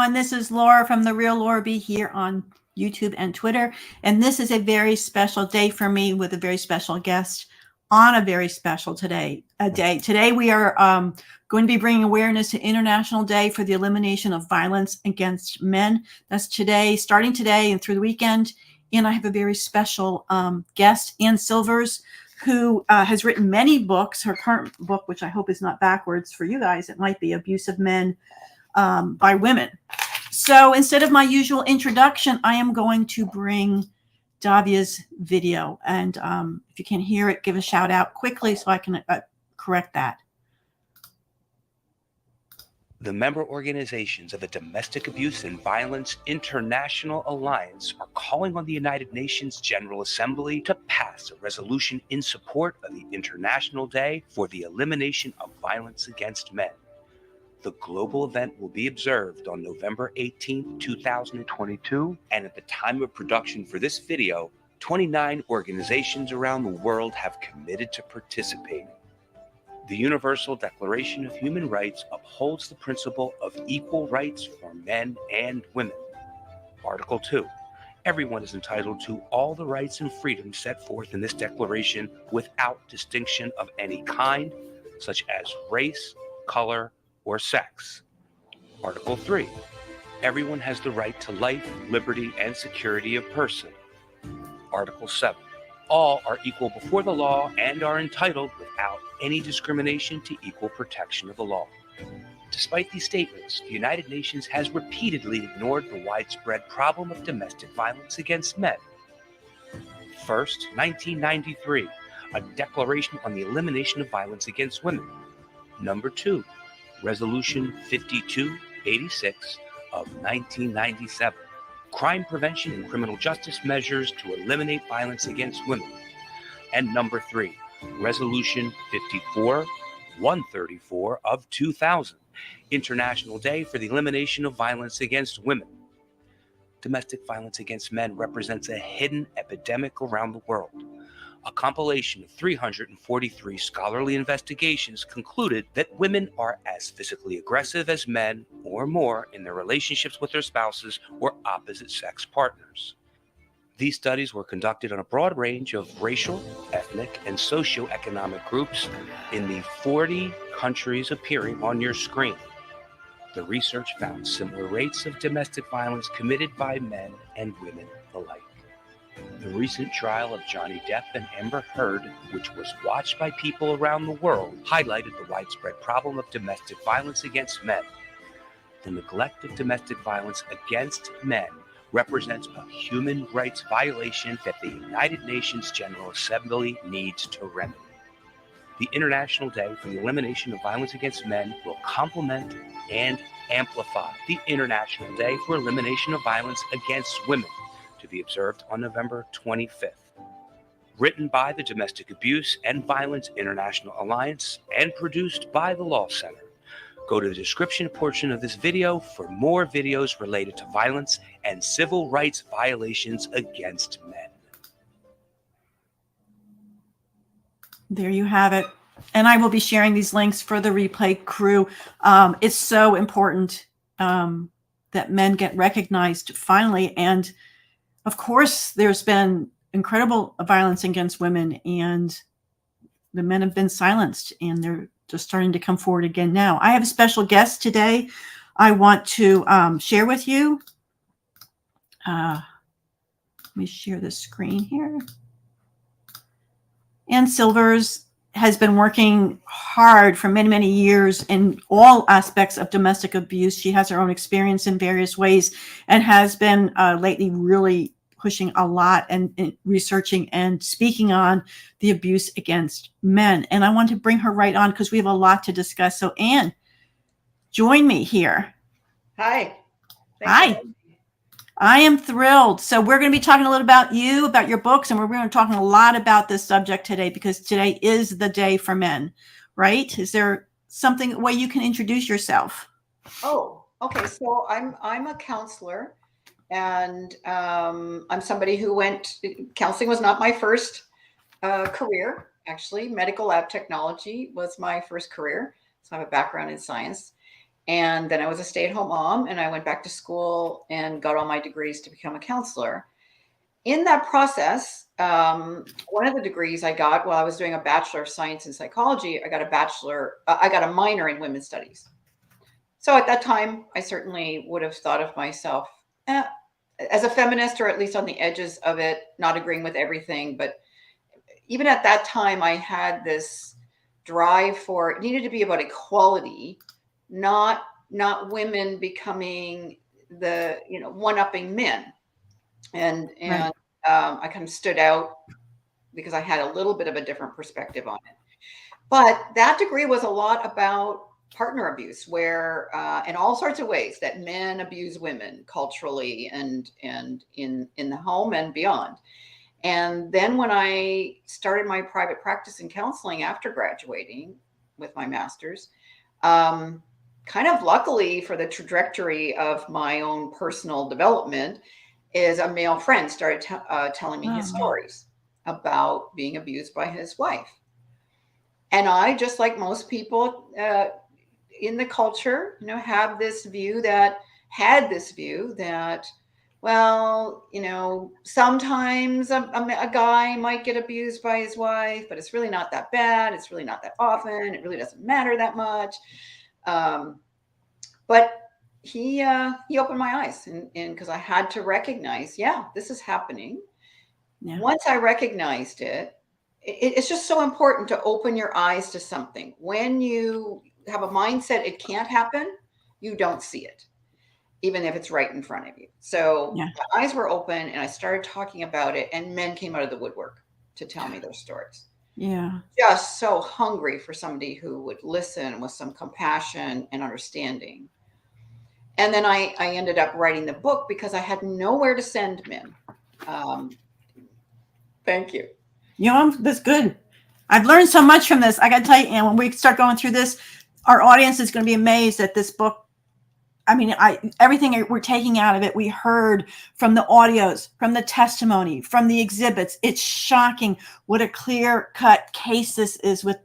everyone. This is Laura from TheRealLauraB here on YouTube and Twitter. And this is a very special day for me with a very special guest on a very special day. Today we are going to be bringing awareness to International Day for the Elimination of Violence Against Men. That's today, starting today and through the weekend. And I have a very special guest, Ann Silvers, who has written many books. Her current book, which I hope is not backwards for you guys, it might be, Abusive Men by Women. So instead of my usual introduction, I am going to bring Davia's video. And if you can hear it, give a shout out quickly so I can correct that. The member organizations of the Domestic Abuse and Violence International Alliance are calling on the United Nations General Assembly to pass a resolution in support of the International Day for the Elimination of Violence Against Men. The global event will be observed on November 18, 2022, and at the time of production for this video, 29 organizations around the world have committed to participating. The Universal Declaration of Human Rights upholds the principle of equal rights for men and women. Article 2. Everyone is entitled to all the rights and freedoms set forth in this declaration without distinction of any kind, such as race, color, or sex. Article 3. Everyone has the right to life, liberty, and security of person. Article 7. All are equal before the law and are entitled without any discrimination to equal protection of the law. Despite these statements, the United Nations has repeatedly ignored the widespread problem of domestic violence against men. First, 1993, a Declaration on the Elimination of Violence Against Women. Number 2, Resolution 5286 of 1997, Crime Prevention and Criminal Justice Measures to Eliminate Violence Against Women. And number 3, Resolution 54134 of 2000, International Day for the Elimination of Violence Against Women. Domestic violence against men represents a hidden epidemic around the world. A compilation of 343 scholarly investigations concluded that women are as physically aggressive as men or more in their relationships with their spouses or opposite sex partners. These studies were conducted on a broad range of racial, ethnic, and socioeconomic groups in the 40 countries appearing on your screen. The research found similar rates of domestic violence committed by men and women alike. The recent trial of Johnny Depp and Amber Heard, which was watched by people around the world, highlighted the widespread problem of domestic violence against men. The neglect of domestic violence against men represents a human rights violation that the United Nations General Assembly needs to remedy. The International Day for the Elimination of Violence Against Men will complement and amplify the International Day for Elimination of Violence Against Women, to be observed on November 25th. Written by the Domestic Abuse and Violence International Alliance and produced by the Law Center. Go to the description portion of this video for more videos related to violence and civil rights violations against men. There you have it. And I will be sharing these links for the replay crew. It's so important that men get recognized finally. And of course, there's been incredible violence against women, and the men have been silenced, and they're just starting to come forward again now. I have a special guest today I want to share with you. Let me share the screen here. Ann Silvers has been working hard for many, many years in all aspects of domestic abuse. She has her own experience in various ways and has been lately really pushing a lot and researching and speaking on the abuse against men. And I want to bring her right on because we have a lot to discuss. So Ann, join me here. Hi. Hi. I am thrilled. So we're going to be talking a little about you, about your books, and we're going to be talking a lot about this subject today because today is the day for men, right? Is there something, a way you can introduce yourself? Oh, okay. So I'm a counselor, and I'm somebody who counseling was not my first career. Actually, medical lab technology was my first career. So I have a background in science. And then I was a stay-at-home mom, and I went back to school and got all my degrees to become a counselor. In that process, one of the degrees I got while I was doing a Bachelor of Science in Psychology, I got a minor in women's studies. So at that time, I certainly would have thought of myself as a feminist, or at least on the edges of it, not agreeing with everything. But even at that time, I had this drive for, it needed to be about equality, not women becoming the, one-upping men. And Right. I kind of stood out because I had a little bit of a different perspective on it. But that degree was a lot about partner abuse, where in all sorts of ways that men abuse women culturally and in the home and beyond. And then when I started my private practice in counseling after graduating with my master's, kind of luckily for the trajectory of my own personal development, is a male friend started telling me his stories about being abused by his wife. And I, just like most people in the culture, had this view that, well, sometimes a guy might get abused by his wife, but it's really not that bad. It's really not that often. It really doesn't matter that much. But he opened my eyes, and because I had to recognize, this is happening. Yeah. Once I recognized it, it's just so important to open your eyes to something. When you have a mindset it can't happen, you don't see it, even if it's right in front of you. So my eyes were open, and I started talking about it, and men came out of the woodwork to tell me their stories. Yeah. Just so hungry for somebody who would listen with some compassion and understanding. And then I ended up writing the book because I had nowhere to send men. Thank you. That's good. I've learned so much from this. I got to tell you, and when we start going through this, our audience is going to be amazed at this book. I mean, everything we're taking out of it, we heard from the audios, from the testimony, from the exhibits. It's shocking what a clear-cut case this is with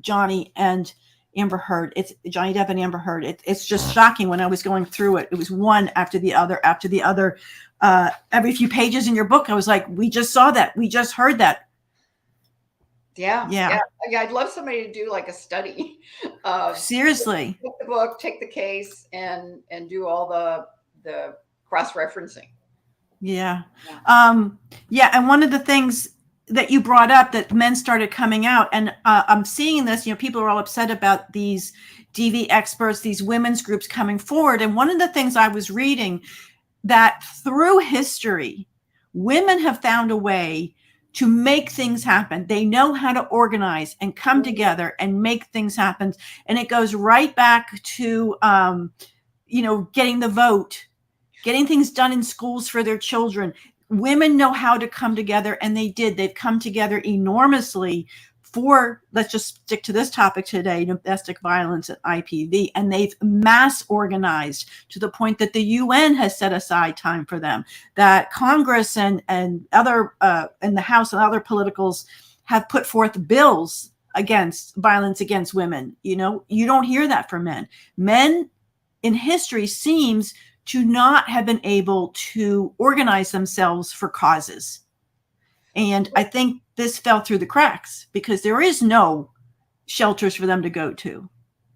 Johnny and Amber Heard. It's Johnny Depp and Amber Heard. It's just shocking. When I was going through it, it was one after the other, after the other. Every few pages in your book, I was like, we just saw that. We just heard that. Yeah. I'd love somebody to do like a study. Seriously. Take the book, take the case, and do all the cross-referencing. Yeah. And one of the things that you brought up, that men started coming out, and I'm seeing this, people are all upset about these DV experts, these women's groups coming forward. And one of the things I was reading, that through history, women have found a way to make things happen. They know how to organize and come together and make things happen. And it goes right back to, getting the vote, getting things done in schools for their children. Women know how to come together, and they did. They've come together enormously for, let's just stick to this topic today, domestic violence and IPV, and they've mass organized to the point that the UN has set aside time for them, that Congress and other, and the House and other politicals have put forth bills against violence against women. You don't hear that from men. Men in history seems to not have been able to organize themselves for causes. And I think this fell through the cracks because there is no shelters for them to go to.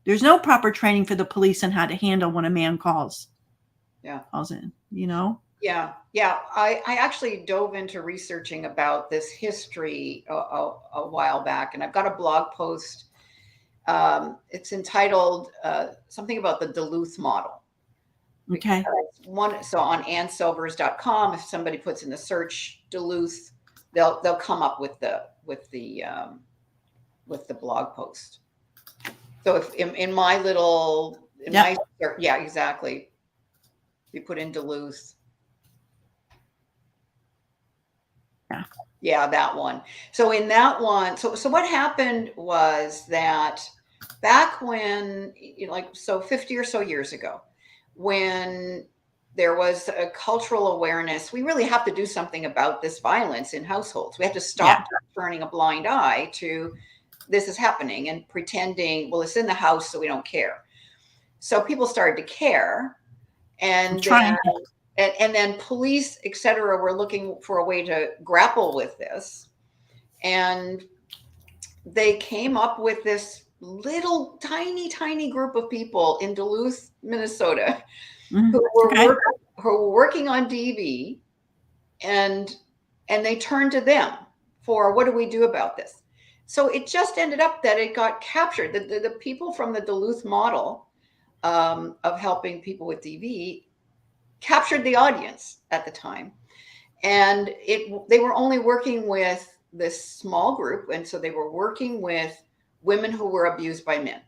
There's no proper training for the police on how to handle when a man calls in, Yeah. I actually dove into researching about this history a while back, and I've got a blog post. It's entitled something about the Duluth model. Okay. So on annsilvers.com, if somebody puts in the search Duluth, they'll come up with the blog post. So if in my little, exactly. You put in Duluth. Yeah, that one. So in that one, so what happened was that back when, 50 or so years ago, when there was a cultural awareness, we really have to do something about this violence in households. We have to stop turning a blind eye to this is happening and pretending, well, it's in the house, so we don't care. So people started to care, and Trying. and then police, etc., were looking for a way to grapple with this, and they came up with this little tiny group of people in Duluth, Minnesota, who were working on DV, and they turned to them for, what do we do about this? So it just ended up that it got captured. The people from the Duluth model of helping people with DV captured the audience at the time, and they were only working with this small group, and so they were working with women who were abused by men.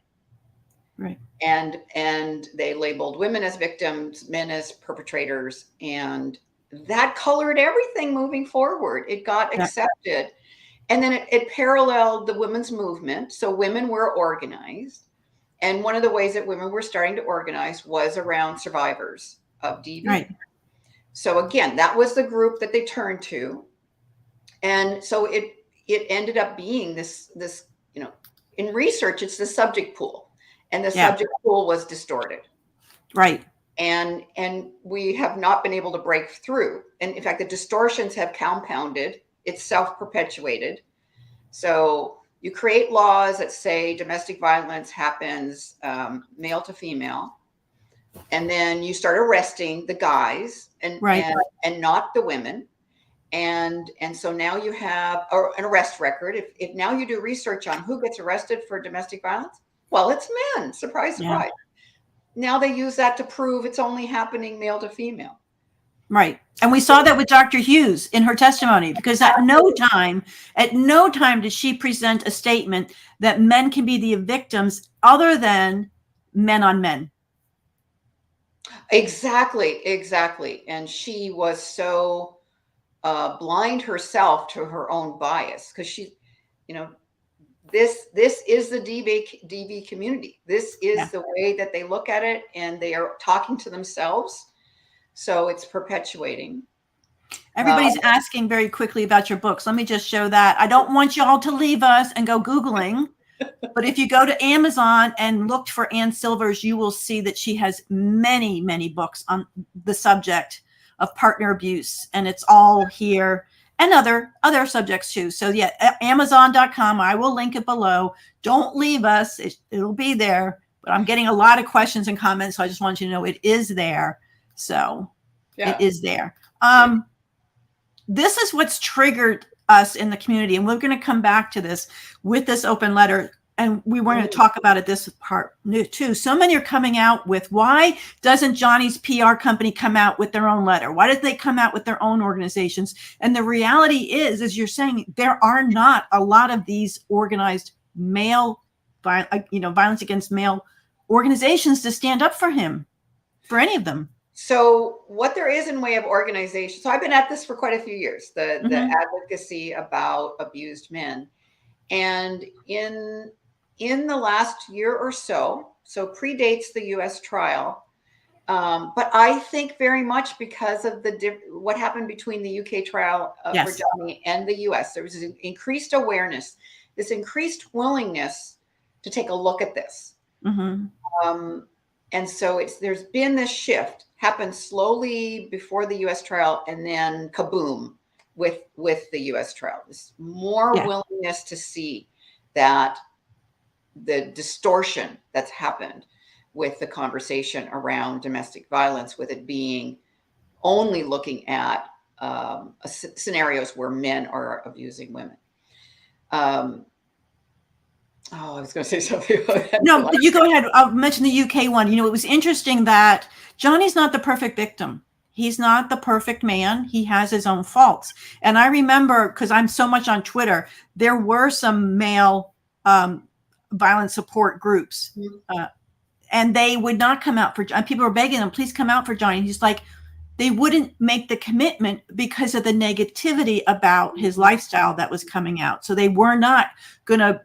Right. And they labeled women as victims, men as perpetrators, and that colored everything moving forward. It got accepted. And then it paralleled the women's movement. So women were organized. And one of the ways that women were starting to organize was around survivors of DV. Right. So again, that was the group that they turned to. And so it ended up being this, you know, in research, it's the subject pool, and the subject pool was distorted. Right. And we have not been able to break through. And in fact, the distortions have compounded. It's self-perpetuated. So you create laws that say domestic violence happens male to female, and then you start arresting the guys and not the women. And so now you have an arrest record. If now you do research on who gets arrested for domestic violence, well, it's men. Surprise, surprise. Now they use that to prove it's only happening male to female. Right. And we saw that with Dr. Hughes in her testimony, because at no time did she present a statement that men can be the victims other than men on men. Exactly. And she was so blind herself to her own bias, because she, you know, this is the DV community. This is the way that they look at it, and they are talking to themselves. So it's perpetuating. Everybody's asking very quickly about your books. Let me just show that. I don't want y'all to leave us and go Googling, but if you go to Amazon and look for Ann Silvers, you will see that she has many, many books on the subject of partner abuse, and it's all here, and other subjects too. So yeah, Amazon.com. I will link it below. Don't leave us. It'll be there. But I'm getting a lot of questions and comments, so I just want you to know it is there. So it is there. This is what's triggered us in the community, and we're going to come back to this with this open letter. And we want to talk about it this part too. So many are coming out with, why doesn't Johnny's PR company come out with their own letter? Why did they come out with their own organizations? And the reality is, as you're saying, there are not a lot of these organized male, violence against male organizations to stand up for him, for any of them. So what there is in way of organization, so I've been at this for quite a few years, the advocacy about abused men. And in the last year or so predates the U.S. trial, but I think very much because of what happened between the UK trial for Johnny and the U.S. There was an increased awareness, this increased willingness to take a look at this. And so there's been this shift, happened slowly before the U.S. trial, and then kaboom with the U.S. trial. This more willingness to see that the distortion that's happened with the conversation around domestic violence, with it being only looking at scenarios where men are abusing women. I was going to say something about that. No, you go ahead. I'll mention the UK one. You know, it was interesting that Johnny's not the perfect victim. He's not the perfect man. He has his own faults. And I remember, because I'm so much on Twitter, there were some male violence support groups, and they would not come out for Johnny. People were begging them, please come out for Johnny. He's like, they wouldn't make the commitment because of the negativity about his lifestyle that was coming out. So they were not going to,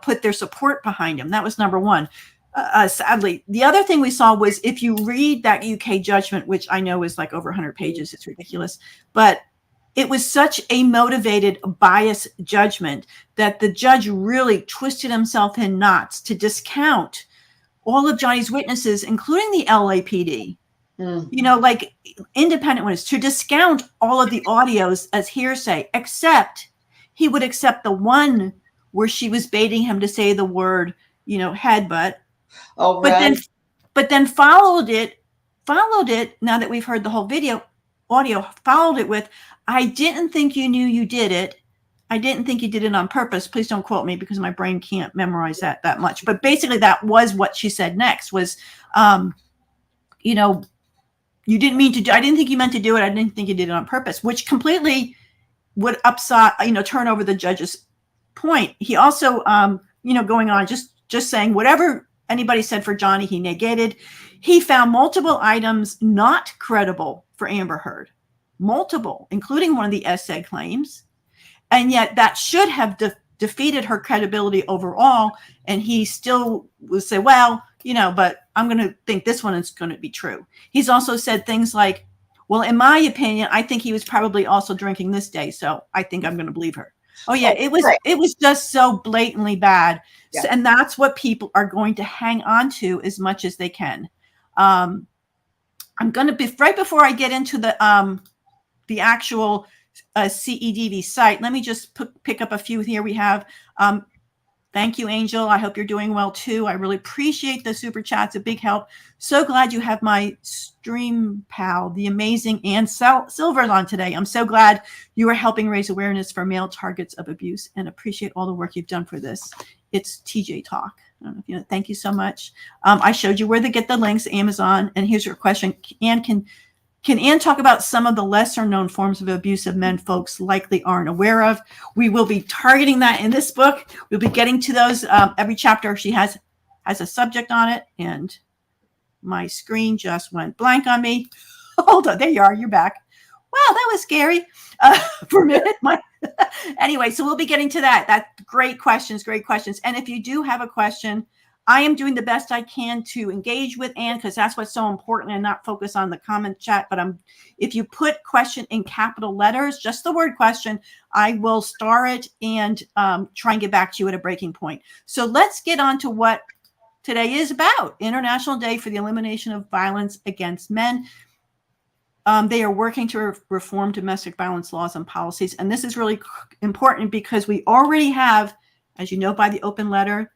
put their support behind him. That was number one. Sadly, the other thing we saw was, if you read that UK judgment, which I know is like over 100 pages, it's ridiculous, but it was such a motivated, biased judgment that the judge really twisted himself in knots to discount all of Johnny's witnesses, including the LAPD, like independent ones, to discount all of the audios as hearsay, except he would accept the one where she was baiting him to say the word, headbutt. Oh, right. But then followed it, now that we've heard the whole audio, followed it with, I didn't think you knew you did it. I didn't think you did it on purpose. Please don't quote me because my brain can't memorize that much. But basically that was what she said next was, you didn't mean to do, I didn't think you meant to do it. I didn't think you did it on purpose, which completely would turn over the judge's point. He also, going on, just saying whatever anybody said for Johnny, he negated. He found multiple items not credible for Amber Heard, multiple, including one of the essay claims. And yet that should have defeated her credibility overall. And he still would say, well, but I'm going to think this one is going to be true. He's also said things like, well, in my opinion, I think he was probably also drinking this day. So I think I'm going to believe her. Oh yeah. It was just so blatantly bad. Yeah. So, and that's what people are going to hang on to as much as they can. I'm going to be right before I get into the actual CEDV site. Let me just pick up a few here. We have, thank you, Angel. I hope you're doing well too. I really appreciate the super chats. A big help. So glad you have my stream pal, the amazing Ann Silvers on today. I'm so glad you are helping raise awareness for male targets of abuse and appreciate all the work you've done for this. It's TJ Talk. I don't know if you know. Thank you so much. I showed you where to get the links, Amazon. And here's your question. Ann, can Ann talk about some of the lesser known forms of abuse of men folks likely aren't aware of? We will be targeting that in this book. We'll be getting to those. Every chapter she has a subject on it. And my screen just went blank on me. Hold on. There you are. You're back. Wow, that was scary for a minute. Anyway, so we'll be getting to that. That's great questions. And if you do have a question, I am doing the best I can to engage with Ann because that's what's so important and not focus on the comment chat. But if you put question in capital letters, just the word question, I will star it and try and get back to you at a breaking point. So let's get on to what today is about. International Day for the Elimination of Violence Against Men. They are working to reform domestic violence laws and policies. And this is really important because we already have, as you know, by the open letter,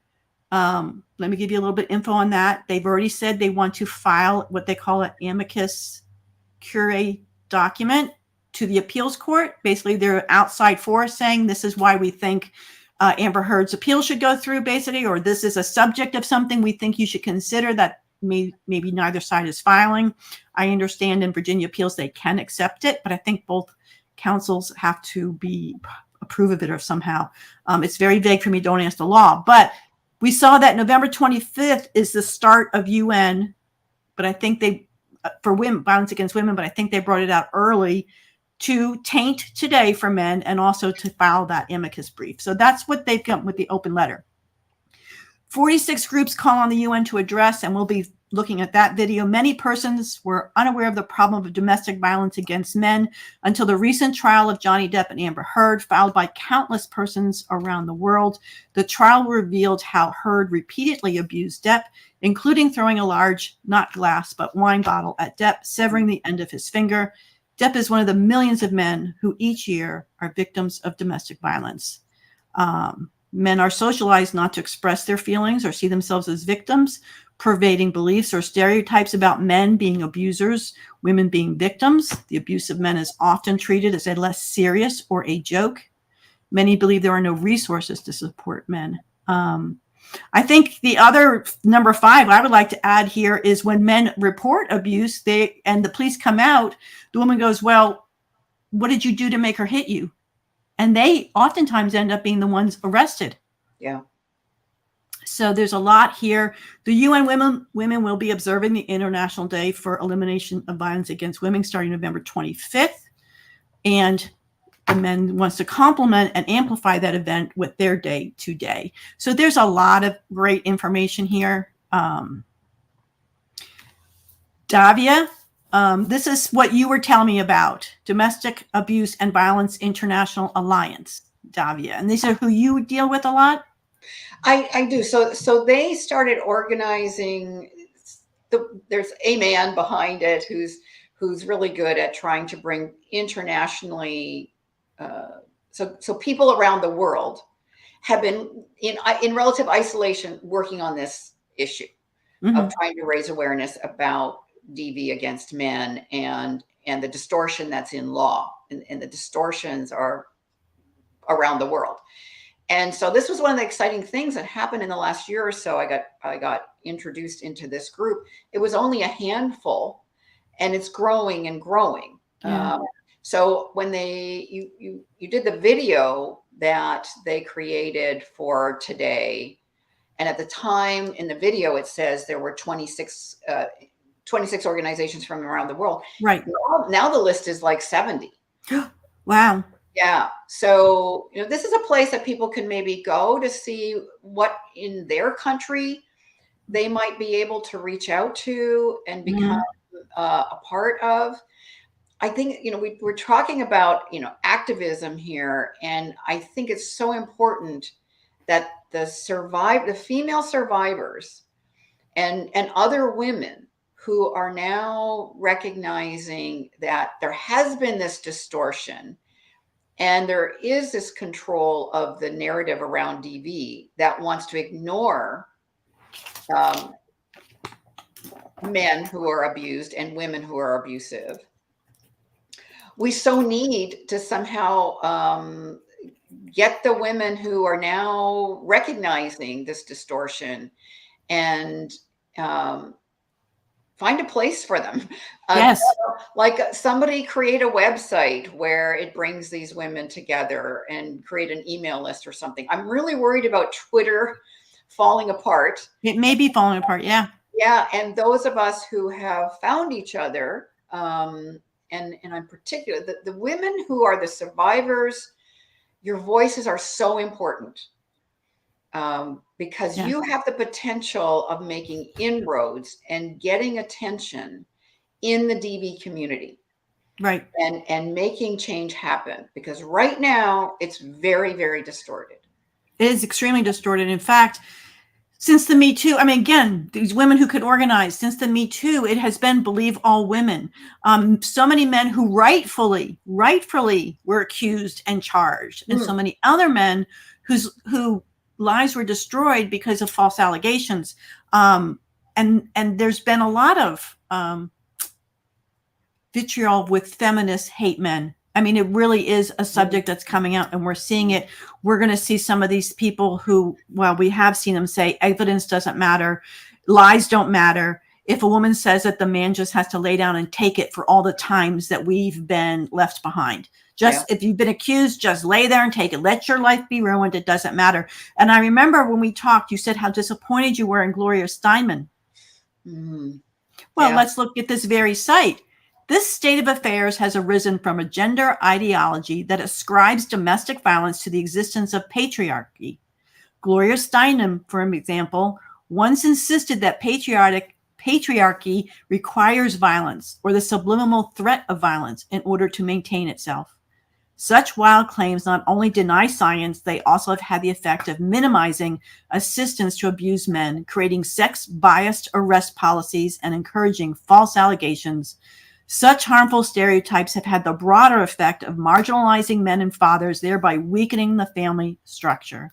let me give you a little bit of info on that. They've already said they want to file what they call an amicus curiae document to the appeals court. Basically, they're outside force saying this is why we think Amber Heard's appeal should go through, basically, or this is a subject of something we think you should consider that maybe neither side is filing. I understand in Virginia appeals they can accept it, but I think both counsels have to approve of it or somehow. It's very vague for me. Don't ask the law, but we saw that November 25th is the start of UN, but I think for women, violence against women, but I think they brought it out early to taint today for men and also to file that amicus brief. So that's what they've got with the open letter. 46 groups call on the UN to address, and we'll be looking at that video. Many persons were unaware of the problem of domestic violence against men until the recent trial of Johnny Depp and Amber Heard, filed by countless persons around the world. The trial revealed how Heard repeatedly abused Depp, including throwing a large, not glass, but wine bottle at Depp, severing the end of his finger. Depp is one of the millions of men who each year are victims of domestic violence. Men are socialized not to express their feelings or see themselves as victims, pervading beliefs or stereotypes about men being abusers, women being victims. The abuse of men is often treated as a less serious or a joke. Many believe there are no resources to support men. I think the other number 5 I would like to add here is when men report abuse, and the police come out, the woman goes, well, what did you do to make her hit you? And they oftentimes end up being the ones arrested. Yeah. So there's a lot here. The UN women will be observing the International Day for Elimination of Violence Against Women starting November 25th. And the men wants to complement and amplify that event with their day today. So there's a lot of great information here. Davia, this is what you were telling me about, Domestic Abuse and Violence International Alliance, Davia. And these are who you deal with a lot? I do. So they started organizing. There's a man behind it who's really good at trying to bring internationally. So people around the world have been in relative isolation working on this issue of trying to raise awareness about DV against men and the distortion that's in law, and the distortions are around the world. And so this was one of the exciting things that happened in the last year or so. I got introduced into this group. It was only a handful, and it's growing and growing. Yeah. So when you did the video that they created for today, and at the time in the video it says there were 26 organizations from around the world. Right. Now the list is like 70. Wow. Yeah. So, this is a place that people can maybe go to see what in their country they might be able to reach out to and become a part of. I think, we're talking about, activism here. And I think it's so important that the female survivors and other women who are now recognizing that there has been this distortion and there is this control of the narrative around DV that wants to ignore men who are abused and women who are abusive. We so need to somehow get the women who are now recognizing this distortion and find a place for them. Yes. Like somebody create a website where it brings these women together and create an email list or something. I'm really worried about Twitter falling apart. It may be falling apart. Yeah. Yeah. And those of us who have found each other, and I'm particular, the women who are the survivors, your voices are so important. Because you have the potential of making inroads and getting attention in the DV community. Right. And making change happen, because right now it's very, very distorted. It is extremely distorted. In fact, since the Me Too, again, these women who could organize, since the Me Too, it has been believe all women. So many men who rightfully were accused and charged, and so many other men who lives were destroyed because of false allegations. And there's been a lot of vitriol with feminists hate men. It really is a subject that's coming out, and we're seeing it. We're going to see some of these people who, we have seen them say evidence doesn't matter. Lies don't matter. If a woman says that, the man just has to lay down and take it for all the times that we've been left behind. If you've been accused, just lay there and take it. Let your life be ruined. It doesn't matter. And I remember when we talked, you said how disappointed you were in Gloria Steinem. Let's look at this very site. This state of affairs has arisen from a gender ideology that ascribes domestic violence to the existence of patriarchy. Gloria Steinem, for example, once insisted that patriarchy requires violence or the subliminal threat of violence in order to maintain itself. Such wild claims not only deny science, they also have had the effect of minimizing assistance to abused men, creating sex-biased arrest policies, and encouraging false allegations. Such harmful stereotypes have had the broader effect of marginalizing men and fathers, thereby weakening the family structure.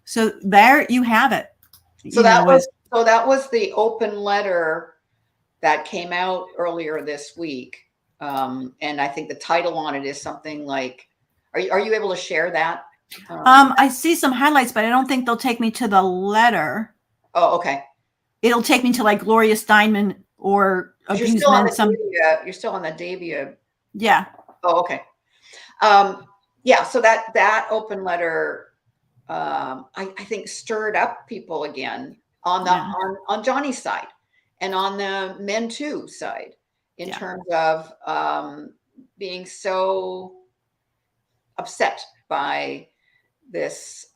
So there you have it. So that was the open letter that came out earlier this week. And I think the title on it is something like, are you able to share that? I see some highlights, but I don't think they'll take me to the letter. Oh, okay. It'll take me to like Gloria Steinem or abused men. You're still on the Davia. Yeah. Oh, okay. So that open letter, I think stirred up people again on Johnny's side and on the Men Too side in terms of being so upset by this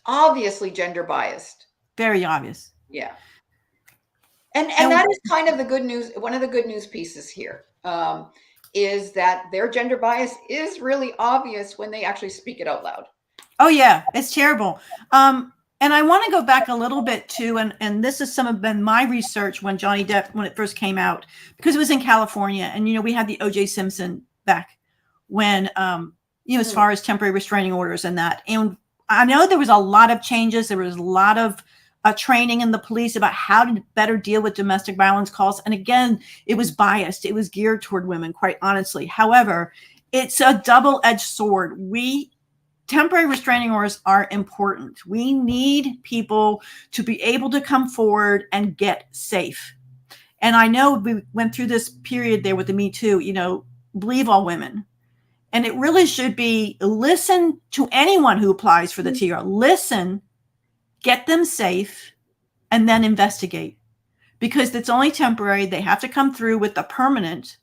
obviously gender biased. Very obvious. Yeah. And that is kind of the good news. One of the good news pieces here is that their gender bias is really obvious when they actually speak it out loud. Oh yeah, it's terrible. And I want to go back a little bit too, and this is some of been my research when Johnny Depp, when it first came out, because it was in California, and we had the O.J. Simpson back when, as far as temporary restraining orders and that. And I know there was a lot of changes. There was a lot of training in the police about how to better deal with domestic violence calls. And again, it was biased. It was geared toward women, quite honestly. However, it's a double-edged sword. Temporary restraining orders are important. We need people to be able to come forward and get safe. And I know we went through this period there with the Me Too, believe all women. And it really should be listen to anyone who applies for the TRO. Listen, get them safe, and then investigate. Because it's only temporary. They have to come through with the permanent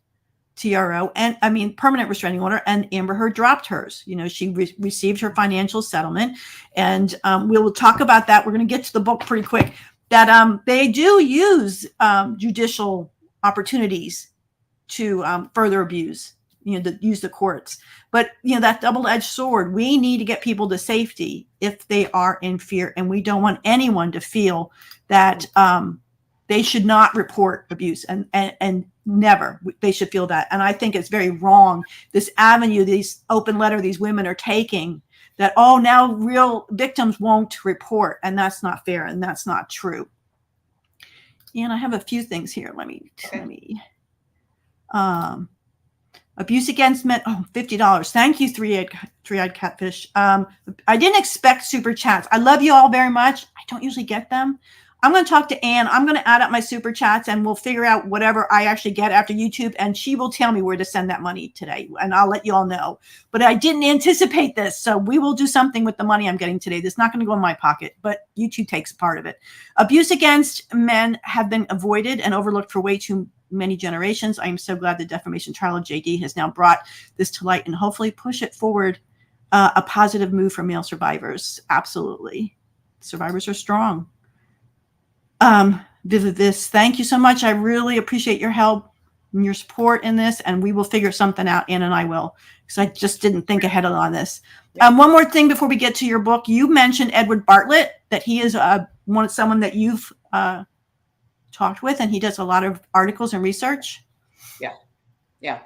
TRO, and permanent restraining order, and Amber Heard dropped hers. She received her financial settlement, and we will talk about that. We're going to get to the book pretty quick. That they do use judicial opportunities to further abuse, use the courts. But that double-edged sword. We need to get people to safety if they are in fear, and we don't want anyone to feel that they should not report abuse, and never. They should feel that. And I think it's very wrong, this avenue, these open letter these women are taking, that, oh, now real victims won't report. And that's not fair. And that's not true. And I have a few things here. Let me abuse against men. Oh, $50. Thank you, three-eyed catfish. I didn't expect super chats. I love you all very much. I don't usually get them. I'm going to talk to Ann. I'm going to add up my super chats, and we'll figure out whatever I actually get after YouTube. And she will tell me where to send that money today. And I'll let you all know. But I didn't anticipate this. So we will do something with the money I'm getting today. That's not going to go in my pocket, but YouTube takes part of it. Abuse against men have been avoided and overlooked for way too many generations. I am so glad the defamation trial of JD has now brought this to light and hopefully push it forward, a positive move for male survivors. Absolutely. Survivors are strong. This, thank you so much. I really appreciate your help and your support in this, and we will figure something out, Ann and I will, because I just didn't think ahead on this. One more thing before we get to your book. You mentioned Edward Bartlett, that he is someone that you've talked with, and he does a lot of articles and research. Yeah.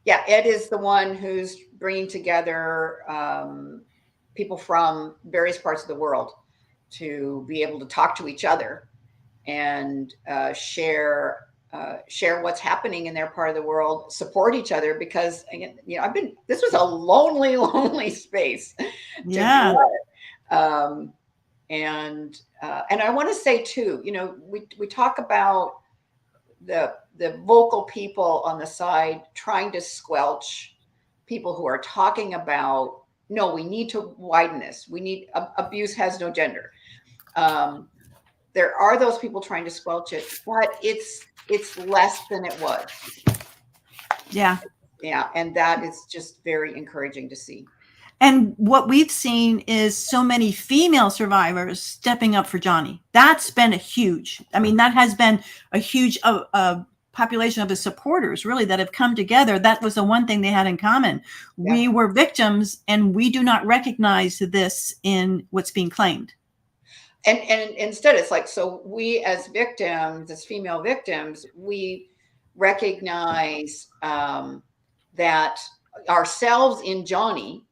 Ed is the one who's bringing together people from various parts of the world to be able to talk to each other and share what's happening in their part of the world, support each other, because again, this was a lonely space. Yeah. And I want to say too, we talk about the vocal people on the side trying to squelch people who are talking about, no, we need to widen this. We need abuse has no gender. There are those people trying to squelch it, but it's less than it was. Yeah. And that is just very encouraging to see. And what we've seen is so many female survivors stepping up for Johnny. That's been that has been a huge population of his supporters, really, that have come together. That was the one thing they had in common. Yeah. We were victims, and we do not recognize this in what's being claimed. And instead, it's like, so we as victims, as female victims, we recognize that ourselves in Johnny,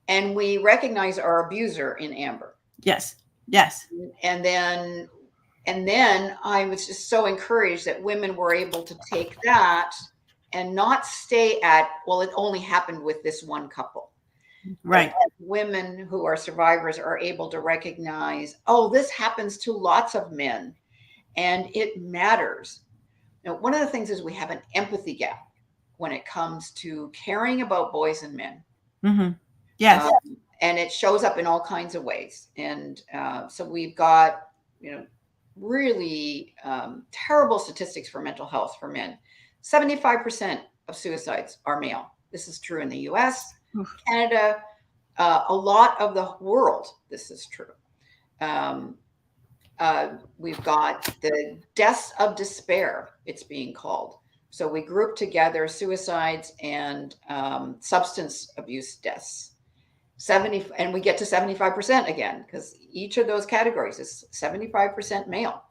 and we recognize our abuser in Amber. Yes. And then I was just so encouraged that women were able to take that and not stay at, well, it only happened with this one couple. Right. Women who are survivors are able to recognize, oh, this happens to lots of men, and it matters. Now, one of the things is we have an empathy gap when it comes to caring about boys and men. Mm-hmm. Yes. And it shows up in all kinds of ways. And so we've got, really terrible statistics for mental health for men. 75% of suicides are male. This is true in the US, Canada, a lot of the world. This is true. We've got the deaths of despair, it's being called. So we group together suicides and substance abuse deaths. 70, and we get to 75% again, because each of those categories is 75% male.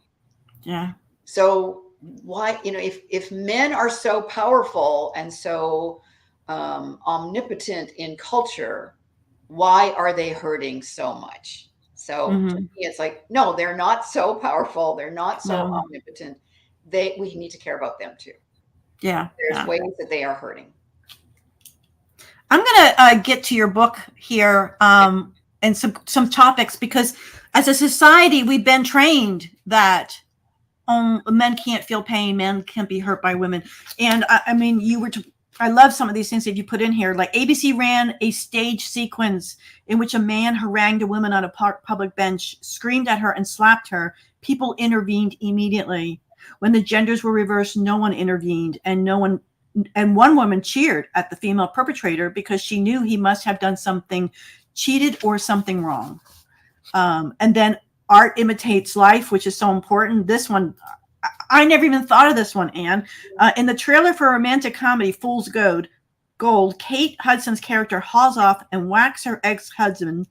Yeah. So why, if men are so powerful and so omnipotent in culture, why are they hurting so much? So to me, it's like, no, they're not so powerful. They're not so omnipotent. We need to care about them too. Yeah. There's ways that they are hurting. I'm going to get to your book here and some topics, because as a society, we've been trained that men can't feel pain, men can't be hurt by women. And I mean, I love some of these things that you put in here. Like ABC ran a stage sequence in which a man harangued a woman on a public bench, screamed at her and slapped her. People intervened immediately. When the genders were reversed, no one intervened, and one woman cheered at the female perpetrator because she knew he must have done something cheated or something wrong. And then art imitates life, which is so important. This one, I never even thought of this one, Anne. In the trailer for romantic comedy Fool's Gold, Kate Hudson's character hauls off and whacks her ex-husband,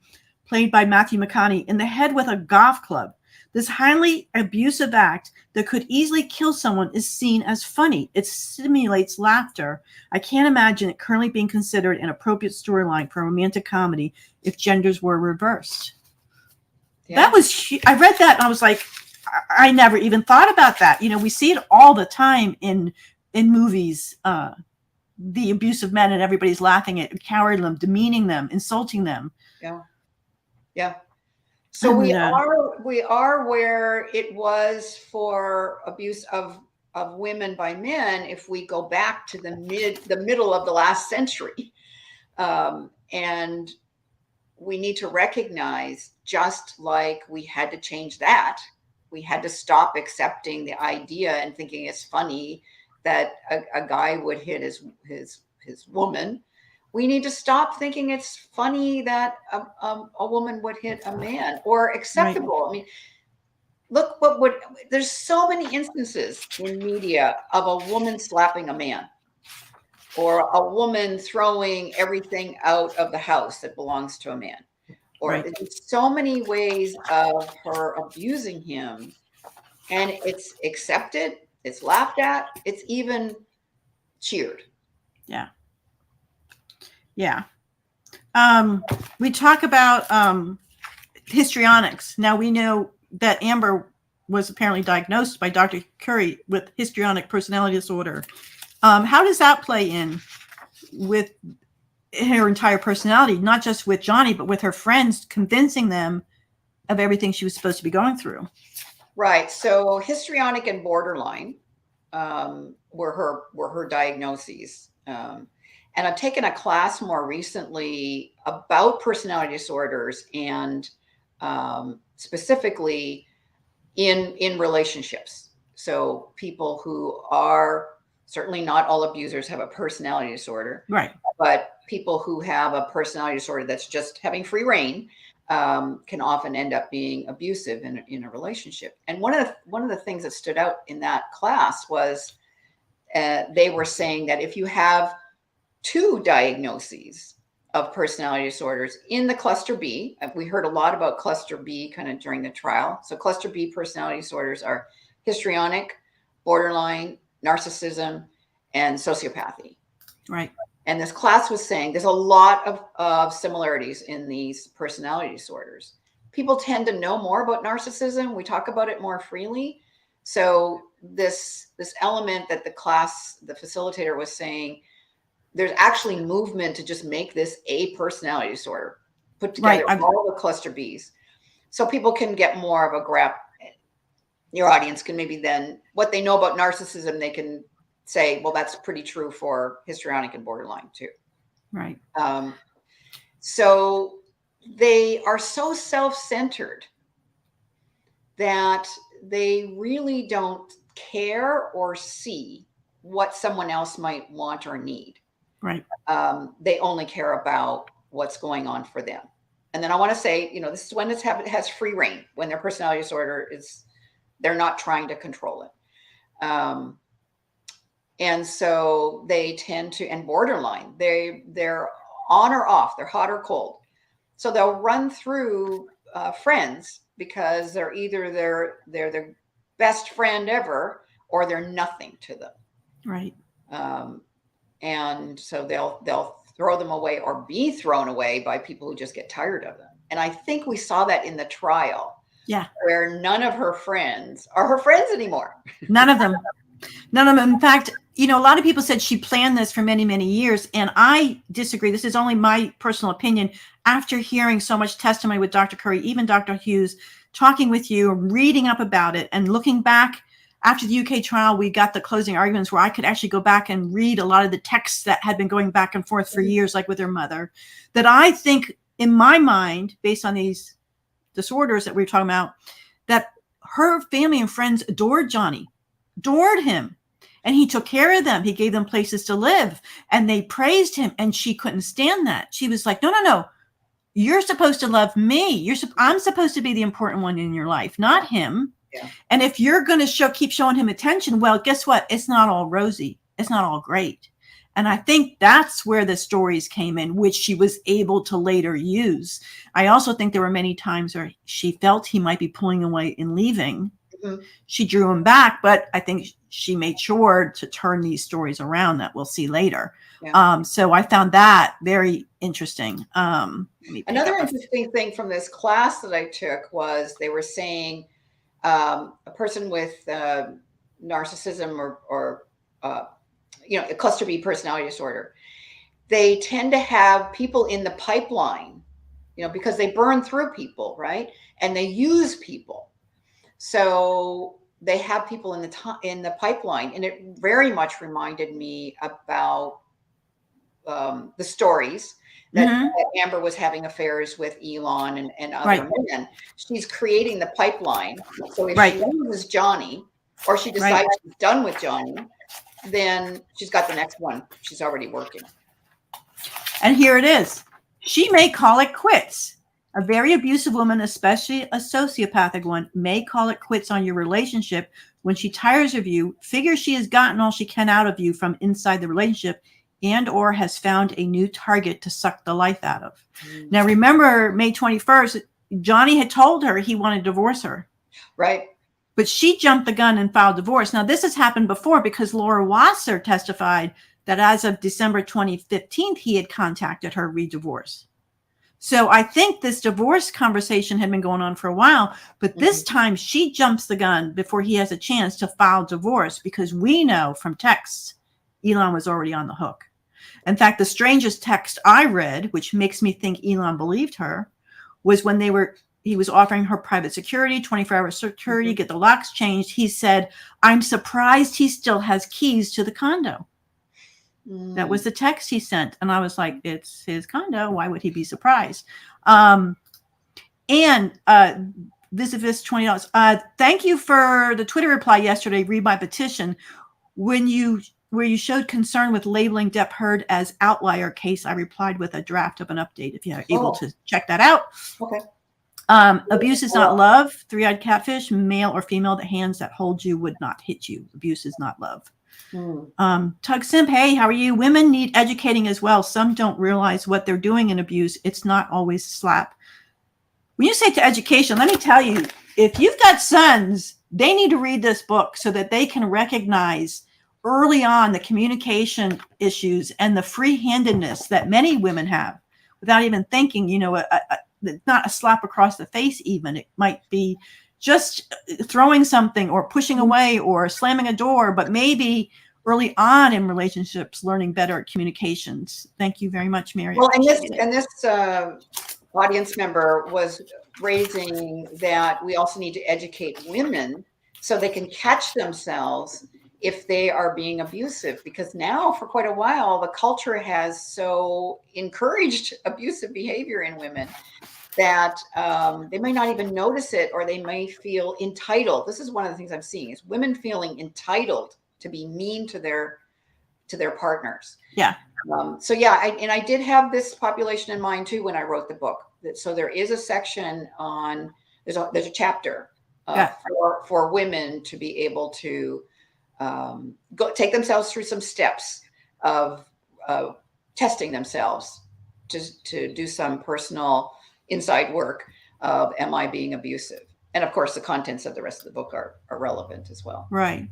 played by Matthew McConaughey, in the head with a golf club. This highly abusive act that could easily kill someone is seen as funny. It stimulates laughter. I can't imagine it currently being considered an appropriate storyline for a romantic comedy if genders were reversed. Yeah. That was, I read that and I was like, I never even thought about that. We see it all the time in movies, the abuse of men, and everybody's laughing at, cowering them, demeaning them, insulting them. Yeah. Yeah. So we are where it was for abuse of women by men, if we go back to the middle of the last century. And we need to recognize, just like we had to change that, we had to stop accepting the idea and thinking it's funny that a guy would hit his woman. We need to stop thinking it's funny that a woman would hit a man, or acceptable. Right. I mean, look there's so many instances in media of a woman slapping a man, or a woman throwing everything out of the house that belongs to a man, or right. There's so many ways of her abusing him, and it's accepted, it's laughed at, it's even cheered. Yeah. Yeah. We talk about histrionics. Now, we know that Amber was apparently diagnosed by Dr. Curry with histrionic personality disorder. How does that play in with her entire personality, not just with Johnny, but with her friends, convincing them of everything she was supposed to be going through? Right. So histrionic and borderline were her diagnoses. And I've taken a class more recently about personality disorders, and specifically in relationships. So people who are, certainly not all abusers have a personality disorder, right? But people who have a personality disorder that's just having free reign can often end up being abusive in a relationship. And one of the things that stood out in that class was they were saying that if you have 2 diagnoses of personality disorders in the cluster B, we heard a lot about cluster B kind of during the trial. So cluster B personality disorders are histrionic, borderline, narcissism, and sociopathy. Right. And this class was saying there's a lot of similarities in these personality disorders. People tend to know more about narcissism. We talk about it more freely. So this element that the facilitator was saying, there's actually movement to just make this a personality disorder, put together all the cluster Bs, so people can get more of a grasp. Your audience can maybe then, what they know about narcissism, they can say, well, that's pretty true for histrionic and borderline too. Right. So they are so self-centered that they really don't care or see what someone else might want or need. Right. They only care about what's going on for them. And then I want to say, this is when it has free reign, when their personality disorder is, they're not trying to control it. And so they tend to, and borderline, they're on or off, they're hot or cold. So they'll run through friends because they're either they're the best friend ever or they're nothing to them. Right. And so they'll throw them away or be thrown away by people who just get tired of them. And I think we saw that in the trial. Yeah. Where none of her friends are her friends anymore. None of them. None of them. In fact, you know, a lot of people said she planned this for many, many years. And I disagree. This is only my personal opinion. After hearing so much testimony with Dr. Curry, even Dr. Hughes, talking with you, reading up about it, and looking back after the UK trial, we got the closing arguments where I could actually go back and read a lot of the texts that had been going back and forth for years, like with her mother, that I think in my mind, based on these disorders that we were talking about, that her family and friends adored Johnny, adored him. And he took care of them. He gave them places to live and they praised him. And she couldn't stand that. She was like, no. You're supposed to love me. I'm supposed to be the important one in your life, not him. Yeah. And if you're going to keep showing him attention, well, guess what? It's not all rosy. It's not all great. And I think that's where the stories came in, which she was able to later use. I also think there were many times where she felt he might be pulling away and leaving. Mm-hmm. She drew him back, but I think she made sure to turn these stories around that we'll see later. Yeah. So I found that very interesting. Another interesting thing from this class that I took was they were saying a person with narcissism or a cluster B personality disorder, they tend to have people in the pipeline, because they burn through people, right? And they use people. So they have people in the pipeline. And it very much reminded me about the stories that Amber was having affairs with Elon and other men. She's creating the pipeline. So if she loses Johnny or she decides she's done with Johnny, then she's got the next one. She's already working. And here it is. She may call it quits. A very abusive woman, especially a sociopathic one, may call it quits on your relationship when she tires of you, figures she has gotten all she can out of you from inside the relationship, and or has found a new target to suck the life out of. Now, remember, May 21st, Johnny had told her he wanted to divorce her. Right. But she jumped the gun and filed divorce. Now, this has happened before because Laura Wasser testified that as of December 2015, he had contacted her re-divorce. So I think this divorce conversation had been going on for a while, but this time she jumps the gun before he has a chance to file divorce because we know from texts, Elon was already on the hook. In fact, the strangest text I read, which makes me think Elon believed her, was when he was offering her private security, 24-hour security, get the locks changed. He said, I'm surprised he still has keys to the condo. That was the text he sent. And I was like, it's his condo. Why would he be surprised? And Visivist $20. Thank you for the Twitter reply yesterday. Read my petition. Where you showed concern with labeling Depp Heard as outlier case, I replied with a draft of an update. If you're able to check that out. Okay. Abuse is not love. Three-eyed catfish, male or female, the hands that hold you would not hit you. Abuse is not love. Tug Simp, hey, how are you? Women need educating as well. Some don't realize what they're doing in abuse. It's not always slap. When you say to education, let me tell you, if you've got sons, they need to read this book so that they can recognize early on the communication issues and the free-handedness that many women have without even thinking, not a slap across the face even. It might be just throwing something or pushing away or slamming a door, but maybe early on in relationships, learning better at communications. Thank you very much, Mary. Well, and this audience member was raising that we also need to educate women so they can catch themselves if they are being abusive, because now for quite a while, the culture has so encouraged abusive behavior in women that they may not even notice it, or they may feel entitled. This is one of the things I'm seeing is women feeling entitled to be mean to their partners. Yeah. I did have this population in mind too when I wrote the book. So there is a section on there's a chapter for women to be able to take themselves through some steps of testing themselves to do some personal inside work of, am I being abusive? And of course, the contents of the rest of the book are relevant as well. Right.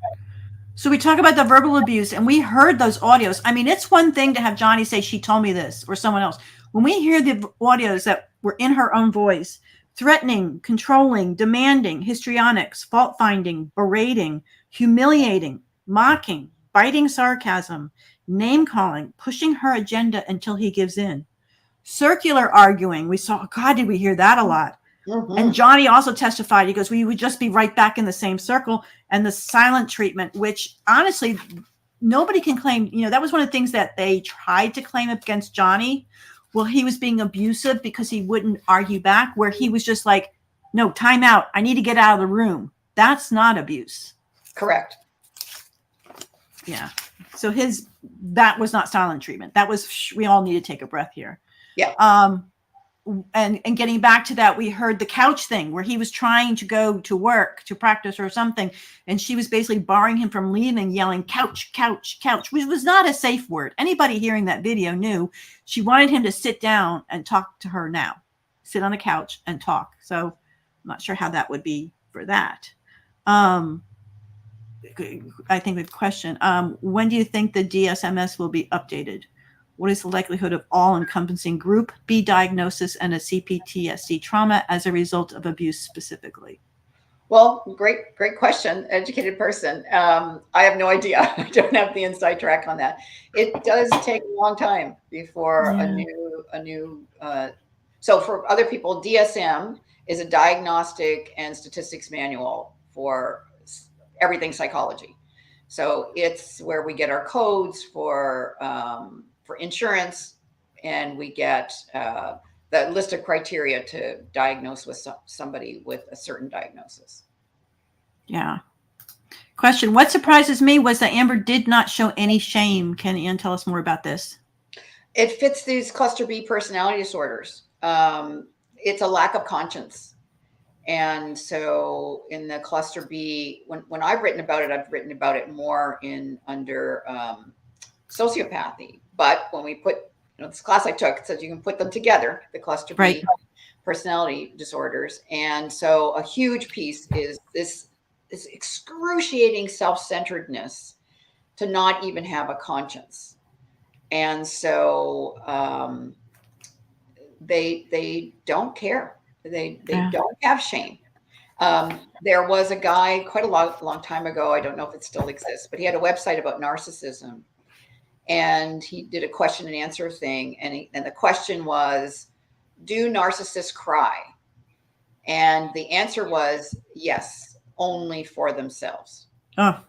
So we talk about the verbal abuse, and we heard those audios. I mean, it's one thing to have Johnny say, she told me this, or someone else. When we hear the audios that were in her own voice, threatening, controlling, demanding, histrionics, fault finding, berating, humiliating, mocking, biting sarcasm, name calling, pushing her agenda until he gives in, circular arguing. We saw, God, did we hear that a lot? And Johnny also testified. He goes, we would just be right back in the same circle. And the silent treatment, which honestly, nobody can claim, that was one of the things that they tried to claim against Johnny. Well, he was being abusive because he wouldn't argue back, where he was just like, no, time out. I need to get out of the room. That's not abuse. Correct. Yeah. So that was not silent treatment. That was, we all need to take a breath here. Yeah. And getting back to that, we heard the couch thing where he was trying to go to work to practice or something. And she was basically barring him from leaving, yelling, couch, couch, couch, which was not a safe word. Anybody hearing that video knew she wanted him to sit down and talk to her now, sit on the couch and talk. So I'm not sure how that would be for that. I think we have a question. When do you think the DSMS will be updated? What is the likelihood of all-encompassing group B diagnosis and a CPTSD trauma as a result of abuse specifically? Well, great question, educated person. I have no idea. I don't have the inside track on that. It does take a long time before a new. So for other people, DSM is a diagnostic and statistics manual for everything psychology. So it's where we get our codes for insurance, and we get the list of criteria to diagnose with somebody with a certain diagnosis. Yeah. Question. What surprises me was that Amber did not show any shame. Can Ann tell us more about this? It fits these cluster B personality disorders. It's a lack of conscience. And so in the cluster B, when I've written about it, I've written about it more under sociopathy. But when we put, this class I took says you can put them together, the cluster B personality disorders. And so a huge piece is this excruciating self-centeredness to not even have a conscience. And so they don't care. They don't have shame. There was a guy quite a long time ago, I don't know if it still exists, but he had a website about narcissism. And he did a question and answer thing. And the question was, do narcissists cry? And the answer was yes, only for themselves. Oh.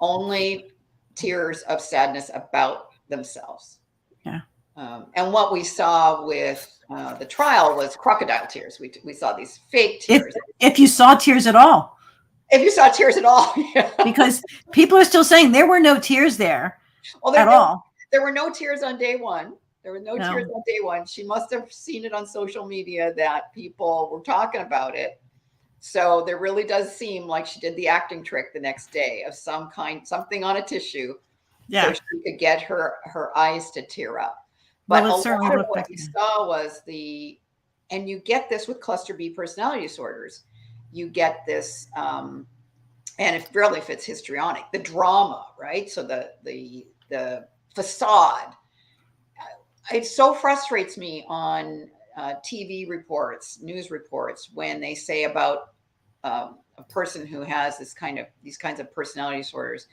Only tears of sadness about themselves. Yeah. And what we saw with the trial was crocodile tears. We saw these fake tears. If you saw tears at all. If you saw tears at all. Yeah. Because people are still saying there were no tears there. Well, there were no tears on day one. There were no tears on day one. She must have seen it on social media that people were talking about it. So there really does seem like she did the acting trick the next day of some kind, something on a tissue, so she could get her eyes to tear up. But a lot of what we saw was and you get this with cluster B personality disorders. You get this, and it really fits histrionic, the drama, right? So the facade. It so frustrates me on TV reports, news reports, when they say about a person who has these kinds of personality disorders.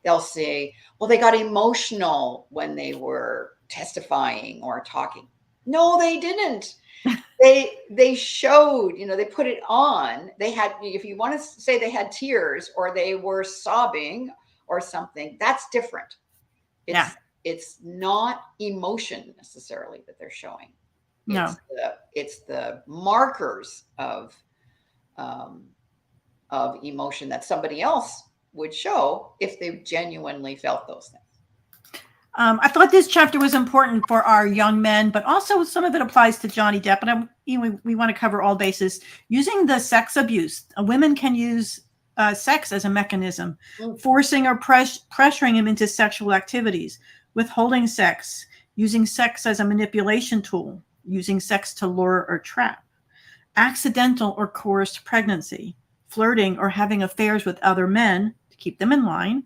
They'll say, well, they got emotional when they were testifying or talking. No, they didn't. They showed, they put it on. They had, if you want to say they had tears or they were sobbing or something, that's different. It's not emotion necessarily that they're showing. It's the markers of emotion that somebody else would show if they genuinely felt those things. I thought this chapter was important for our young men, but also some of it applies to Johnny Depp. And we want to cover all bases. Using the sex abuse, women can use sex as a mechanism, forcing or pressuring him into sexual activities, withholding sex, using sex as a manipulation tool, using sex to lure or trap, accidental or coerced pregnancy, flirting or having affairs with other men to keep them in line,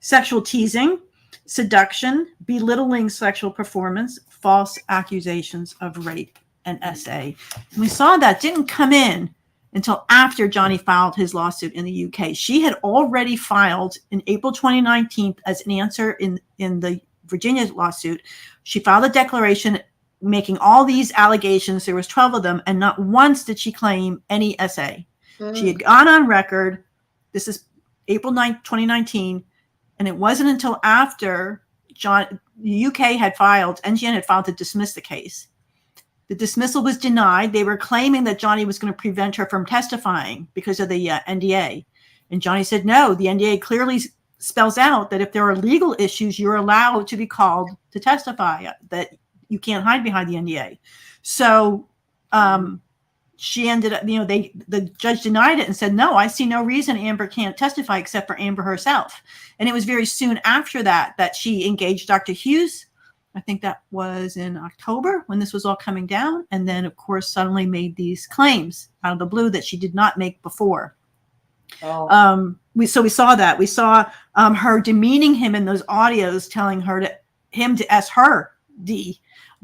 sexual teasing, seduction, belittling sexual performance, false accusations of rape, and SA. And we saw that didn't come in until after Johnny filed his lawsuit in the UK. She had already filed in April 2019 as an answer in the Virginia lawsuit. She filed a declaration making all these allegations. There was 12 of them, and not once did she claim any SA. She had gone on record. This is April 9th, 2019. And it wasn't until after the UK had filed, NGN had filed to dismiss the case. The dismissal was denied. They were claiming that Johnny was going to prevent her from testifying because of the NDA. And Johnny said, no, the NDA clearly spells out that if there are legal issues, you're allowed to be called to testify, that you can't hide behind the NDA. So she ended up, the judge denied it and said, no, I see no reason Amber can't testify except for Amber herself. And it was very soon after that she engaged Dr. Hughes. I think that was in October when this was all coming down. And then, of course, suddenly made these claims out of the blue that she did not make before. We saw that. We saw her demeaning him in those audios, telling him to ask her,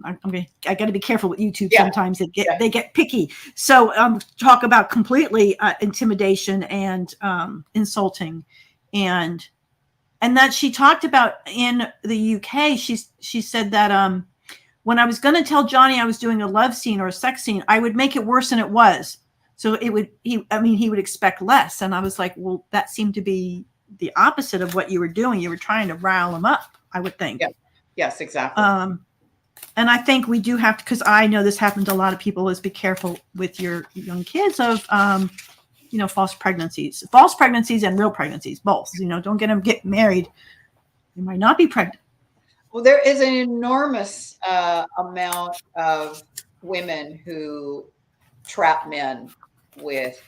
I got to be careful with YouTube. Yeah. Sometimes they get picky. So talk about completely intimidation and insulting, and that she talked about in the UK. She said that when I was going to tell Johnny I was doing a love scene or a sex scene, I would make it worse than it was. So he would expect less. And I was like, well, that seemed to be the opposite of what you were doing. You were trying to rile him up, I would think. Yeah. Yes, exactly. And I think we do have to, because I know this happened to a lot of people, is be careful with your young kids of, false pregnancies and real pregnancies, both. Don't get married. You might not be pregnant. Well, there is an enormous amount of women who trap men with,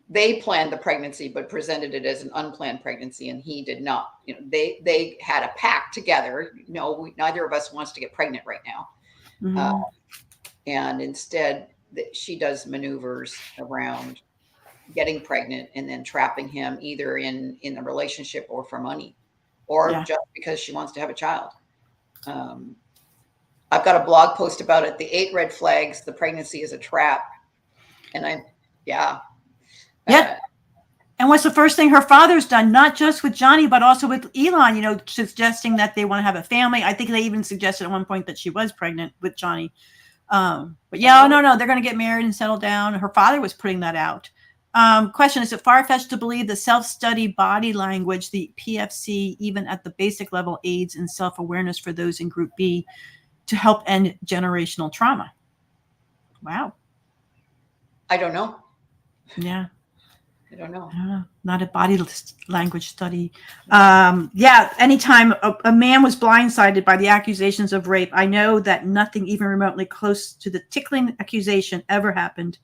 they planned the pregnancy, but presented it as an unplanned pregnancy, and he did not. They had a pact together. Neither of us wants to get pregnant right now, and instead, she does maneuvers around getting pregnant and then trapping him either in the relationship or for money, or just because she wants to have a child. I've got a blog post about it. The 8 red flags. The pregnancy is a trap, and Yeah. And what's the first thing her father's done, not just with Johnny, but also with Elon, suggesting that they want to have a family. I think they even suggested at one point that she was pregnant with Johnny. No, they're going to get married and settle down. Her father was putting that out. Question, is it far-fetched to believe the self-study body language, the PFC, even at the basic level, aids in self-awareness for those in Group B to help end generational trauma? Wow. I don't know. Yeah. I don't know. Not a body language study. Anytime a man was blindsided by the accusations of rape, I know that nothing even remotely close to the tickling accusation ever happened.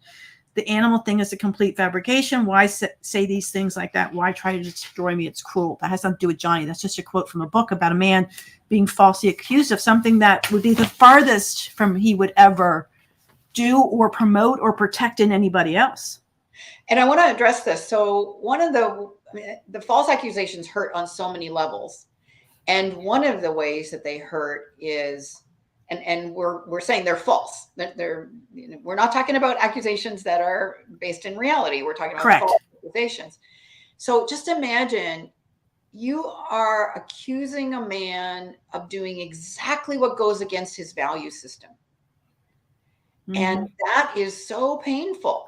The animal thing is a complete fabrication. Why say these things like that? Why try to destroy me? It's cruel. That has nothing to do with Johnny. That's just a quote from a book about a man being falsely accused of something that would be the farthest from he would ever do or promote or protect in anybody else. And I want to address this. So one of the false accusations hurt on so many levels. And one of the ways that they hurt is, and we're saying they're false. We're not talking about accusations that are based in reality. We're talking about false accusations. So just imagine you are accusing a man of doing exactly what goes against his value system. And that is so painful.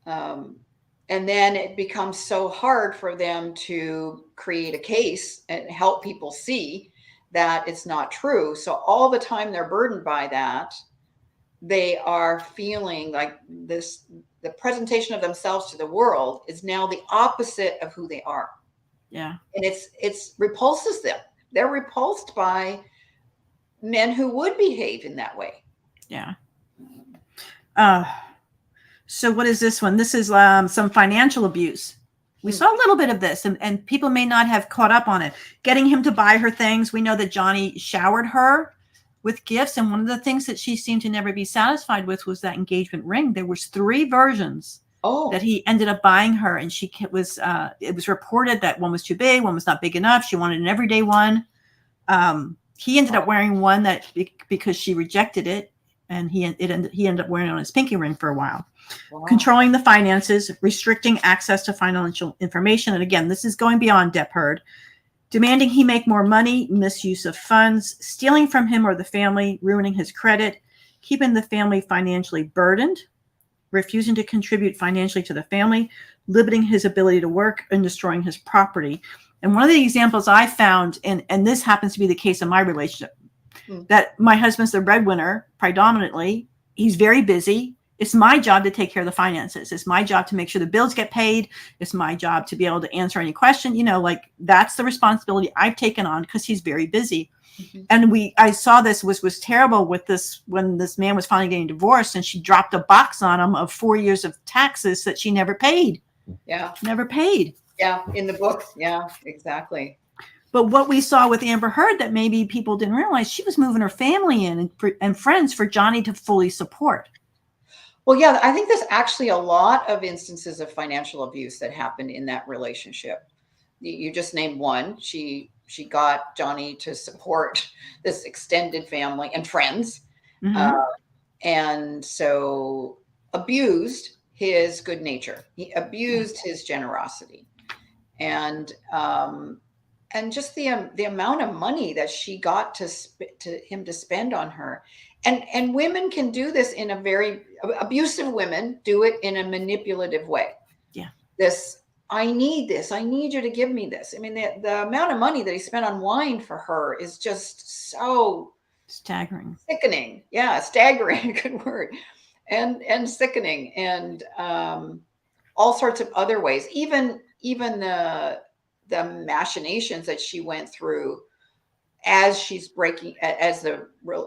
And then it becomes so hard for them to create a case and help people see that it's not true. So all the time they're burdened by that, they are feeling like the presentation of themselves to the world is now the opposite of who they are. Yeah. And it's repulses them. They're repulsed by men who would behave in that way. Yeah. So what is this one? This is some financial abuse. We saw a little bit of this, and people may not have caught up on it. Getting him to buy her things. We know that Johnny showered her with gifts. And one of the things that she seemed to never be satisfied with was that engagement ring. There was 3 versions that he ended up buying her. And it was reported that one was too big, one was not big enough. She wanted an everyday one. He ended up wearing one because she rejected it. And he ended up wearing it on his pinky ring for a while. Wow. Controlling the finances, restricting access to financial information. And again, this is going beyond Depp Heard. Demanding he make more money, misuse of funds, stealing from him or the family, ruining his credit, keeping the family financially burdened, refusing to contribute financially to the family, limiting his ability to work, and destroying his property. And one of the examples I found, and this happens to be the case in my relationship, that my husband's the breadwinner predominantly. He's very busy. It's my job to take care of the finances. It's my job to make sure the bills get paid. It's my job to be able to answer any question. Like that's the responsibility I've taken on because he's very busy. Mm-hmm. And I saw this was terrible with this when this man was finally getting divorced, and she dropped a box on him of 4 years of taxes that she never paid. Yeah. Never paid. Yeah. In the books. Yeah, exactly. But what we saw with Amber Heard that maybe people didn't realize, she was moving her family in and friends for Johnny to fully support. Well, yeah, I think there's actually a lot of instances of financial abuse that happened in that relationship. You just named one. She got Johnny to support this extended family and friends. Mm-hmm. And so abused his good nature. He abused his generosity. And just the amount of money that she got to him to spend on her, and women can do this in a very abusive women do it in a manipulative way. Yeah. I need this. I need you to give me this. I mean, the amount of money that he spent on wine for her is just so staggering, sickening. Yeah, staggering, good word, and sickening, and all sorts of other ways. Even the machinations that she went through as the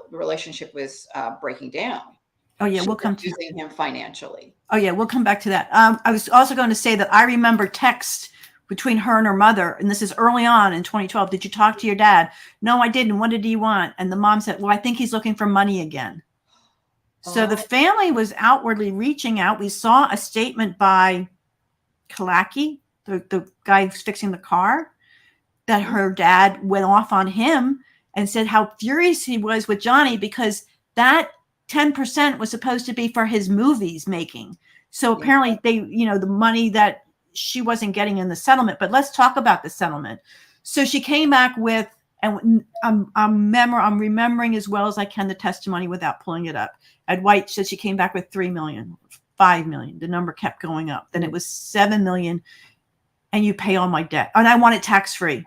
relationship was breaking down. Oh yeah, we'll come to using him financially. Oh yeah, we'll come back to that. I was also going to say that I remember texts between her and her mother, and this is early on in 2012. Did you talk to your dad? No, I didn't. What did he want? And the mom said, well, I think he's looking for money again. So the family was outwardly reaching out. We saw a statement by Kalaki, the guy who's fixing the car, that her dad went off on him and said how furious he was with Johnny because that 10% was supposed to be for his movies making. So apparently the money that she wasn't getting in the settlement. But let's talk about the settlement. So she came back with, and I'm remembering as well as I can the testimony without pulling it up. Ed White said she came back with 3 million, 5 million. The number kept going up. Then it was 7 million. And you pay all my debt. And I want it tax-free.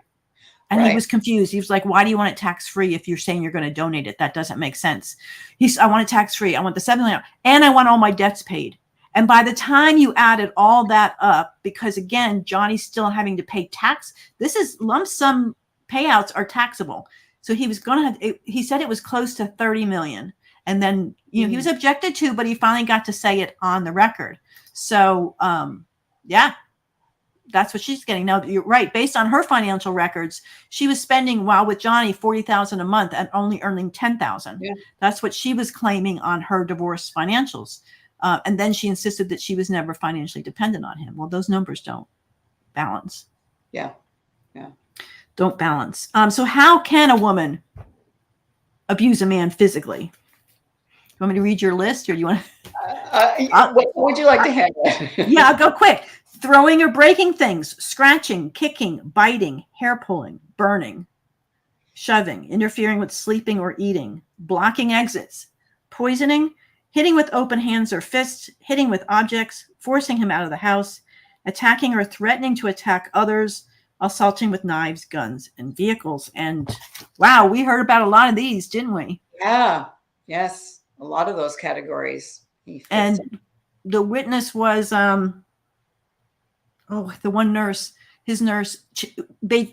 And he was confused. He was like, why do you want it tax-free if you're saying you're going to donate it? That doesn't make sense. I want it tax-free. I want the 7 million. And I want all my debts paid. And by the time you added all that up, because again, Johnny's still having to pay tax. This is lump sum payouts are taxable. So he was going to he said it was close to 30 million. And then, he was objected to, but he finally got to say it on the record. So, yeah. That's what she's getting. Now, you're right. Based on her financial records, she was spending, while with Johnny, $40,000 a month and only earning $10,000. Yeah. That's what she was claiming on her divorce financials. And then she insisted that she was never financially dependent on him. Well, those numbers don't balance. Yeah. Yeah. Don't balance. So how can a woman abuse a man physically? You want me to read your list, or do you want to? What would you like to handle? Yeah, I'll go quick. Throwing or breaking things, scratching, kicking, biting, hair pulling, burning, shoving, interfering with sleeping or eating, blocking exits, poisoning, hitting with open hands or fists, hitting with objects, forcing him out of the house, attacking or threatening to attack others, assaulting with knives, guns, and vehicles. And wow, we heard about a lot of these, didn't we? Yeah. Yes. A lot of those categories. And the witness was, the one nurse, his nurse,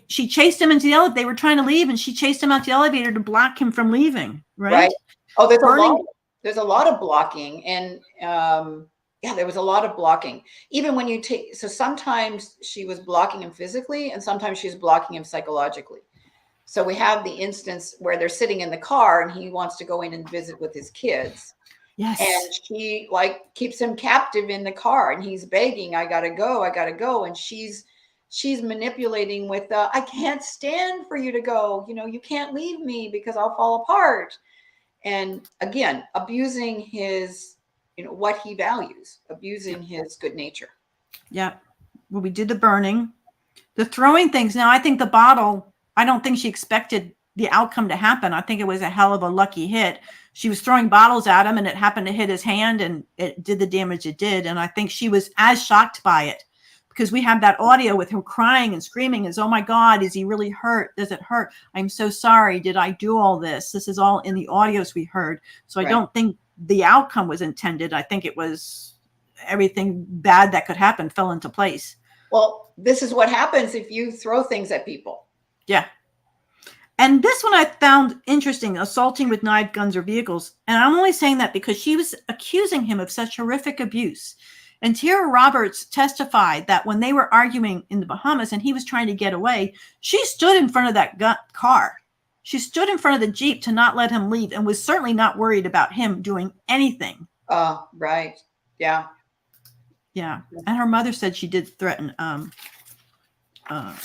she chased him into the elevator. They were trying to leave, and she chased him out the elevator to block him from leaving. Right. Oh, there's a lot of blocking, and there was a lot of blocking. Even when you so sometimes she was blocking him physically, and sometimes she was blocking him psychologically. So we have the instance where they're sitting in the car and he wants to go in and visit with his kids. Yes. And she like keeps him captive in the car and he's begging, I gotta go. And she's manipulating with, I can't stand for you to go. You know, you can't leave me because I'll fall apart. And again, abusing his, you know, what he values, abusing his good nature. Yeah. Well, we did the burning, the throwing things. Now, I think the bottle, I don't think she expected the outcome to happen. I think it was a hell of a lucky hit. She was throwing bottles at him and it happened to hit his hand and it did the damage it did. And I think she was as shocked by it because we have that audio with him crying and screaming as, oh my God, is he really hurt? Does it hurt? I'm so sorry. Did I do all this? This is all in the audios we heard. So I don't think the outcome was intended. I think it was everything bad that could happen fell into place. Well, this is what happens if you throw things at people. Yeah. And this one I found interesting, assaulting with knives, guns, or vehicles. And I'm only saying that because she was accusing him of such horrific abuse. And Tara Roberts testified that when they were arguing in the Bahamas and he was trying to get away, she stood in front of that car. She stood in front of the Jeep to not let him leave and was certainly not worried about him doing anything. Right. Yeah. Yeah. And her mother said she did threaten, what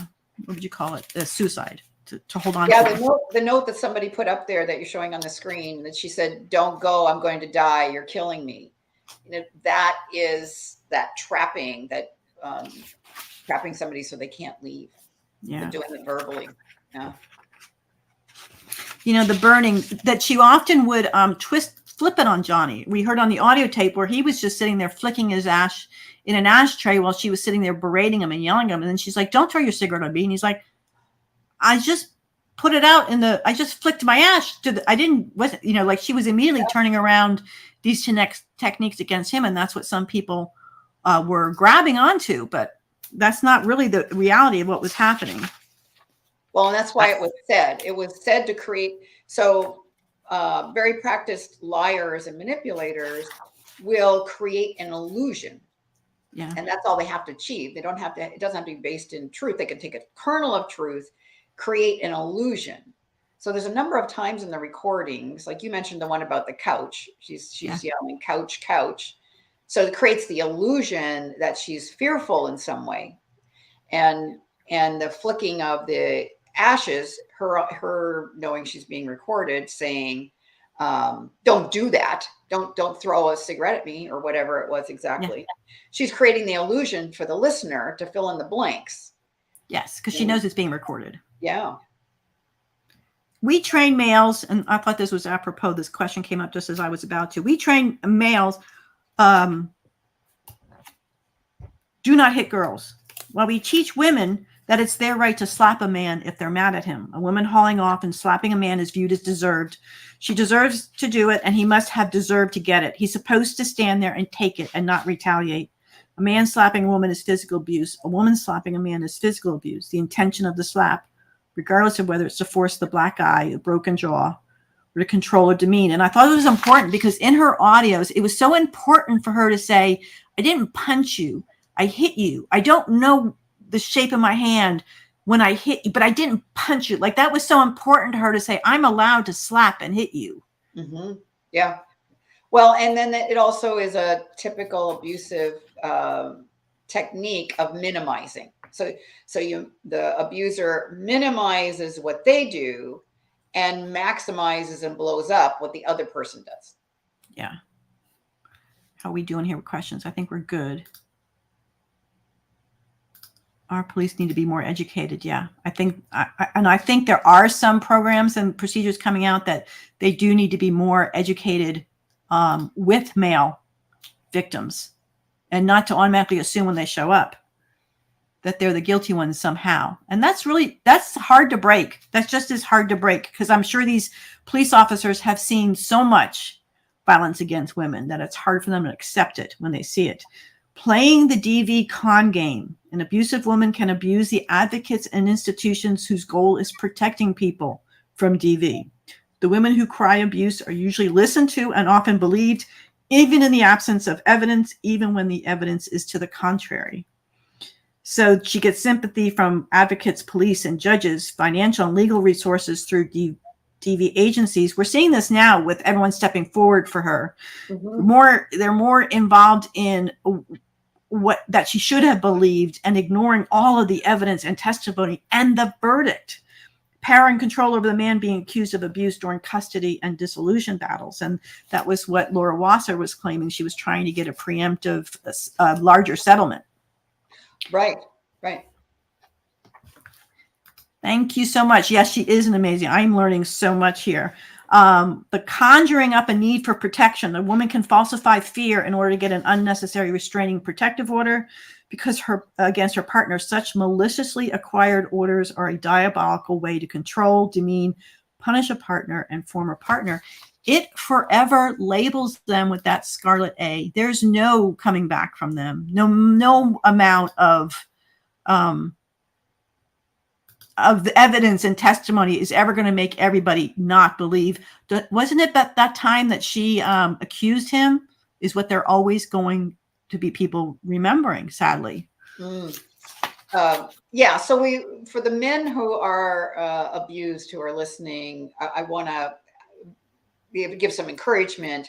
would you call it? Suicide. To hold on. Yeah, the note that somebody put up there that you're showing on the screen that she said, "Don't go, I'm going to die. You're killing me." You know, that is that trapping, that trapping somebody so they can't leave. Yeah, doing it verbally. Yeah. You know, the burning that she often would flip it on Johnny. We heard on the audio tape where he was just sitting there flicking his ash in an ashtray while she was sitting there berating him and yelling at him. And then she's like, "Don't throw your cigarette on me." And he's like, I just put it out I just flicked my ash wasn't, you know, like she was immediately turning around these techniques against him. And that's what some people were grabbing onto, but that's not really the reality of what was happening. Well, and that's why it was said to create. So very practiced liars and manipulators will create an illusion. Yeah. And that's all they have to achieve. It doesn't have to be based in truth. They can take a kernel of truth, create an illusion. So there's a number of times in the recordings, like you mentioned the one about the couch. She's yelling, "Couch, couch." So it creates the illusion that she's fearful in some way. And the flicking of the ashes, her knowing she's being recorded, saying, "Don't do that. Don't throw a cigarette at me," or whatever it was exactly. Yeah. She's creating the illusion for the listener to fill in the blanks. Yes, because she knows it's being recorded. Yeah. We train males, and I thought this was apropos. This question came up just as I was about to. We train males, do not hit girls. While we teach women that it's their right to slap a man if they're mad at him. A woman hauling off and slapping a man is viewed as deserved. She deserves to do it, and he must have deserved to get it. He's supposed to stand there and take it and not retaliate. A man slapping a woman is physical abuse. A woman slapping a man is physical abuse. The intention of the slap, regardless of whether it's to force the black eye, a broken jaw, or to control or demean. And I thought it was important because in her audios, it was so important for her to say, "I didn't punch you. I hit you. I don't know the shape of my hand when I hit you, but I didn't punch you." Like that was so important to her to say, "I'm allowed to slap and hit you." Mm-hmm. Yeah. Well, and then it also is a typical abusive technique of minimizing. So the abuser minimizes what they do and maximizes and blows up what the other person does. Yeah. How are we doing here with questions? I think we're good. Our police need to be more educated. Yeah, I think there are some programs and procedures coming out that they do need to be more educated with male victims, and not to automatically assume when they show up that they're the guilty ones somehow. And that's hard to break. That's just as hard to break because I'm sure these police officers have seen so much violence against women that it's hard for them to accept it when they see it. Playing the DV con game. An abusive woman can abuse the advocates and institutions whose goal is protecting people from DV. The women who cry abuse are usually listened to and often believed, even in the absence of evidence, even when the evidence is to the contrary. So she gets sympathy from advocates, police, and judges, financial and legal resources through DV agencies. We're seeing this now with everyone stepping forward for her. They're more involved in what that she should have believed and ignoring all of the evidence and testimony and the verdict. Power and control over the man being accused of abuse during custody and dissolution battles. And that was what Laura Wasser was claiming. She was trying to get a preemptive, larger settlement. Right, right. Thank you so much. Yes, she is an amazing. I'm learning so much here. The conjuring up a need for protection. A woman can falsify fear in order to get an unnecessary restraining protective order because against her partner. Such maliciously acquired orders are a diabolical way to control, demean, punish a partner and former partner. It forever labels them with that scarlet A. There's no coming back from them. No amount of the evidence and testimony is ever going to make everybody not believe. Wasn't it that time that she accused him is what they're always going to be people remembering, sadly. Yeah. So for the men who are abused, who are listening, I want to be able to give some encouragement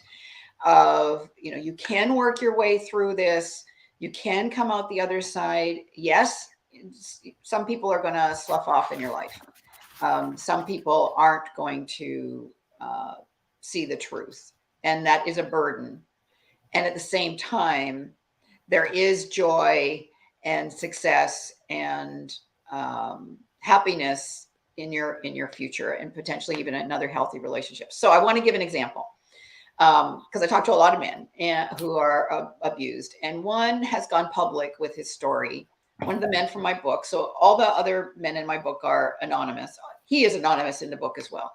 of, you can work your way through this. You can come out the other side. Yes. Some people are going to slough off in your life. Some people aren't going to see the truth, and that is a burden. And at the same time, there is joy and success and happiness in your future, and potentially even another healthy relationship. So I want to give an example because I talk to a lot of men who are abused, and one has gone public with his story. One of the men from my book. So all the other men in my book are anonymous. He is anonymous in the book as well.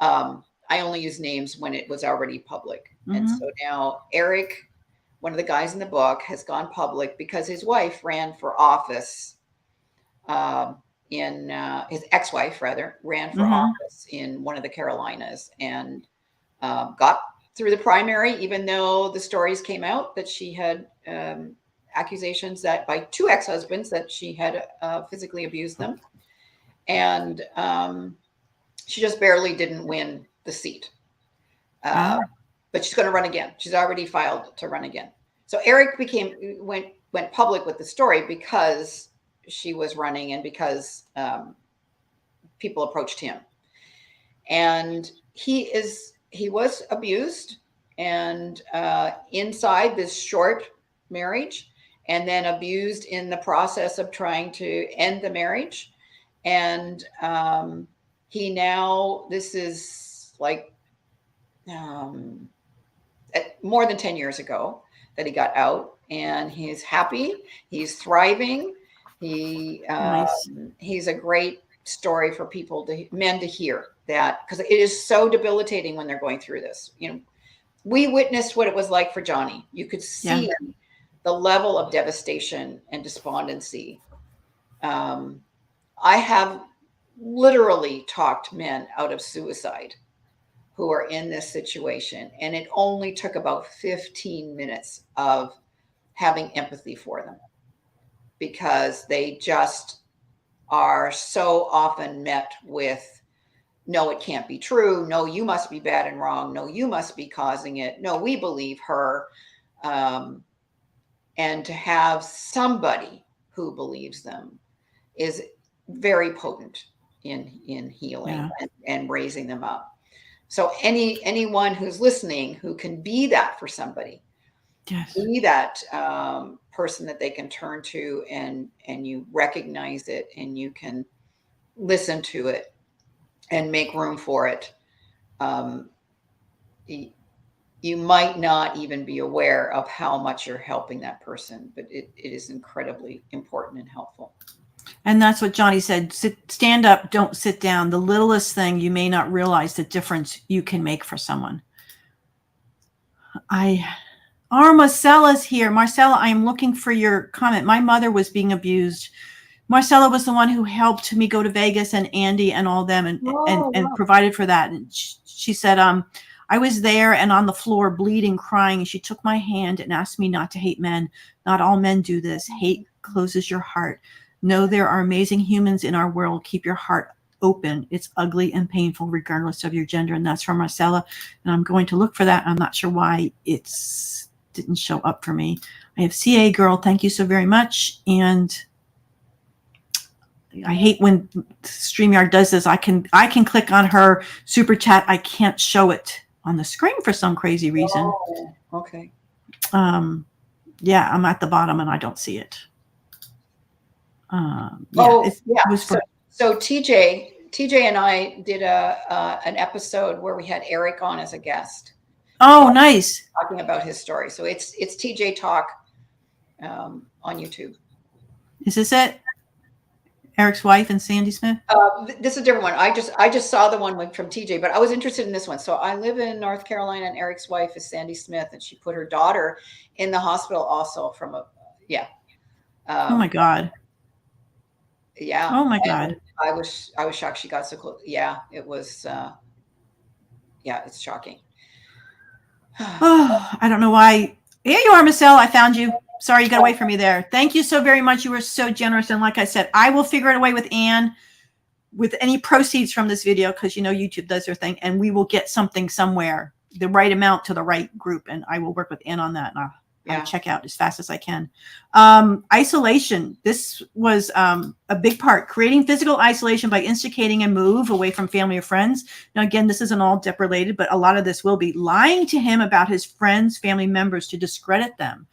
I only use names when it was already public. And so now Eric, one of the guys in the book, has gone public because his wife ran for office his ex-wife rather ran for office in one of the Carolinas and got through the primary, even though the stories came out that she had accusations that by two ex-husbands that she had physically abused them. And she just barely didn't win the seat. But she's going to run again. She's already filed to run again. So Eric went public with the story because she was running and because people approached him. And he was abused and inside this short marriage, and then abused in the process of trying to end the marriage. And this is like more than 10 years ago that he got out, and he's happy, he's thriving. He's a great story for men to hear, that because it is so debilitating when they're going through this. We witnessed what it was like for Johnny. You could see the level of devastation and despondency. I have literally talked men out of suicide who are in this situation, and it only took about 15 minutes of having empathy for them, because they just are so often met with, no, it can't be true. No, you must be bad and wrong. No, you must be causing it. No, we believe her. And to have somebody who believes them is very potent in healing and raising them up. So anyone who's listening who can be that for somebody, be that person that they can turn to, and you recognize it and you can listen to it and make room for it. You might not even be aware of how much you're helping that person, but it is incredibly important and helpful. And that's what Johnny said. Stand up, don't sit down. The littlest thing, you may not realize the difference you can make for someone. Marcella's here. Marcella, I am looking for your comment. My mother was being abused. Marcella was the one who helped me go to Vegas, and Andy and all them and provided for that. And she said, I was there and on the floor bleeding, crying. And she took my hand and asked me not to hate men, Not all men do this. Hate closes your heart. Know there are amazing humans in our world. Keep your heart open. It's ugly and painful regardless of your gender. And that's from Marcella. And I'm going to look for that. I'm not sure why it's didn't show up for me. I have CA Girl. Thank you so very much. And I hate when StreamYard does this. I can click on her super chat. I can't show it on the screen for some crazy reason. Oh, okay. Yeah, I'm at the bottom and I don't see it. Yeah, It was so TJ and I did an episode where we had Eric on as a guest. Oh, nice. Talking about his story. So it's TJ Talk on YouTube. Is this it? Eric's wife and Sandy Smith? This is a different one. I just saw the one from TJ, but I was interested in this one. So I live in North Carolina, and Eric's wife is Sandy Smith, and she put her daughter in the hospital also from a oh my God. Yeah. Oh my God. I was shocked she got so close. Yeah, it was. It's shocking. Oh, I don't know why. Here you are, Marcel. I found you. Sorry, you got away from me there. Thank you so very much. You were so generous. And like I said, I will figure it away with Anne with any proceeds from this video, because YouTube does their thing, and we will get something somewhere, the right amount to the right group, and I will work with Anne on that. And I'll check out as fast as I can. Isolation. This was a big part. Creating physical isolation by instigating a move away from family or friends. Now, again, this isn't all Depp related, but a lot of this will be lying to him about his friends, family members to discredit them.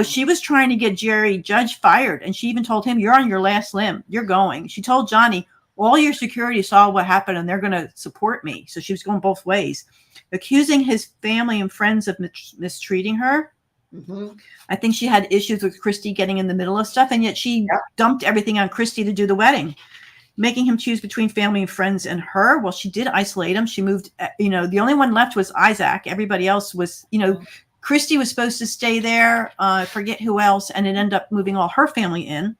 She was trying to get Jerry Judge fired, and she even told him, "You're on your last limb. You're going." She told Johnny, "All your security saw what happened, and they're going to support me." So she was going both ways, accusing his family and friends of mistreating her. Mm-hmm. I think she had issues with Christy getting in the middle of stuff, and yet she dumped everything on Christy to do the wedding, making him choose between family and friends and her. Well, she did isolate him. She moved, the only one left was Isaac. Everybody else was, Christy was supposed to stay there. I forget who else, and it ended up moving all her family in.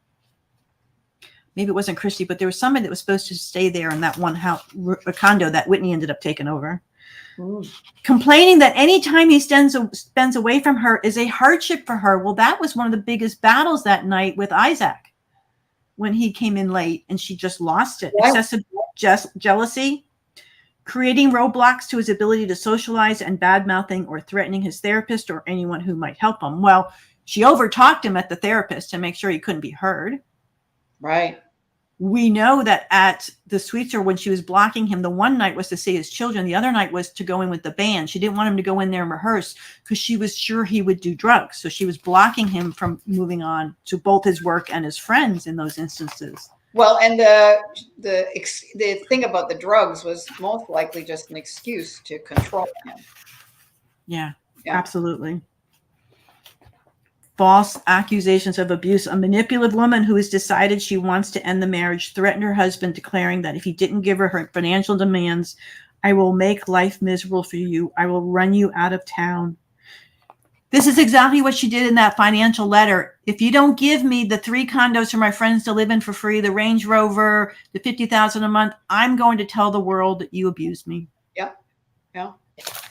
Maybe it wasn't Christy, but there was somebody that was supposed to stay there in that one house, a condo that Whitney ended up taking over. Complaining that any time he spends away from her is a hardship for her. Well, that was one of the biggest battles that night with Isaac when he came in late, and she just lost it. Yeah. Excessive jealousy, creating roadblocks to his ability to socialize, and bad-mouthing or threatening his therapist or anyone who might help him. Well, she overtalked him at the therapist to make sure he couldn't be heard. Right. We know that at the Sweetser, when she was blocking him, the one night was to see his children. The other night was to go in with the band. She didn't want him to go in there and rehearse because she was sure he would do drugs. So she was blocking him from moving on to both his work and his friends in those instances. Well, and the thing about the drugs was most likely just an excuse to control him. Yeah. Absolutely. False accusations of abuse. A manipulative woman who has decided she wants to end the marriage threatened her husband, declaring that if he didn't give her financial demands, "I will make life miserable for you. I will run you out of town." This is exactly what she did in that financial letter. "If you don't give me the 3 condos for my friends to live in for free, the Range Rover, the $50,000 a month, I'm going to tell the world that you abused me." Yeah. Yeah.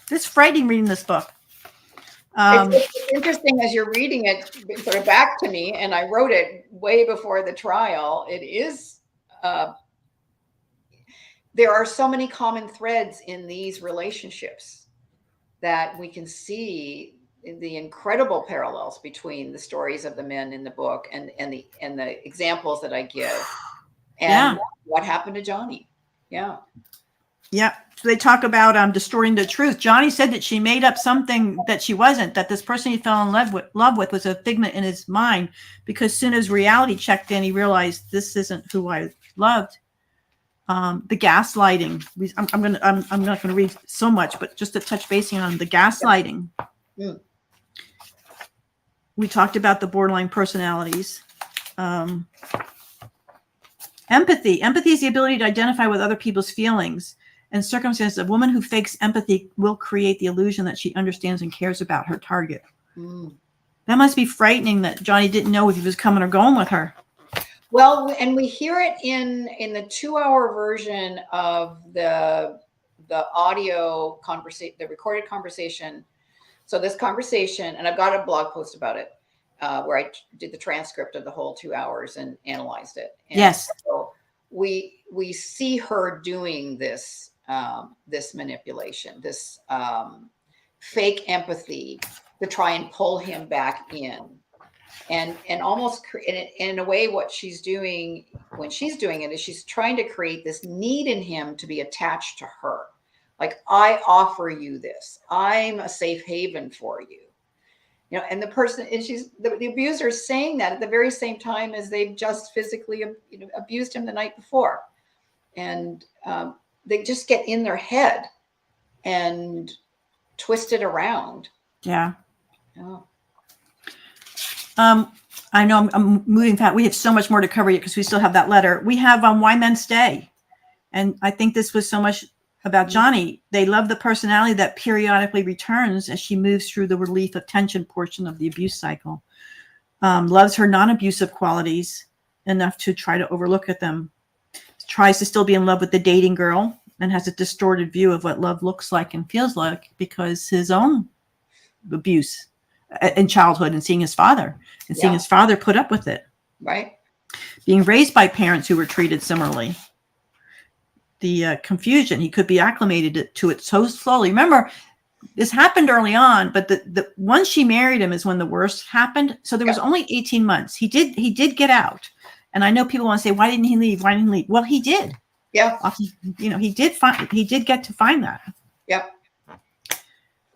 It's frightening reading this book. It's interesting as you're reading it sort of back to me, and I wrote it way before the trial. It is, there are so many common threads in these relationships that we can see the incredible parallels between the stories of the men in the book and the examples that I give, and what happened to Johnny. Yeah. Yeah. So they talk about distorting the truth. Johnny said that she made up something that she wasn't, that this person he fell in love with was a figment in his mind, because as soon as reality checked in, he realized this isn't who I loved. The gaslighting. I'm not going to read so much, but just to touch basing on the gaslighting. Yeah. We talked about the borderline personalities. Empathy. Empathy is the ability to identify with other people's feelings and circumstances. A woman who fakes empathy will create the illusion that she understands and cares about her target. That must be frightening, that Johnny didn't know if he was coming or going with her. Well, and we hear it in the 2-hour version of the audio conversation, the recorded conversation. So this conversation, and I've got a blog post about it. where I did the transcript of the whole 2 hours and analyzed it. And Yes. so we see her doing this, this manipulation, this fake empathy to try and pull him back in. And almost in a way, what she's doing when she's doing it is she's trying to create this need in him to be attached to her. Like, I offer you this. I'm a safe haven for you. You know, and the person, and the abuser is saying that at the very same time as they've just physically abused him the night before. And they just get in their head and twist it around. Yeah. Oh. I know I'm moving fast. We have so much more to cover yet because we still have that letter. We have Why Men Stay. And I think this was so much about Johnny. They love the personality that periodically returns as she moves through the relief of tension portion of the abuse cycle. Loves her non-abusive qualities enough to try to overlook at them. Tries to still be in love with the dating girl and has a distorted view of what love looks like and feels like because his own abuse in childhood and seeing his father put up with it. Right. Being raised by parents who were treated similarly. The confusion, he could be acclimated to it so slowly. Remember, this happened early on, but the once she married him is when the worst happened. So there was only 18 months. He did get out. And I know people want to say, why didn't he leave? Why didn't he leave? Well, he did. Yeah. He did get to find that. Yep.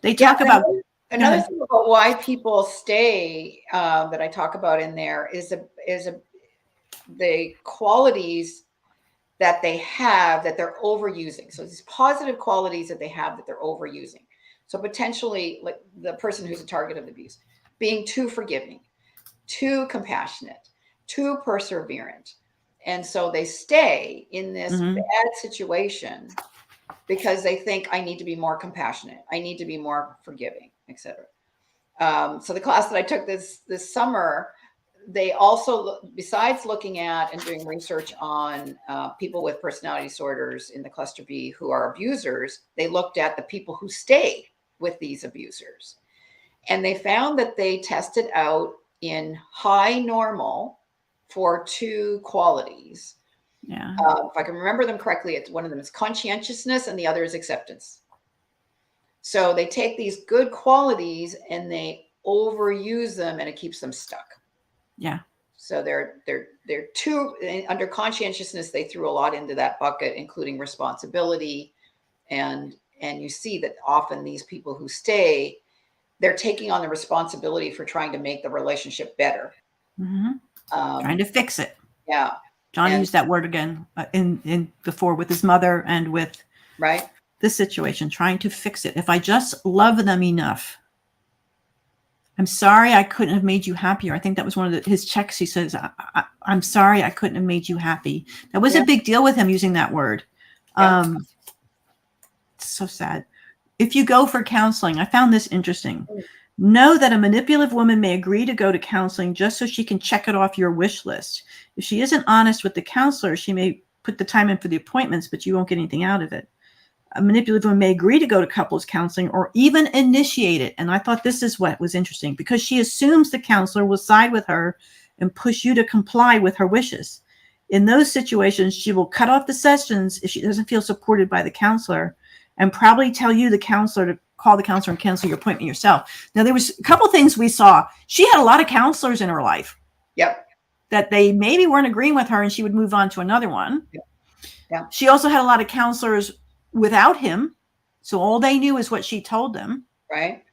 They talk about another thing about why people stay that I talk about in there is the qualities that they have that they're overusing. So these positive qualities that they have that they're overusing. So potentially, like the person who's a target of abuse, being too forgiving, too compassionate, too perseverant. And so they stay in this bad situation because they think, I need to be more compassionate. I need to be more forgiving, etc. So the class that I took this summer, they also, besides looking at and doing research on people with personality disorders in the cluster B who are abusers, they looked at the people who stay with these abusers. And they found that they tested out in high normal for two qualities. Yeah. If I can remember them correctly, it's one of them is conscientiousness and the other is acceptance. So they take these good qualities and they overuse them and it keeps them stuck. Yeah. So they're too, under conscientiousness, they threw a lot into that bucket, including responsibility. And you see that often these people who stay, they're taking on the responsibility for trying to make the relationship better. Mm-hmm. Trying to fix it. Yeah. Johnny used that word again in before with his mother and with this situation, trying to fix it. If I just love them enough. I'm sorry I couldn't have made you happier. I think that was one of his checks. He says, I'm sorry I couldn't have made you happy. That was a big deal with him using that word. It's so sad. If you go for counseling, I found this interesting. Know that a manipulative woman may agree to go to counseling just so she can check it off your wish list. If she isn't honest with the counselor, she may put the time in for the appointments, but you won't get anything out of it. A manipulative woman may agree to go to couples counseling or even initiate it. And I thought this is what was interesting because she assumes the counselor will side with her and push you to comply with her wishes. In those situations, she will cut off the sessions if she doesn't feel supported by the counselor and probably tell you, the counselor, to call the counselor and cancel your appointment yourself. Now, there was a couple things we saw. She had a lot of counselors in her life. Yep. That they maybe weren't agreeing with her and she would move on to another one. Yeah. She also had a lot of counselors without him. So all they knew is what she told them. Right.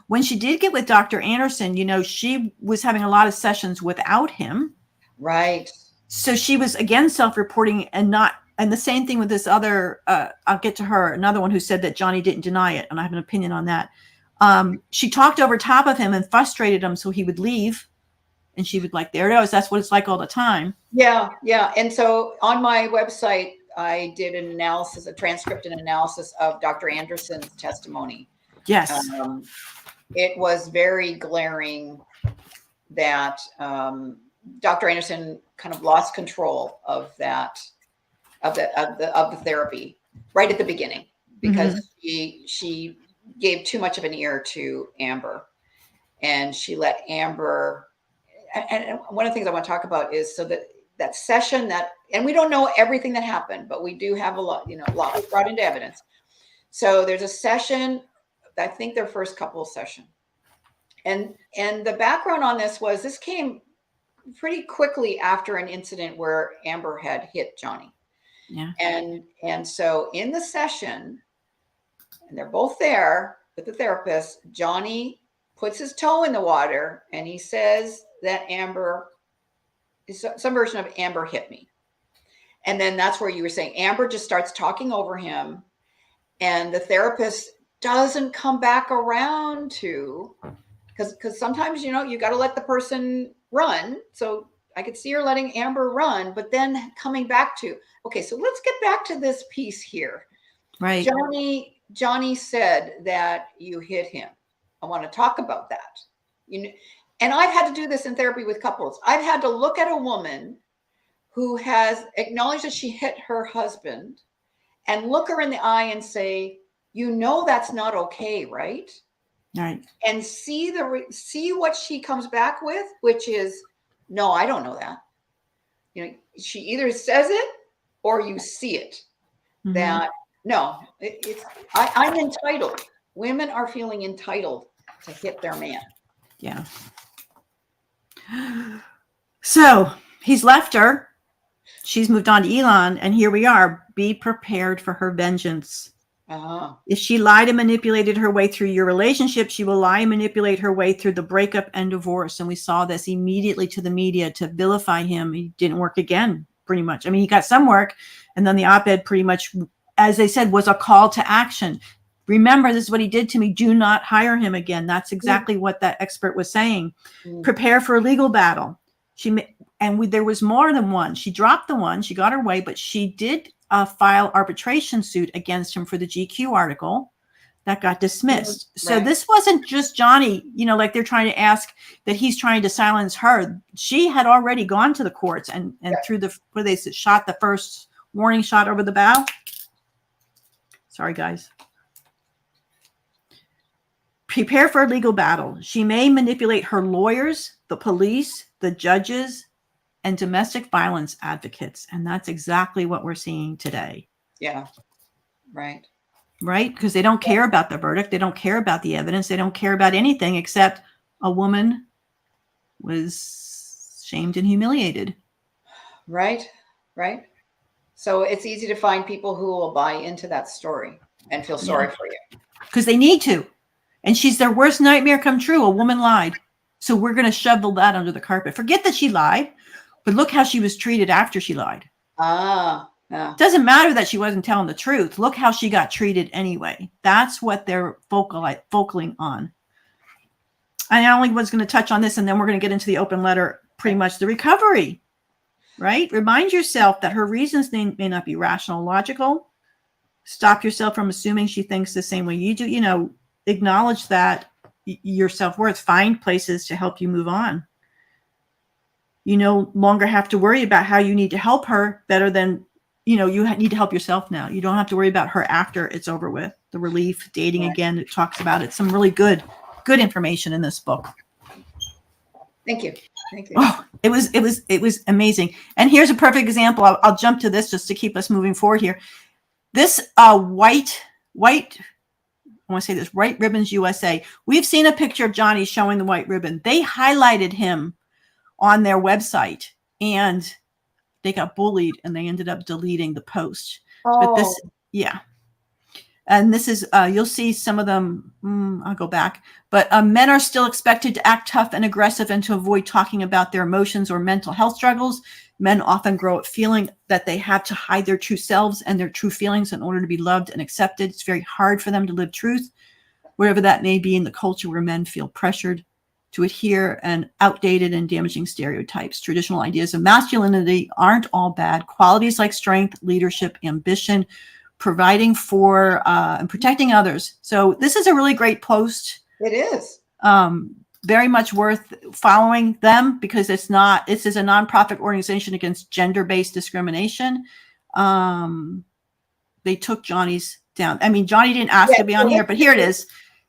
When she did get with Dr. Anderson, she was having a lot of sessions without him. Right. So she was again self-reporting and the same thing with this other, I'll get to her, another one who said that Johnny didn't deny it. And I have an opinion on that. She talked over top of him and frustrated him so he would leave. And she would there it is. That's what it's like all the time. Yeah. Yeah. And so on my website, I did an analysis, a transcript and analysis of Dr. Anderson's testimony. Yes. It was very glaring that Dr. Anderson kind of lost control of the therapy right at the beginning because she gave too much of an ear to Amber, and she let Amber and one of the things I want to talk about is so that session and we don't know everything that happened, but we do have a lot was brought into evidence. So there's a session, I think their first couple session. And the background on this came pretty quickly after an incident where Amber had hit Johnny. Yeah. And so in the session, and they're both there with the therapist, Johnny puts his toe in the water and he says that Amber, some version of Amber hit me. And then that's where you were saying Amber just starts talking over him, and the therapist doesn't come back around to, because sometimes, you got to let the person run. So I could see her letting Amber run, but then coming back to, okay, so let's get back to this piece here. Right. Johnny said that you hit him. I want to talk about that. And I've had to do this in therapy with couples. I've had to look at a woman who has acknowledged that she hit her husband and look her in the eye and say, that's not okay, right? Right. And see what she comes back with, which is, no, I don't know that. She either says it or you see it. Mm-hmm. That no, I'm entitled. Women are feeling entitled to hit their man. Yeah. So he's left her. She's moved on to Elon, and here we are. Be prepared for her vengeance. Uh-huh. If she lied and manipulated her way through your relationship, she will lie and manipulate her way through the breakup and divorce. And we saw this immediately to the media to vilify him. He didn't work again, pretty much. I mean, he got some work, and then the op-ed pretty much, as they said, was a call to action. Remember, this is what he did to me. Do not hire him again. That's exactly what that expert was saying. Prepare for a legal battle. There was more than one. She dropped the one. She got her way, but she did file arbitration suit against him for the GQ article that got dismissed. Right. So this wasn't just Johnny, like they're trying to ask that he's trying to silence her. She had already gone to the courts and through where they shot the first warning shot over the bow. Sorry, guys. Prepare for a legal battle. She may manipulate her lawyers, the police, the judges, and domestic violence advocates. And that's exactly what we're seeing today. Yeah. Right. Right? Because they don't care about the verdict. They don't care about the evidence. They don't care about anything except a woman was shamed and humiliated. Right. Right. So it's easy to find people who will buy into that story and feel sorry for you. Because they need to. And she's their worst nightmare come true. A woman lied. So we're going to shovel that under the carpet. Forget that she lied, but look how she was treated after she lied. It doesn't matter that she wasn't telling the truth. Look how she got treated anyway. That's what they're focaling on. I only was going to touch on this, and then we're going to get into the open letter, pretty much the recovery, right? Remind yourself that her reasons may not be rational, logical. Stop yourself from assuming she thinks the same way you do. Acknowledge that your self-worth. Find places to help you move on. You no longer have to worry about how you need to help her better than, you need to help yourself now. You don't have to worry about her after it's over with. The relief, dating again, it talks about it. Some really good information in this book. Thank you. Oh, it was amazing. And here's a perfect example. I'll jump to this just to keep us moving forward here. This white, I want to say this, White Ribbons USA. We've seen a picture of Johnny showing the white ribbon. They highlighted him on their website, and they got bullied, and they ended up deleting the post. But this, and this is, you'll see some of them, I'll go back, but men are still expected to act tough and aggressive and to avoid talking about their emotions or mental health struggles. Men often grow up feeling that they have to hide their true selves and their true feelings in order to be loved and accepted. It's very hard for them to live truth, wherever that may be in the culture where men feel pressured to adhere and outdated and damaging stereotypes. Traditional ideas of masculinity aren't all bad. Qualities like strength, leadership, ambition, providing for and protecting others. So this is a really great post. It is. Very much worth following them because this is a nonprofit organization against gender-based discrimination. They took Johnny's down. I mean, Johnny didn't ask to be on here, but here it is.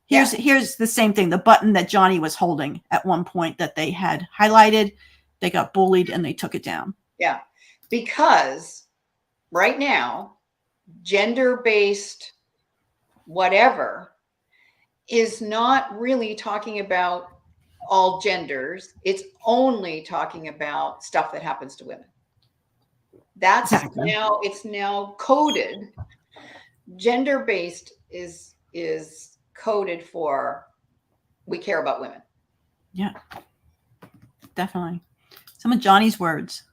Here's the same thing. The button that Johnny was holding at one point that they had highlighted, they got bullied and they took it down. Yeah. Because right now, gender-based whatever is not really talking about all genders. It's only talking about stuff that happens to women. That's Exactly. now, it's now coded. Gender-based is coded for, we care about women. Yeah, definitely. Some of Johnny's words.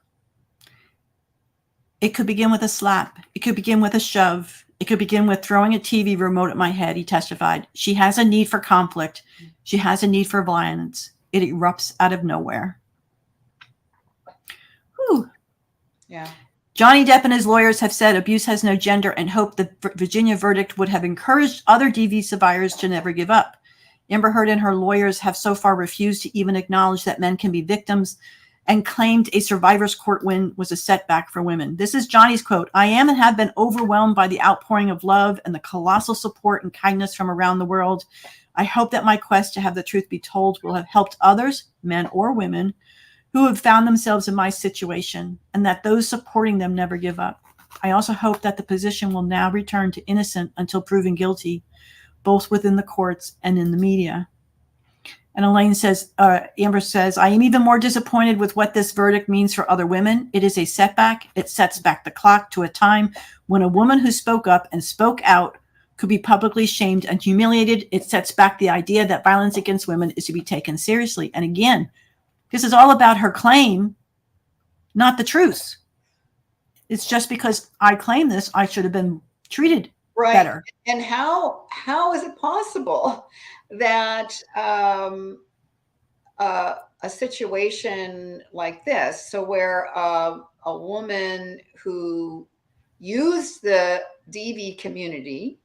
It could begin with a slap. It could begin with a shove. It could begin with throwing a TV remote at my head, he testified. She has a need for conflict. She has a need for violence. It erupts out of nowhere. Whew. Yeah. Johnny Depp and his lawyers have said abuse has no gender and hope the Virginia verdict would have encouraged other DV survivors to never give up. Amber Heard and her lawyers have so far refused to even acknowledge that men can be victims and claimed a survivor's court win was a setback for women. This is Johnny's quote. I am and have been overwhelmed by the outpouring of love and the colossal support and kindness from around the world. I hope that my quest to have the truth be told will have helped others, men or women, who have found themselves in my situation, and that those supporting them never give up. I also hope that the position will now return to innocent until proven guilty, both within the courts and in the media. And Elaine says, Amber says, I am even more disappointed with what this verdict means for other women. It is a setback. It sets back the clock to a time when a woman who spoke up and spoke out could be publicly shamed and humiliated. It sets back the idea that violence against women is to be taken seriously. And again, this is all about her claim, not the truth. It's just because I claim this, I should have been treated better. And how is it possible that a situation like this, so where a woman who used the DV community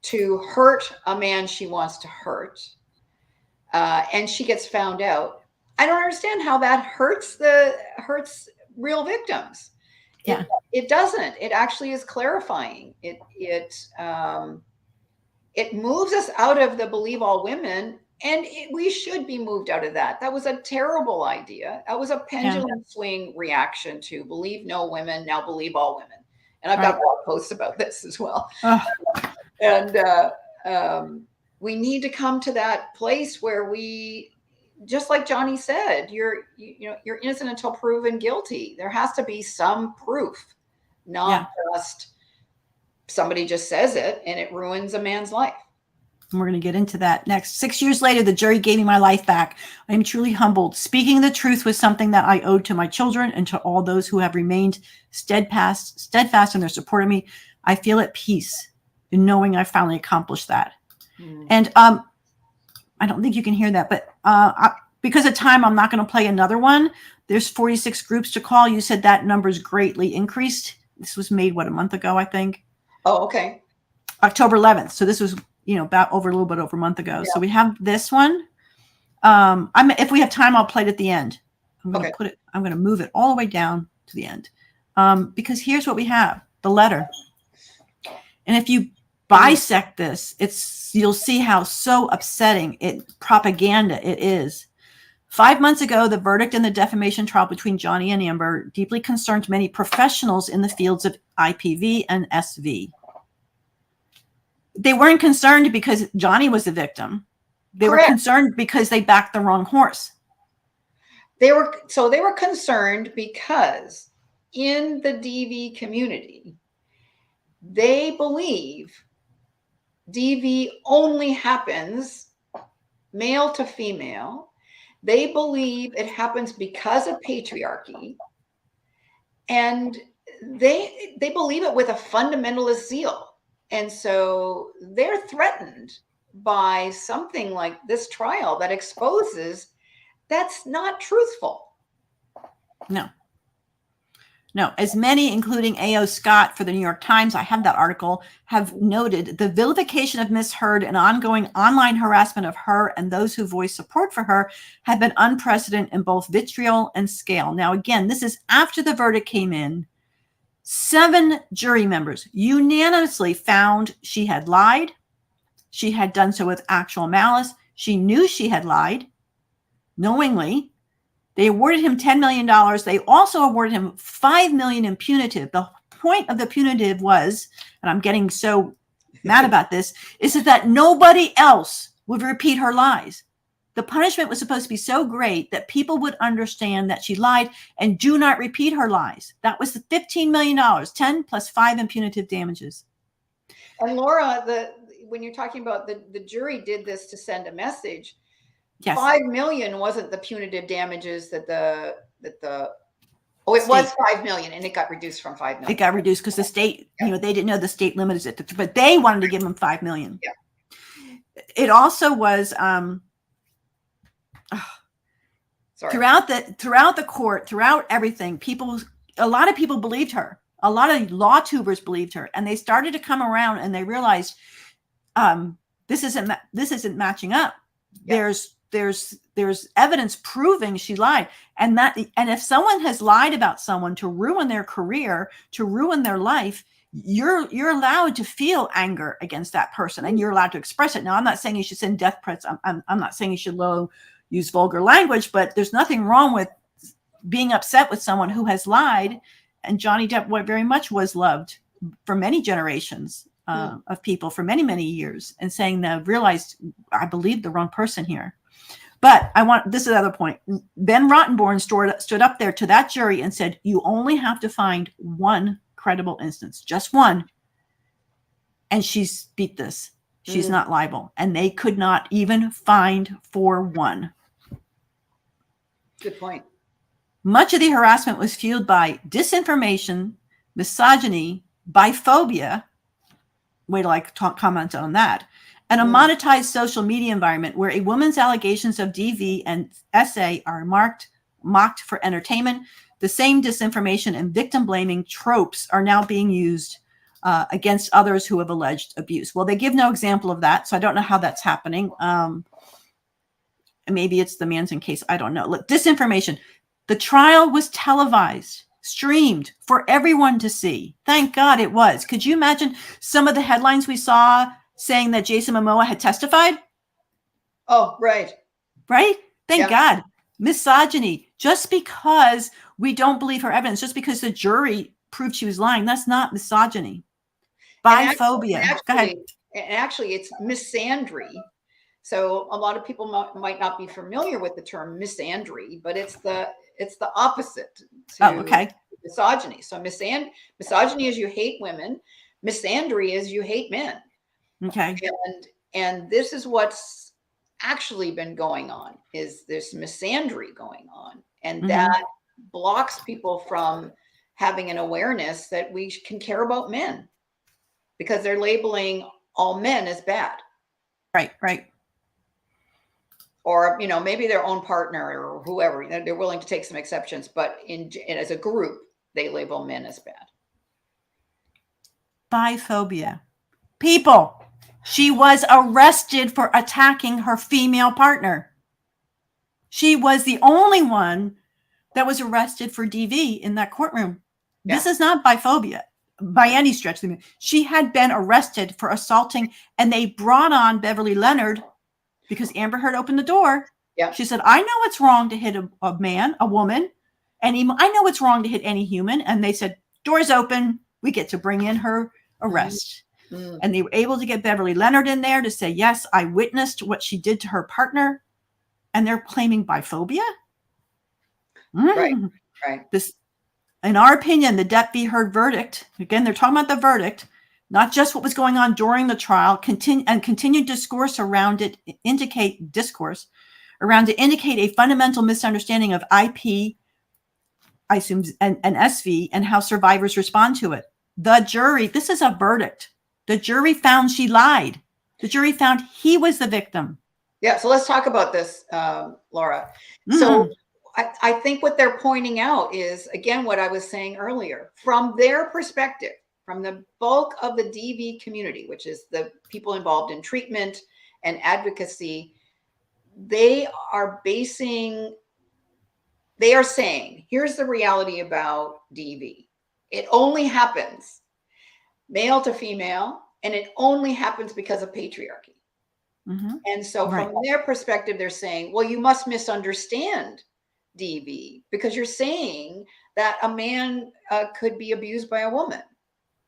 to hurt a man she wants to hurt, and she gets found out, I don't understand how that hurts real victims. Yeah. It doesn't. It actually is clarifying. It moves us out of the believe all women, and we should be moved out of that. That was a terrible idea. That was a pendulum swing reaction to believe no women, now believe all women. And I've got blog posts about this as well. And we need to come to that place where we, just like Johnny said, you're innocent until proven guilty. There has to be some proof, not just somebody just says it and it ruins a man's life. And we're going to get into that next. 6 years later, the jury gave me my life back. I am truly humbled. Speaking the truth was something that I owed to my children and to all those who have remained steadfast in their support of me. I feel at peace in knowing I finally accomplished that. And I don't think you can hear that, but because of time, I'm not going to play another one. There's 46 groups to call. You said that number's greatly increased. This was made, a month ago, I think. Oh, okay. October 11th. So this was, about a little bit over a month ago. Yeah. So we have this one. If we have time, I'll play it at the end. I'm going to move it all the way down to the end. Because here's what we have, the letter. And if you bisect this, you'll see how so upsetting propaganda it is. 5 months ago, the verdict in the defamation trial between Johnny and Amber deeply concerned many professionals in the fields of IPV and SV. They weren't concerned because Johnny was the victim. They were concerned because they backed the wrong horse. They were concerned because in the DV community, they believe DV only happens male to female. They believe it happens because of patriarchy, and they believe it with a fundamentalist zeal. And so they're threatened by something like this trial that exposes that's not truthful. No, as many, including A.O. Scott for the New York Times, I have that article, have noted the vilification of Miss Heard and ongoing online harassment of her and those who voice support for her have been unprecedented in both vitriol and scale. Now, again, this is after the verdict came in. 7 jury members unanimously found she had lied, She had done so with actual malice. She knew she had lied knowingly. They awarded him $10 million. They also awarded him $5 million in punitive. The point of the punitive was, and I'm getting so mad about this, is that nobody else would repeat her lies. The punishment was supposed to be so great that people would understand that she lied and do not repeat her lies. That was the $15 million, 10 plus 5 in punitive damages. And Laura, when you're talking about the jury did this to send a message, yes. 5 million wasn't the punitive damages that it was 5 million, and it got reduced from 5 million. It got reduced because the state, they didn't know the state limited it, but they wanted to give him 5 million. Yeah. It also was throughout the court, throughout everything, a lot of people believed her. A lot of law tubers believed her, and they started to come around and they realized this isn't matching up. Yeah. There's evidence proving she lied, and if someone has lied about someone to ruin their career, to ruin their life, you're allowed to feel anger against that person, and you're allowed to express it. Now, I'm not saying you should send death threats. I'm not saying you should use vulgar language, but there's nothing wrong with being upset with someone who has lied. And Johnny Depp very much was loved for many generations of people for many, many years, and saying that realized I believed the wrong person here. But this is the other point. Ben Rottenborn stood up there to that jury and said, you only have to find one credible instance, just one. And she's beat this. She's not liable. And they could not even find for one. Good point. Much of the harassment was fueled by disinformation, misogyny, biphobia. Wait till I comment on that. And a monetized social media environment where a woman's allegations of DV and SA are mocked for entertainment. The same disinformation and victim blaming tropes are now being used against others who have alleged abuse. Well, they give no example of that, so I don't know how that's happening. Maybe it's the Manson case. I don't know. Look, disinformation. The trial was televised, streamed for everyone to see. Thank God it was. Could you imagine some of the headlines we saw saying that Jason Momoa had testified? Oh, right. Right? Thank God. Misogyny. Just because we don't believe her evidence, just because the jury proved she was lying, that's not misogyny. Biphobia. Go ahead. And actually, it's misandry. So a lot of people might not be familiar with the term misandry, but it's the opposite to misogyny. So misogyny is you hate women. Misandry is you hate men. Okay. And this is what's actually been going on, is this misandry going on. And that blocks people from having an awareness that we can care about men, because they're labeling all men as bad. Right. Or, maybe their own partner or whoever, they're willing to take some exceptions, but as a group, they label men as bad. Biphobia. People, she was arrested for attacking her female partner. She was the only one that was arrested for DV in that courtroom. Yeah. This is not biphobia by any stretch. She had been arrested for assaulting, and they brought on Beverly Leonard because Amber Heard opened the door. Yeah. She said, I know it's wrong to hit a man, a woman, I know it's wrong to hit any human. And they said, doors open. We get to bring in her arrest. Mm-hmm. And they were able to get Beverly Leonard in there to say, yes, I witnessed what she did to her partner. And they're claiming biphobia. Right. This, in our opinion, the Depp v. Heard verdict, again, they're talking about the verdict, not just what was going on during the trial, continued discourse around it indicate a fundamental misunderstanding of IP, I assume, and SV, and how survivors respond to it. The jury, this is a verdict. The jury found she lied. The jury found he was the victim. Yeah, so let's talk about this, Laura. So I think what they're pointing out is, again, what I was saying earlier, from their perspective, from the bulk of the DV community, which is the people involved in treatment and advocacy, they are saying, here's the reality about DV. It only happens male to female, and it only happens because of patriarchy. And so Right. from their perspective, they're saying, well, you must misunderstand DV because you're saying that a man could be abused by a woman,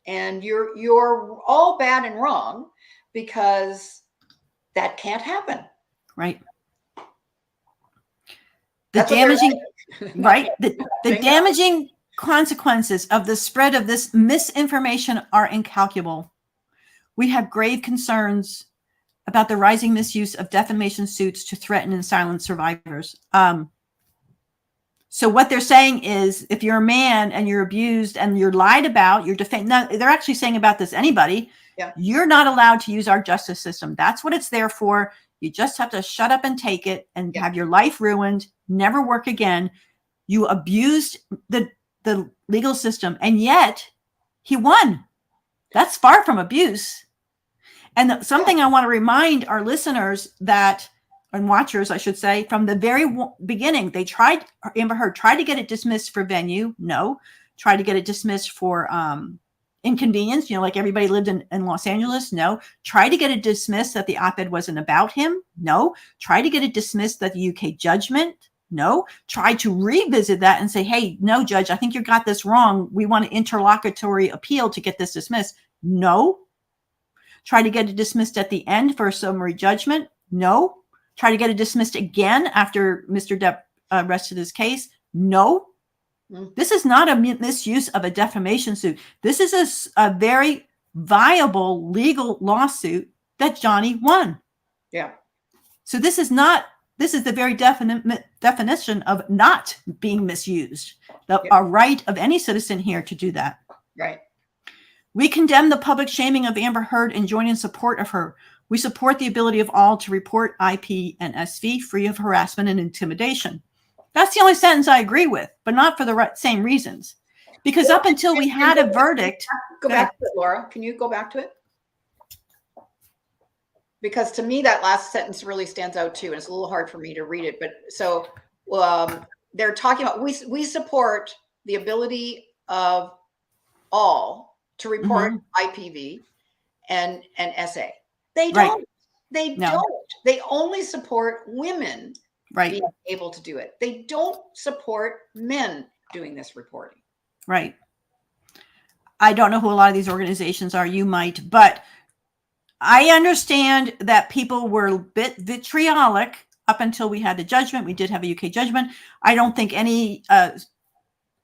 and you're all bad and wrong because that can't happen. Right. The That's what they're damaging, right? The Bingo. damaging consequences of the spread of this misinformation are incalculable. We have grave concerns about the rising misuse of defamation suits to threaten and silence survivors. So what they're saying is, if you're a man and you're abused and you're lied about, you're defamed. Now, they're actually saying about this, anybody, you're not allowed to use our justice system. That's what it's there for. You just have to shut up and take it and have your life ruined, never work again. You abused the legal system, and yet he won. That's far from abuse. And something I want to remind our listeners that, and watchers, I should say, from the very beginning, they tried, Amber Heard tried to get it dismissed for venue. No. Tried to get it dismissed for inconvenience, like everybody lived in Los Angeles. No. Tried to get it dismissed that the op-ed wasn't about him. No. Tried to get it dismissed that the UK judgment. No. Tried to revisit that and say, hey, no, judge, I think you got this wrong. We want an interlocutory appeal to get this dismissed. No. Try to get it dismissed at the end for a summary judgment. No. Try to get it dismissed again after Mr. Depp rested his case. No. This is not a misuse of a defamation suit. This is a very viable legal lawsuit that Johnny won. Yeah. So this is the very definition of not being misused. A right of any citizen here to do that. Right. We condemn the public shaming of Amber Heard and join in support of her. We support the ability of all to report IP and SV free of harassment and intimidation. That's the only sentence I agree with, but not for the same reasons. Because up until we had a verdict. Go back to it, Laura. Can you go back to it? Because to me, that last sentence really stands out too. And it's a little hard for me to read it. But so they're talking about, we support the ability of all to report IPV and SA. They don't. Right. They don't. They only support women being able to do it. They don't support men doing this reporting. Right. I don't know who a lot of these organizations are. You might, but I understand that people were a bit vitriolic up until we had the judgment. We did have a UK judgment. I don't think any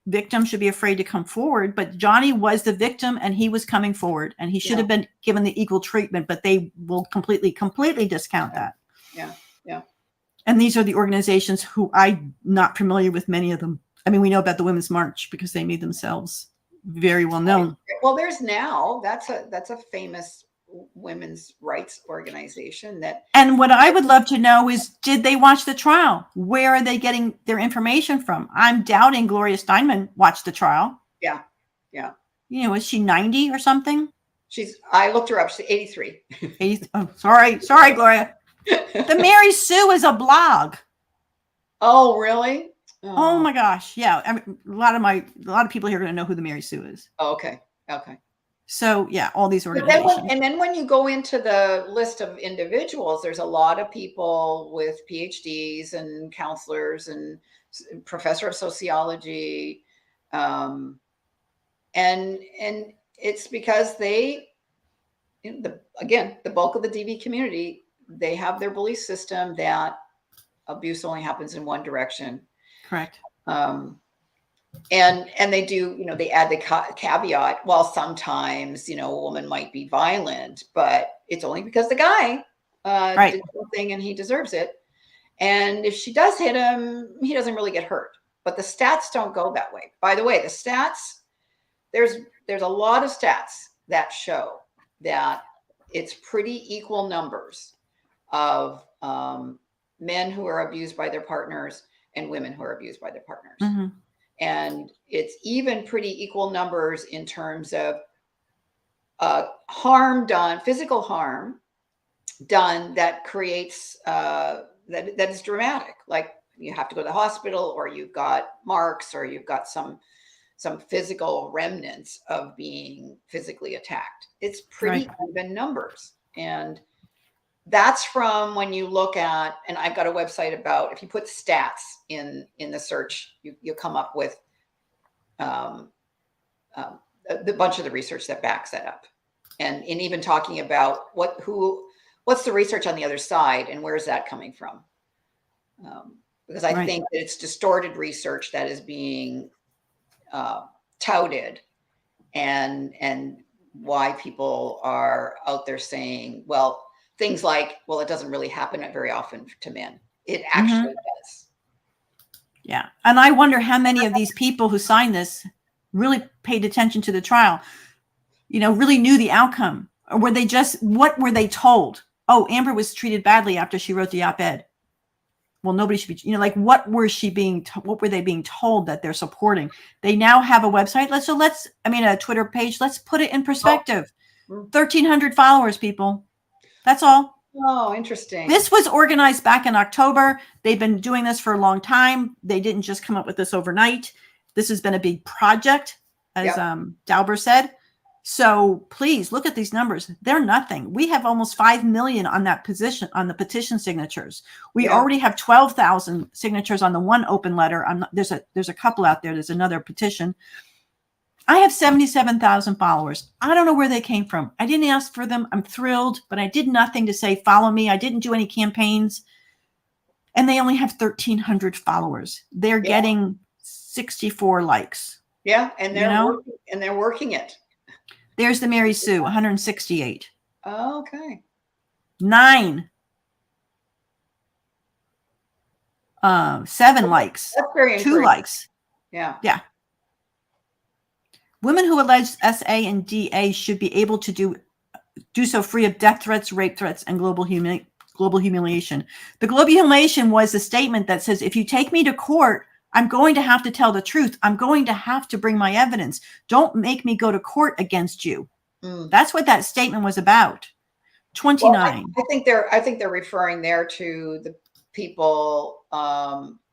victim should be afraid to come forward, but Johnny was the victim and he was coming forward and he should have been given the equal treatment, but they will completely discount that. Yeah. Yeah. And these are the organizations who I'm not familiar with many of them. I mean, we know about the Women's March because they made themselves very well known. Well, there's now, that's a famous women's rights organization that. And what I would love to know is, did they watch the trial? Where are they getting their information from? I'm doubting Gloria Steinman watched the trial. Yeah. Yeah. Is she 90 or something? I looked her up. She's 83. 80, oh, sorry, Gloria. The Mary Sue is a blog. Oh, really? Oh my gosh. Yeah. I mean, a lot of people here are going to know who the Mary Sue is. Oh, okay. Okay. So yeah, all these organizations. And then when you go into the list of individuals, there's a lot of people with PhDs and counselors and professor of sociology. And it's because the bulk of the DV community, they have their belief system that abuse only happens in one direction. Correct. And they do, they add the caveat, well, sometimes, a woman might be violent, but it's only because the guy did something and he deserves it. And if she does hit him, he doesn't really get hurt. But the stats don't go that way. By the way, the stats, there's a lot of stats that show that it's pretty equal numbers of men who are abused by their partners and women who are abused by their partners. Mm-hmm. And it's even pretty equal numbers in terms of harm done, physical harm done that creates, that is dramatic. Like you have to go to the hospital, or you've got marks, or you've got some physical remnants of being physically attacked. It's pretty even numbers. And that's from when you look at, and I've got a website about, if you put stats in the search, you'll come up with the bunch of the research that backs that up. And even talking about what's the research on the other side and where's that coming from? Because I think that it's distorted research that is being touted, and why people are out there saying, well, things like, well, it doesn't really happen very often to men. It actually does. Yeah. And I wonder how many of these people who signed this really paid attention to the trial, really knew the outcome, or were they what were they told? Oh, Amber was treated badly after she wrote the op-ed. Well, nobody should be, what were they being told that they're supporting? They now have a website. A Twitter page. Let's put it in perspective. 1,300 followers, people. That's all. Oh, interesting. This was organized back in October. They've been doing this for a long time. They didn't just come up with this overnight. This has been a big project, as Dauber said. So please look at these numbers. They're nothing. We have almost 5 million on that position, on the petition signatures. We already have 12,000 signatures on the one open letter. There's a couple out there. There's another petition. I have 77,000 followers. I don't know where they came from. I didn't ask for them. I'm thrilled, but I did nothing to say, follow me. I didn't do any campaigns. And they only have 1,300 followers. They're getting 64 likes. Yeah. And they're working it. There's the Mary Sue, 168. Oh, okay. 9. 7 likes. That's very 2 likes. Yeah. Yeah. Women who allege SA and DA should be able to do so free of death threats, rape threats, and global humiliation. The global humiliation was a statement that says, if you take me to court, I'm going to have to tell the truth. I'm going to have to bring my evidence. Don't make me go to court against you. That's what that statement was about. 29. Well, I think they're referring there to the people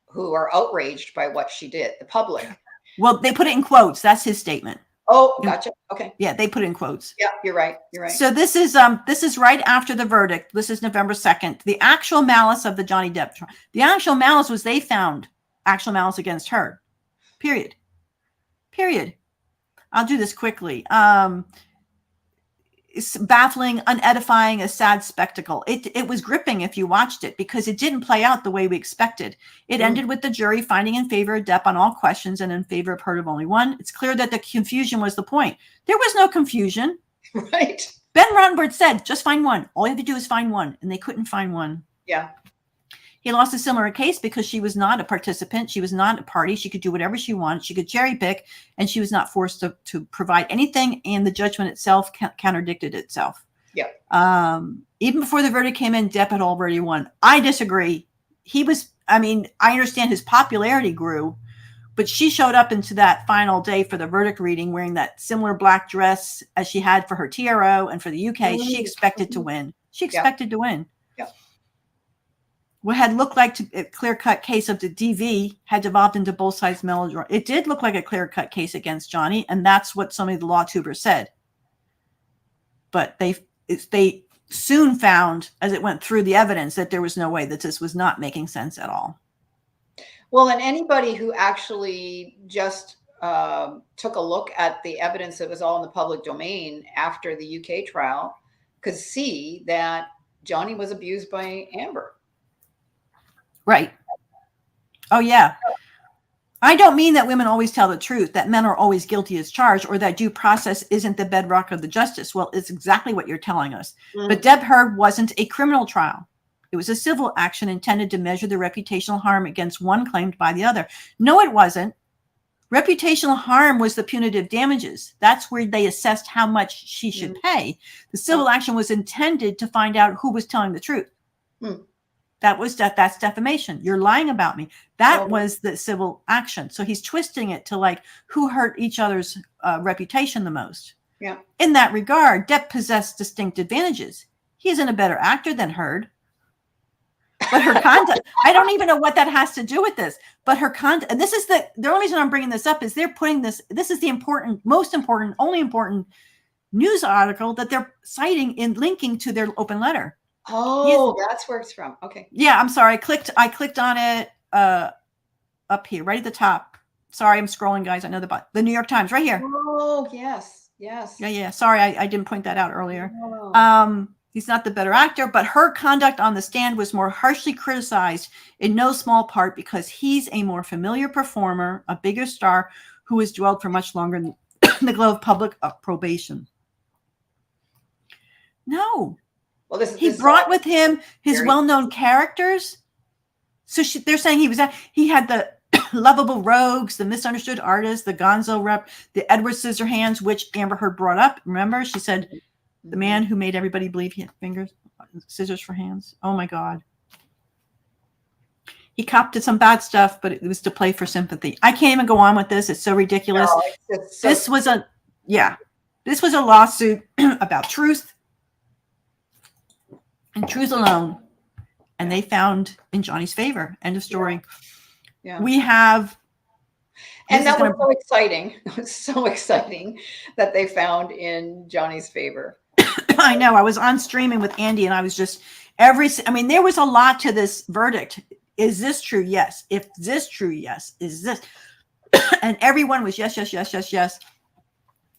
who are outraged by what she did, the public. Well, they put it in quotes. That's his statement. Oh, gotcha. Okay. Yeah, they put it in quotes. Yeah, you're right. You're right. So this is right after the verdict. This is November 2nd. The actual malice of the Johnny Depp trial. The actual malice was they found actual malice against her. Period. I'll do this quickly. It's baffling, unedifying, a sad spectacle. It was gripping if you watched it, because it didn't play out the way we expected. It ended with the jury finding in favor of Depp on all questions and in favor of Heard of only one. It's clear that the confusion was the point. There was no confusion. Right. Ben Rodenberg said, just find one. All you have to do is find one. And they couldn't find one. Yeah. He lost a similar case because she was not a participant. She was not a party. She could do whatever she wanted. She could cherry pick, and she was not forced to provide anything. And the judgment itself contradicted itself. Yeah. Even before the verdict came in, Depp had already won. I disagree. I understand his popularity grew, but she showed up into that final day for the verdict reading wearing that similar black dress as she had for her TRO and for the UK. She expected to win. To win. What had looked like a clear-cut case of the DV had devolved into both sides melodrama. It did look like a clear-cut case against Johnny, and that's what some of the law tubers said. But they soon found, as it went through the evidence, that there was no way that this was not making sense at all. Well, and anybody who actually just took a look at the evidence that was all in the public domain after the UK trial could see that Johnny was abused by Amber. Right. Oh, yeah. I don't mean that women always tell the truth, that men are always guilty as charged, or that due process isn't the bedrock of the justice. Well, it's exactly what you're telling us. But Deb Heard wasn't a criminal trial. It was a civil action intended to measure the reputational harm against one claimed by the other. No, it wasn't. Reputational harm was the punitive damages. That's where they assessed how much she should pay. The civil action was intended to find out who was telling the truth. That's defamation. You're lying about me. That was the civil action. So he's twisting it to like who hurt each other's reputation the most. Yeah. In that regard, Depp possessed distinct advantages. He isn't a better actor than Heard. But her conduct, I don't even know what that has to do with this. But her conduct, and this is the only reason I'm bringing this up is they're putting this is the most important, only important news article that they're citing in linking to their open letter. Oh, that's where it's from. Okay. Yeah, I'm sorry. I clicked on it up here, right at the top. Sorry, I'm scrolling, guys. I know the New York Times right here. Oh, yes. Yes. Yeah. Sorry, I didn't point that out earlier. Oh. He's not the better actor, but her conduct on the stand was more harshly criticized in no small part because he's a more familiar performer, a bigger star who has dwelled for much longer in the glow of public approbation. No. Well, he brought with him his well-known characters. So they're saying he had the lovable rogues, the misunderstood artist, the gonzo rep, the Edward Scissorhands, which Amber Heard brought up. Remember, she said the man who made everybody believe he had scissors for hands. Oh my God. He copped to some bad stuff, but it was to play for sympathy. I can't even go on with this. It's so ridiculous. No, this was a lawsuit about truth and truth alone. And they found in Johnny's favor. End of story. Yeah. We have. And that was so exciting. It was so exciting that they found in Johnny's favor. I know. I was on streaming with Andy and I was just there was a lot to this verdict. Is this true? Yes. If this true? Yes. Is this? And everyone was yes.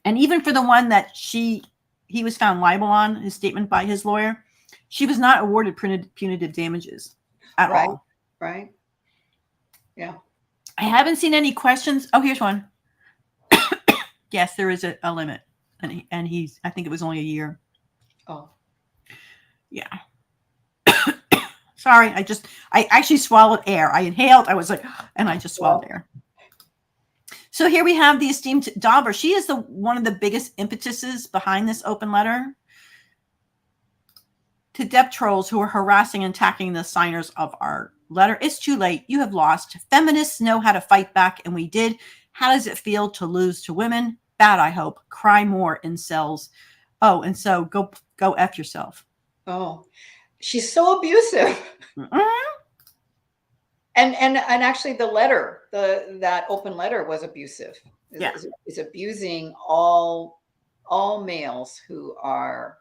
And even for the one that he was found liable on, his statement by his lawyer, she was not awarded punitive damages at all. Right. Yeah. I haven't seen any questions. Oh, here's one. Yes, there is a limit. And I think it was only a year. Oh. Yeah. Sorry. I actually swallowed air. I inhaled. I was like, and I just swallowed air. So here we have the esteemed Dauber. She is one of the biggest impetuses behind this open letter to Depp trolls who are harassing and attacking the signers of our letter. It's too late. You have lost. Feminists know how to fight back, and we did. How does it feel to lose to women? Bad, I hope. Cry more in cells. Oh, and so go F yourself. Oh, she's so abusive. Mm-hmm. And actually the letter, that open letter was abusive. It's abusing all males who are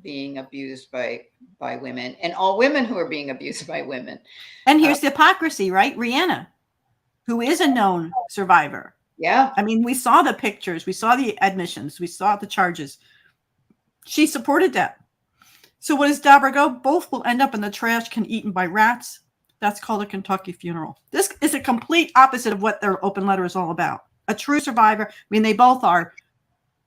being abused by women, and all women who are being abused by women. And here's the hypocrisy, right? Rihanna, who is a known survivor. Yeah. I mean, we saw the pictures, we saw the admissions, we saw the charges. She supported that. So what does Dauber go? Both will end up in the trash can eaten by rats. That's called a Kentucky funeral. This is a complete opposite of what their open letter is all about. A true survivor. I mean, they both are.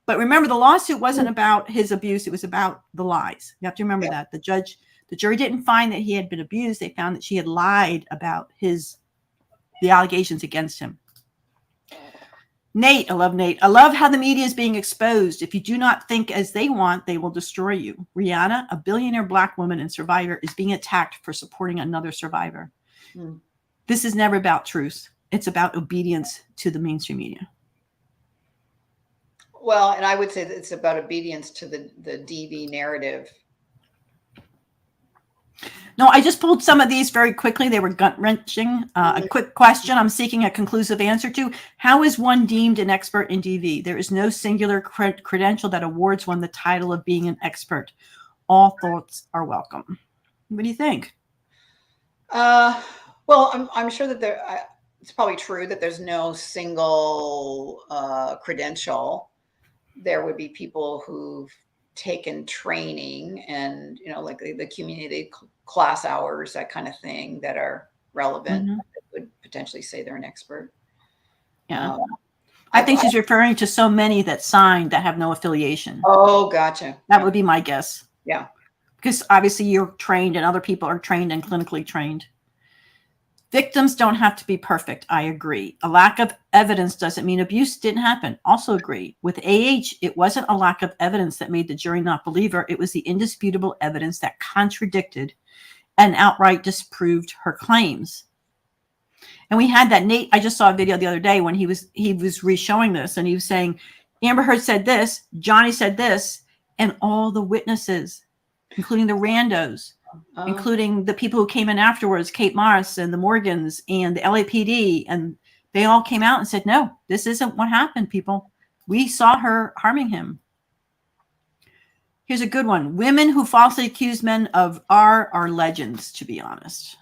But remember, the lawsuit wasn't about his abuse. It was about the lies. You have to remember that. The jury didn't find that he had been abused. They found that she had lied about the allegations against him. Nate, I love Nate. I love how the media is being exposed. If you do not think as they want, they will destroy you. Rihanna, a billionaire Black woman and survivor, is being attacked for supporting another survivor. This is never about truth. It's about obedience to the mainstream media. Well, and I would say that it's about obedience to the DV narrative. No, I just pulled some of these very quickly. They were gut-wrenching. A quick question I'm seeking a conclusive answer to. How is one deemed an expert in DV? There is no singular credential that awards one the title of being an expert. All thoughts are welcome. What do you think? Well, I'm sure that it's probably true that there's no single credential. There would be people who've taken training and, like the community class hours, that kind of thing, that are relevant, that would potentially say they're an expert. Yeah. I think she's referring to so many that signed that have no affiliation. Oh, gotcha. That would be my guess. Yeah. Because obviously you're trained and other people are trained and clinically trained. Victims don't have to be perfect. I agree. A lack of evidence doesn't mean abuse didn't happen. Also agree. With AH, it wasn't a lack of evidence that made the jury not believe her. It was the indisputable evidence that contradicted and outright disproved her claims. And we had that. Nate, I just saw a video the other day when he was re-showing this, and he was saying, Amber Heard said this, Johnny said this, and all the witnesses, including the randos, including the people who came in afterwards, Kate Morris and the Morgans and the LAPD, and they all came out and said, no, this isn't what happened, people. We saw her harming him. Here's a good one. Women who falsely accuse men of are legends, to be honest.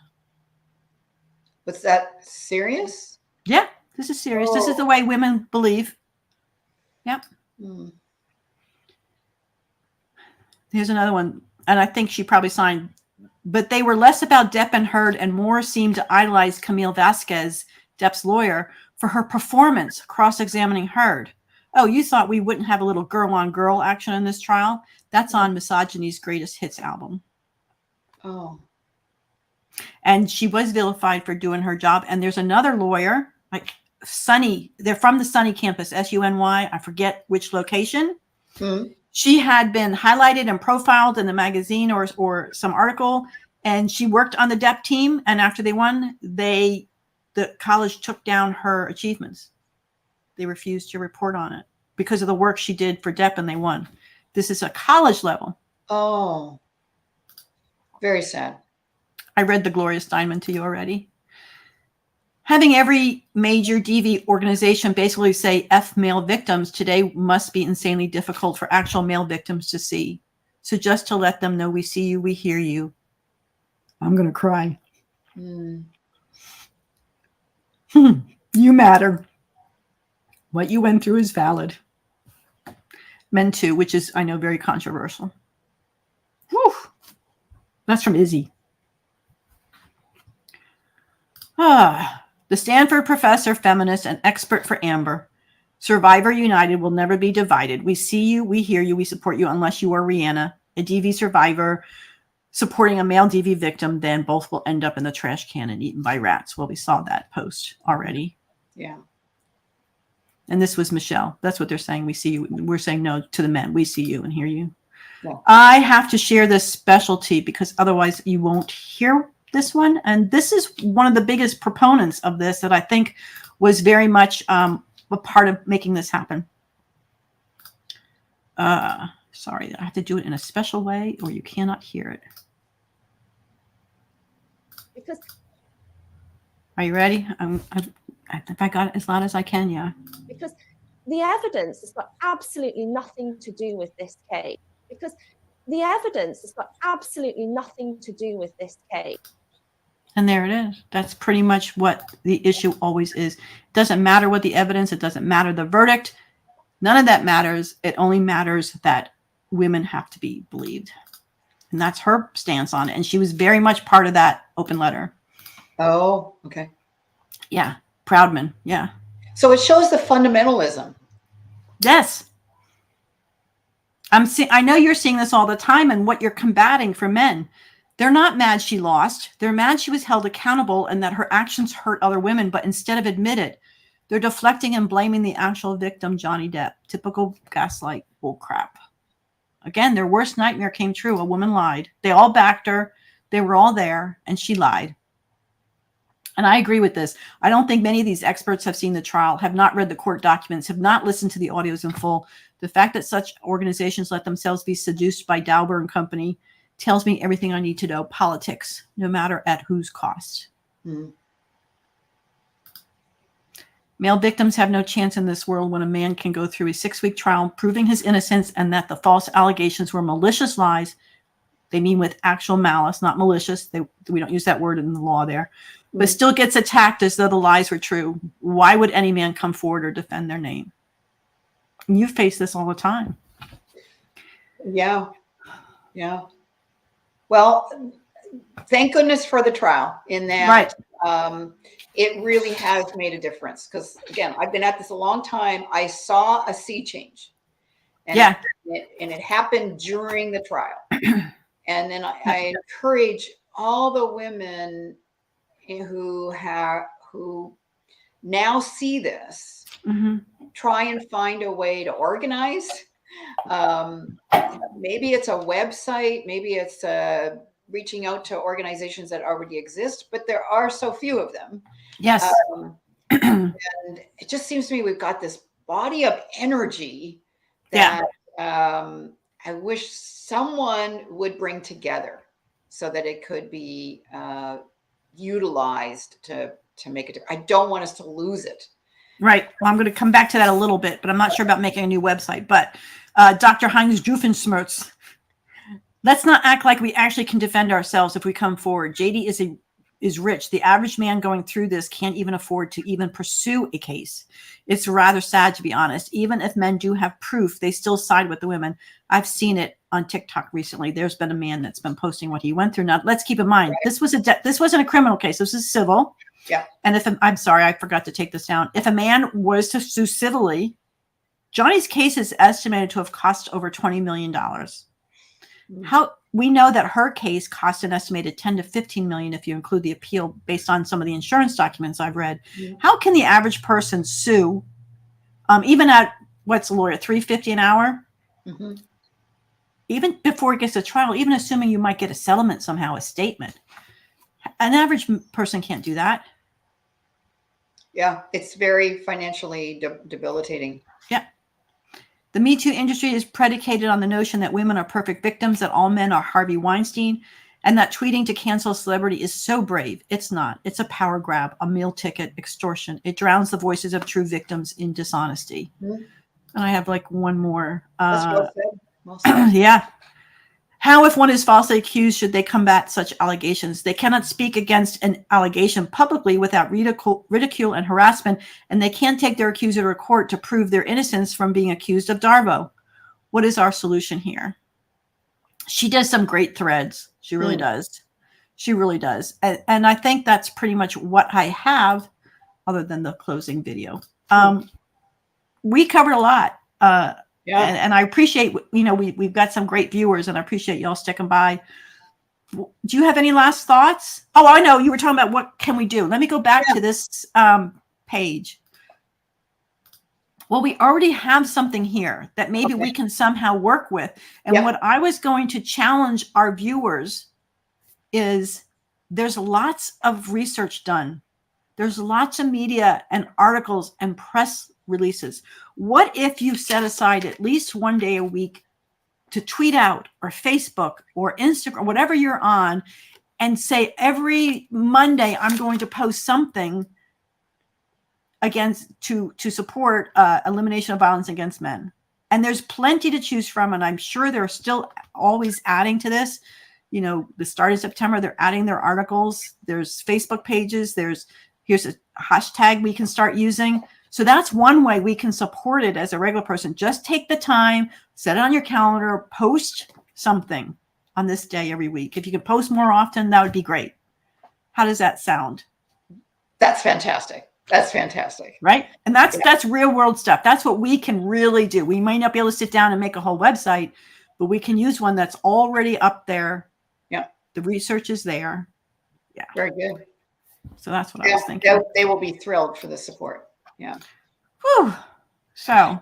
Was that serious? Yeah, this is serious. This is the way women believe. Yep. Here's another one. And I think she probably signed. But they were less about Depp and Heard and more seemed to idolize Camille Vasquez, Depp's lawyer, for her performance cross-examining Heard. Oh, you thought we wouldn't have a little girl-on-girl action in this trial? That's on Misogyny's Greatest Hits album. Oh. And she was vilified for doing her job. And there's another lawyer, like Sunny. They're from the Sunny campus, SUNY. I forget which location. She had been highlighted and profiled in the magazine or some article, and she worked on the Depp team. And after they won, the college took down her achievements. They refused to report on it because of the work she did for Depp, and they won. This is a college level. Oh, very sad. I read the Gloria Steinman to you already. Having every major DV organization basically say F male victims today must be insanely difficult for actual male victims to see. So just to let them know we see you, we hear you. I'm going to cry. You matter. What you went through is valid. Men too, which is, I know, very controversial. Whew. That's from Izzy. The Stanford professor, feminist, and expert for Amber. Survivor United will never be divided. We see you, we hear you, we support you, unless you are Rihanna, a DV survivor supporting a male DV victim, then both will end up in the trash can and eaten by rats. Well, we saw that post already. Yeah. And this was Michelle. That's what they're saying. We see you. We're saying no to the men. We see you and hear you. Yeah. I have to share this specialty because otherwise you won't hear this one. And this is one of the biggest proponents of this that I think was very much a part of making this happen. Sorry, I have to do it in a special way or you cannot hear it. Because are you ready? If I got it as loud as I can, yeah. Because the evidence has got absolutely nothing to do with this case. Because the evidence has got absolutely nothing to do with this case. And there it is. That's pretty much what the issue always is. It doesn't matter what the evidence, it doesn't matter the verdict. None of that matters. It only matters that women have to be believed. And that's her stance on it. And she was very much part of that open letter. Oh, okay. Yeah. Proudman. Yeah. So it shows the fundamentalism. Yes. I know you're seeing this all the time and what you're combating for men. They're not mad she lost. They're mad she was held accountable and that her actions hurt other women. But instead of admit it, they're deflecting and blaming the actual victim, Johnny Depp. Typical gaslight bullcrap. Again, their worst nightmare came true. A woman lied. They all backed her. They were all there and she lied. And I agree with this. I don't think many of these experts have seen the trial, have not read the court documents, have not listened to the audios in full. The fact that such organizations let themselves be seduced by Dauber and company tells me everything I need to know. Politics, no matter at whose cost. Male victims have no chance in this world when a man can go through a 6-week trial proving his innocence and that the false allegations were malicious lies. They mean with actual malice, not malicious. We don't use that word in the law there. But still gets attacked as though the lies were true. Why would any man come forward or defend their name? And you face this all the time. Yeah. Yeah. Well, thank goodness for the trial in that it really has made a difference. Because again, I've been at this a long time. I saw a sea change. And it happened during the trial. And then I encourage all the women who now see this, try and find a way to organize. Maybe it's a website, maybe it's reaching out to organizations that already exist, but there are so few of them. Yes. And it just seems to me we've got this body of energy that I wish someone would bring together so that it could be utilized to make it. I don't want us to lose it. Right. Well, I'm going to come back to that a little bit, but I'm not sure about making a new website. But Dr. Heinz Doofenshmirtz let's not act like we actually can defend ourselves if we come forward. JD is rich. The average man going through this can't even afford to even pursue a case. It's rather sad, to be honest. Even if men do have proof, they still side with the women. I've seen it on TikTok recently. There's been a man that's been posting what he went through. Now, let's keep in mind, this wasn't a criminal case. This is civil. Yeah. And I'm sorry, I forgot to take this down. If a man was to sue civilly, Johnny's case is estimated to have cost over $20 million. How we know that her case cost an estimated 10 to 15 million if you include the appeal based on some of the insurance documents I've read. How can the average person sue even at what's a lawyer, $350 an hour? Even before it gets to trial, even assuming you might get a settlement somehow, a statement, an average person can't do that. Yeah, it's very financially debilitating. Yeah. The Me Too industry is predicated on the notion that women are perfect victims, that all men are Harvey Weinstein, and that tweeting to cancel a celebrity is so brave. It's not. It's a power grab, a meal ticket, extortion. It drowns the voices of true victims in dishonesty. And I have like one more. That's well said. Well said. Yeah. How, if one is falsely accused, should they combat such allegations? They cannot speak against an allegation publicly without ridicule and harassment, and they can't take their accuser to court to prove their innocence from being accused of Darvo. What is our solution here? She does some great threads. She really does. She really does. And I think that's pretty much what I have, other than the closing video. We covered a lot. Yeah. And I appreciate, we've got some great viewers, and I appreciate y'all sticking by. Do you have any last thoughts? Oh, I know you were talking about what can we do. Let me go back to this page. Well, we already have something here that maybe we can somehow work with. And what I was going to challenge our viewers is there's lots of research done. There's lots of media and articles and press releases. What if you set aside at least one day a week to tweet out, or Facebook or Instagram, whatever you're on, and say every Monday I'm going to post something to support elimination of violence against men. And there's plenty to choose from, and I'm sure they're still always adding to this. The start of September, they're adding their articles. There's Facebook pages. Here's a hashtag we can start using. So that's one way we can support it as a regular person. Just take the time, set it on your calendar, post something on this day every week. If you could post more often, that would be great. How does that sound? That's fantastic. That's fantastic. Right? And that's real world stuff. That's what we can really do. We might not be able to sit down and make a whole website, but we can use one that's already up there. Yeah. The research is there. Yeah. Very good. So that's what I was thinking. They will be thrilled for the support. Yeah. Whew. So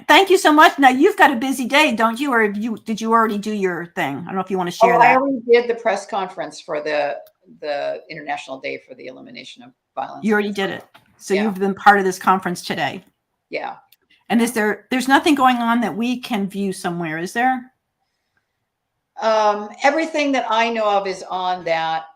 thank you so much. Now you've got a busy day, don't you? Or did you already do your thing? I don't know if you want to share that. I already did the press conference for the International Day for the Elimination of Violence. You already did it. So you've been part of this conference today. Yeah. And there's nothing going on that we can view somewhere, is there? Everything that I know of is on that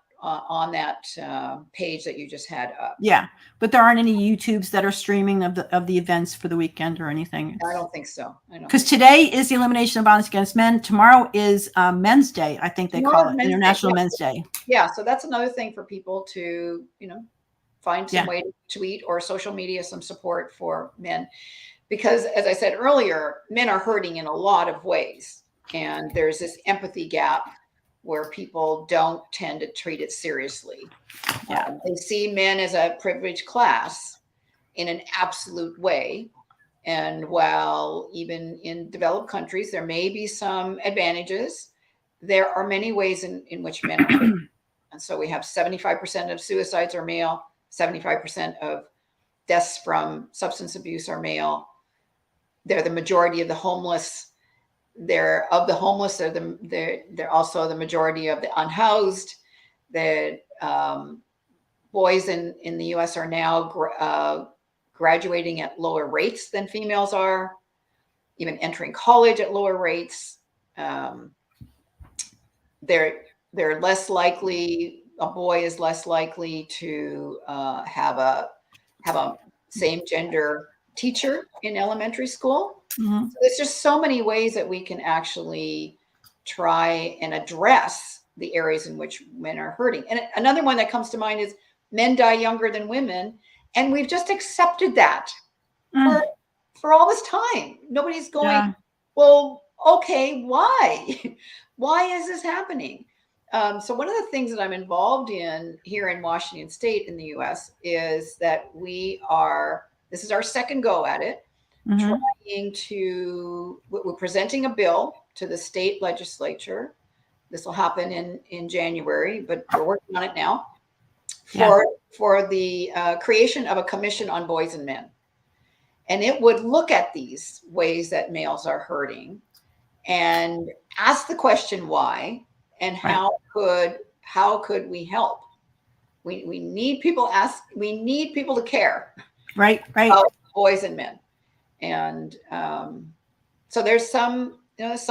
page that you just had up. Yeah, but there aren't any YouTubes that are streaming of the events for the weekend or anything. I don't think so. Because today is the Elimination of Violence Against Men. Tomorrow is Men's Day. I think they call it International Men's Day. Yeah, so that's another thing for people to find some way to tweet or social media some support for men, because as I said earlier, men are hurting in a lot of ways, and there's this empathy gap where people don't tend to treat it seriously. Yeah. They see men as a privileged class in an absolute way. And while even in developed countries, there may be some advantages, there are many ways in which men are hurt. And so we have 75% of suicides are male, 75% of deaths from substance abuse are male. They're the majority of the homeless. They're also the majority of the unhoused. The boys in the U.S. are now graduating at lower rates than females are, even entering college at lower rates. They're less likely. A boy is less likely to have a same gender teacher in elementary school. Mm-hmm. So there's just so many ways that we can actually try and address the areas in which men are hurting. And another one that comes to mind is men die younger than women. And we've just accepted that for all this time. Nobody's going, well, okay, why? Why is this happening? So one of the things that I'm involved in here in Washington State in the US is that this is our second we're presenting a bill to the state legislature. This will happen in January, but we're working on it now for the creation of a commission on boys and men. And it would look at these ways that males are hurting and ask the question why, and how could we help? We need people to care. Right. About boys and men. And so there's some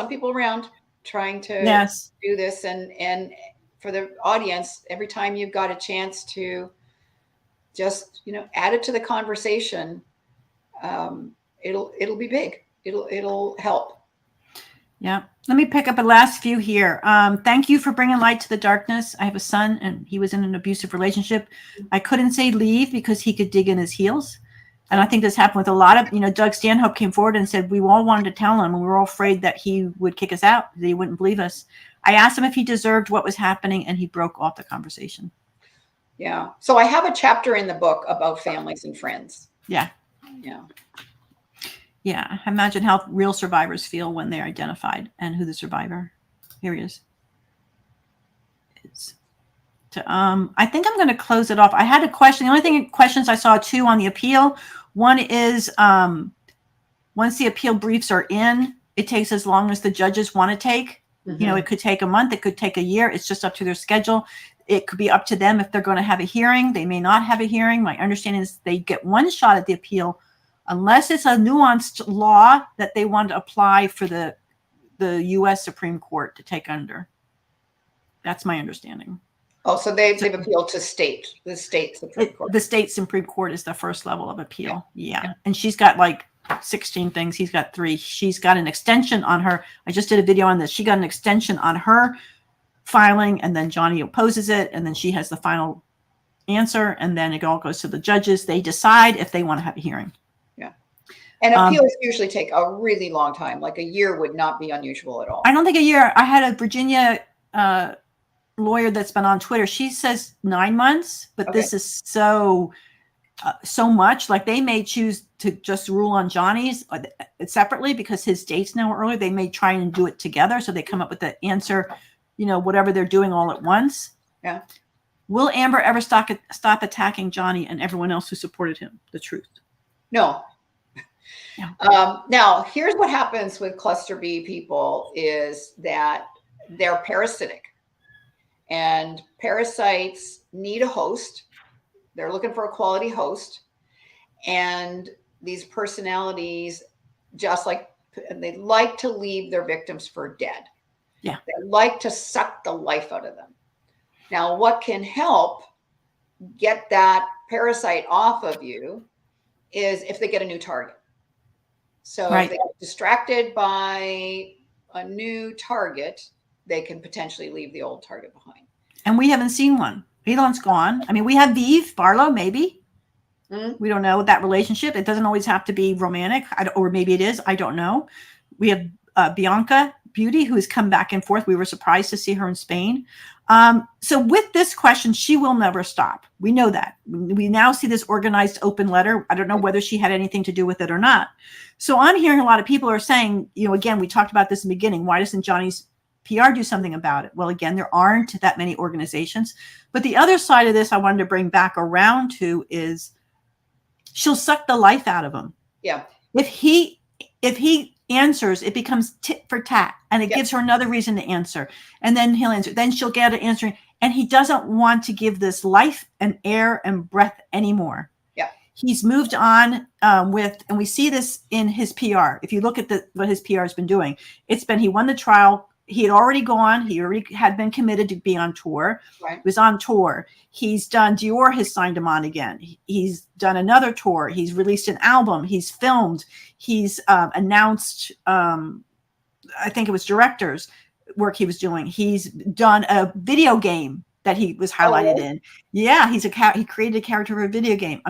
people around trying to do this, and for the audience, every time you've got a chance to just add it to the conversation, it'll be big. It'll help. Yeah. Let me pick up a last few here. Thank you for bringing light to the darkness. I have a son, and he was in an abusive relationship. I couldn't say leave because he could dig in his heels. And I think this happened with a lot of, Doug Stanhope came forward and said, we all wanted to tell him, and we were all afraid that he would kick us out, that he wouldn't believe us. I asked him if he deserved what was happening, and he broke off the conversation. Yeah. So I have a chapter in the book about families and friends. Yeah. Imagine how real survivors feel when they're identified and who the survivor. Here he is. I think I'm going to close it off. I had a question. The only questions I saw two on the appeal. One is once the appeal briefs are in, it takes as long as the judges want to take. It could take a month. It could take a year. It's just up to their schedule. It could be up to them if they're going to have a hearing. They may not have a hearing. My understanding is they get one shot at the appeal unless it's a nuanced law that they want to apply for the U.S. Supreme Court to take under. That's my understanding. Oh, so they've appealed to the state Supreme Court. The state Supreme Court is the first level of appeal. Yeah. And she's got like 16 things. He's got 3. She's got an extension on her. I just did a video on this. She got an extension on her filing, and then Johnny opposes it, and then she has the final answer, and then it all goes to the judges. They decide if they want to have a hearing. Yeah. And appeals usually take a really long time. Like a year would not be unusual at all. I don't think a year. I had a Virginia lawyer that's been on Twitter. She says 9 months, but this is so much. Like they may choose to just rule on Johnny's separately because his date's now earlier. They may try and do it together, so they come up with the answer, whatever they're doing all at once. Yeah. Will Amber ever stop attacking Johnny and everyone else who supported him? The truth. No. Yeah. Now, here's what happens with cluster B people is that they're parasitic. And parasites need a host. They're looking for a quality host. And these personalities they like to leave their victims for dead. Yeah. They like to suck the life out of them. Now, what can help get that parasite off of you is if they get a new target. So if they get distracted by a new target, they can potentially leave the old target behind. And we haven't seen one. Elon's gone. I mean, we have Vive Barlow, maybe. We don't know that relationship. It doesn't always have to be romantic, or maybe it is. I don't know. We have Bianca Beauty, who has come back and forth. We were surprised to see her in Spain. So with this question, she will never stop. We know that. We now see this organized open letter. I don't know whether she had anything to do with it or not. So I'm hearing a lot of people are saying, again, we talked about this in the beginning. Why doesn't Johnny's PR do something about it? Well, again, there aren't that many organizations. But the other side of this I wanted to bring back around to is she'll suck the life out of him. Yeah. If he answers, it becomes tit for tat, and it gives her another reason to answer. And then he'll answer. Then she'll get an answer. And he doesn't want to give this life and air and breath anymore. Yeah. He's moved on and we see this in his PR. If you look at what his PR has been doing, he won the trial. He had already gone. He already had been committed to be on tour. Right. He was on tour. He's done, Dior has signed him on again. He's done another tour. He's released an album. He's filmed. He's announced, I think it was directors. work he was doing. He's done a video game that he was highlighted in. Yeah, he created a character for a video game.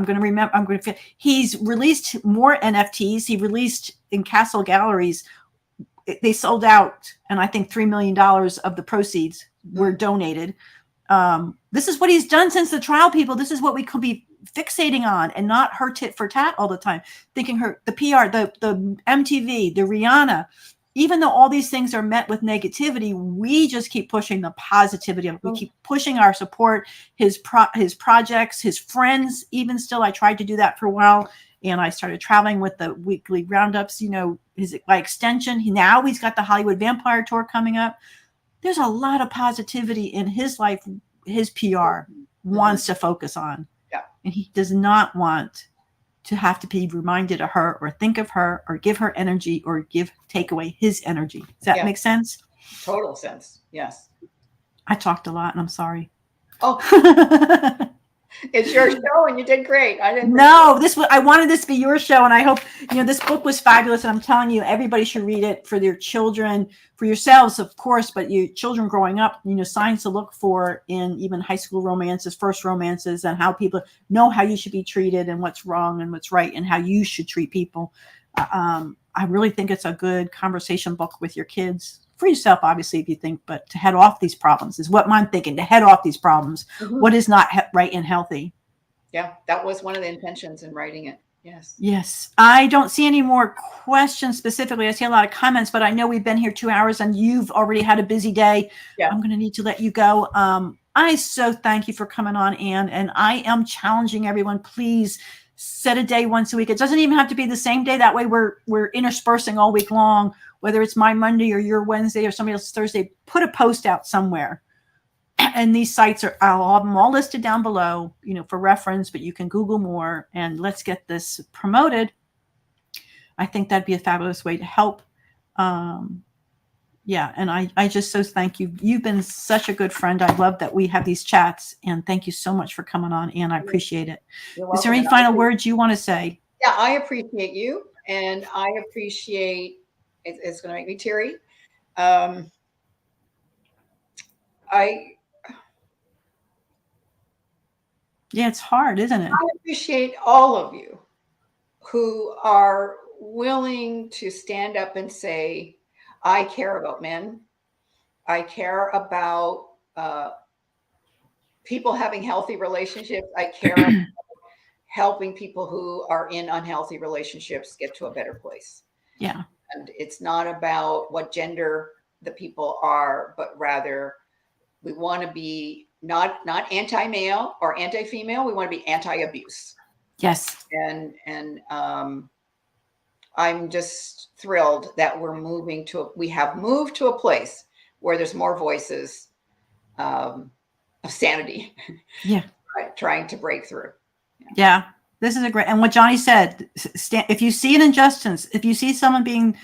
He's released more NFTs. He released in Castle Galleries. They sold out, and I think $3 million of the proceeds were donated. This is what he's done since the trial, people. This is what we could be fixating on, and not her tit for tat all the time, thinking the PR, the MTV, the Rihanna. Even though all these things are met with negativity, we just keep pushing the positivity. We keep pushing our support, his projects, his friends. Even still, I tried to do that for a while, and I started traveling with the weekly roundups. By extension, he's got the Hollywood Vampire Tour coming up. There's a lot of positivity in his life. His PR wants to focus on, and he does not want to have to be reminded of her, or think of her, or give her energy, or take away his energy. Does that make sense? Total sense. Yes. I talked a lot, and I'm sorry. Oh, it's your show, and you did great. I wanted this to be your show, and I hope this book was fabulous. And I'm telling you, everybody should read it for their children, for yourselves, of course, but your children growing up. Signs to look for in even high school romances, first romances, and how people know how you should be treated, and what's wrong and what's right, and how you should treat people. I really think it's a good conversation book with your kids. For yourself, obviously, if you think, but to head off these problems is what I'm thinking, to head off these problems. What is not right and healthy. Yeah, that was one of the intentions in writing it. Yes. Yes. I don't see any more questions specifically. I see a lot of comments, but I know we've been here 2 hours and you've already had a busy day. Yeah. I'm going to need to let you go. I so thank you for coming on, Anne, and I am challenging everyone, please set a day once a week. It doesn't even have to be the same day. That way we're interspersing all week long, whether it's my Monday or your Wednesday or somebody else's Thursday. Put a post out somewhere. And these sites I'll have them all listed down below, for reference, but you can Google more, and let's get this promoted. I think that'd be a fabulous way to help. And I just so thank you. You've been such a good friend. I love that we have these chats, and thank you so much for coming on, Anne. I appreciate it. Is there any final words you want to say? Yeah, I appreciate you, and I appreciate, it's going to make me teary. Yeah, it's hard, isn't it? I appreciate all of you who are willing to stand up and say, I care about men. I care about people having healthy relationships. I care about helping people who are in unhealthy relationships get to a better place. Yeah. And it's not about what gender the people are, but rather we want to be not anti-male or anti-female. We want to be anti-abuse. Yes. And I'm just thrilled that we have moved to a place where there's more voices of sanity. Yeah. Trying to break through. Yeah. This is and what Johnny said, if you see an injustice, if you see someone being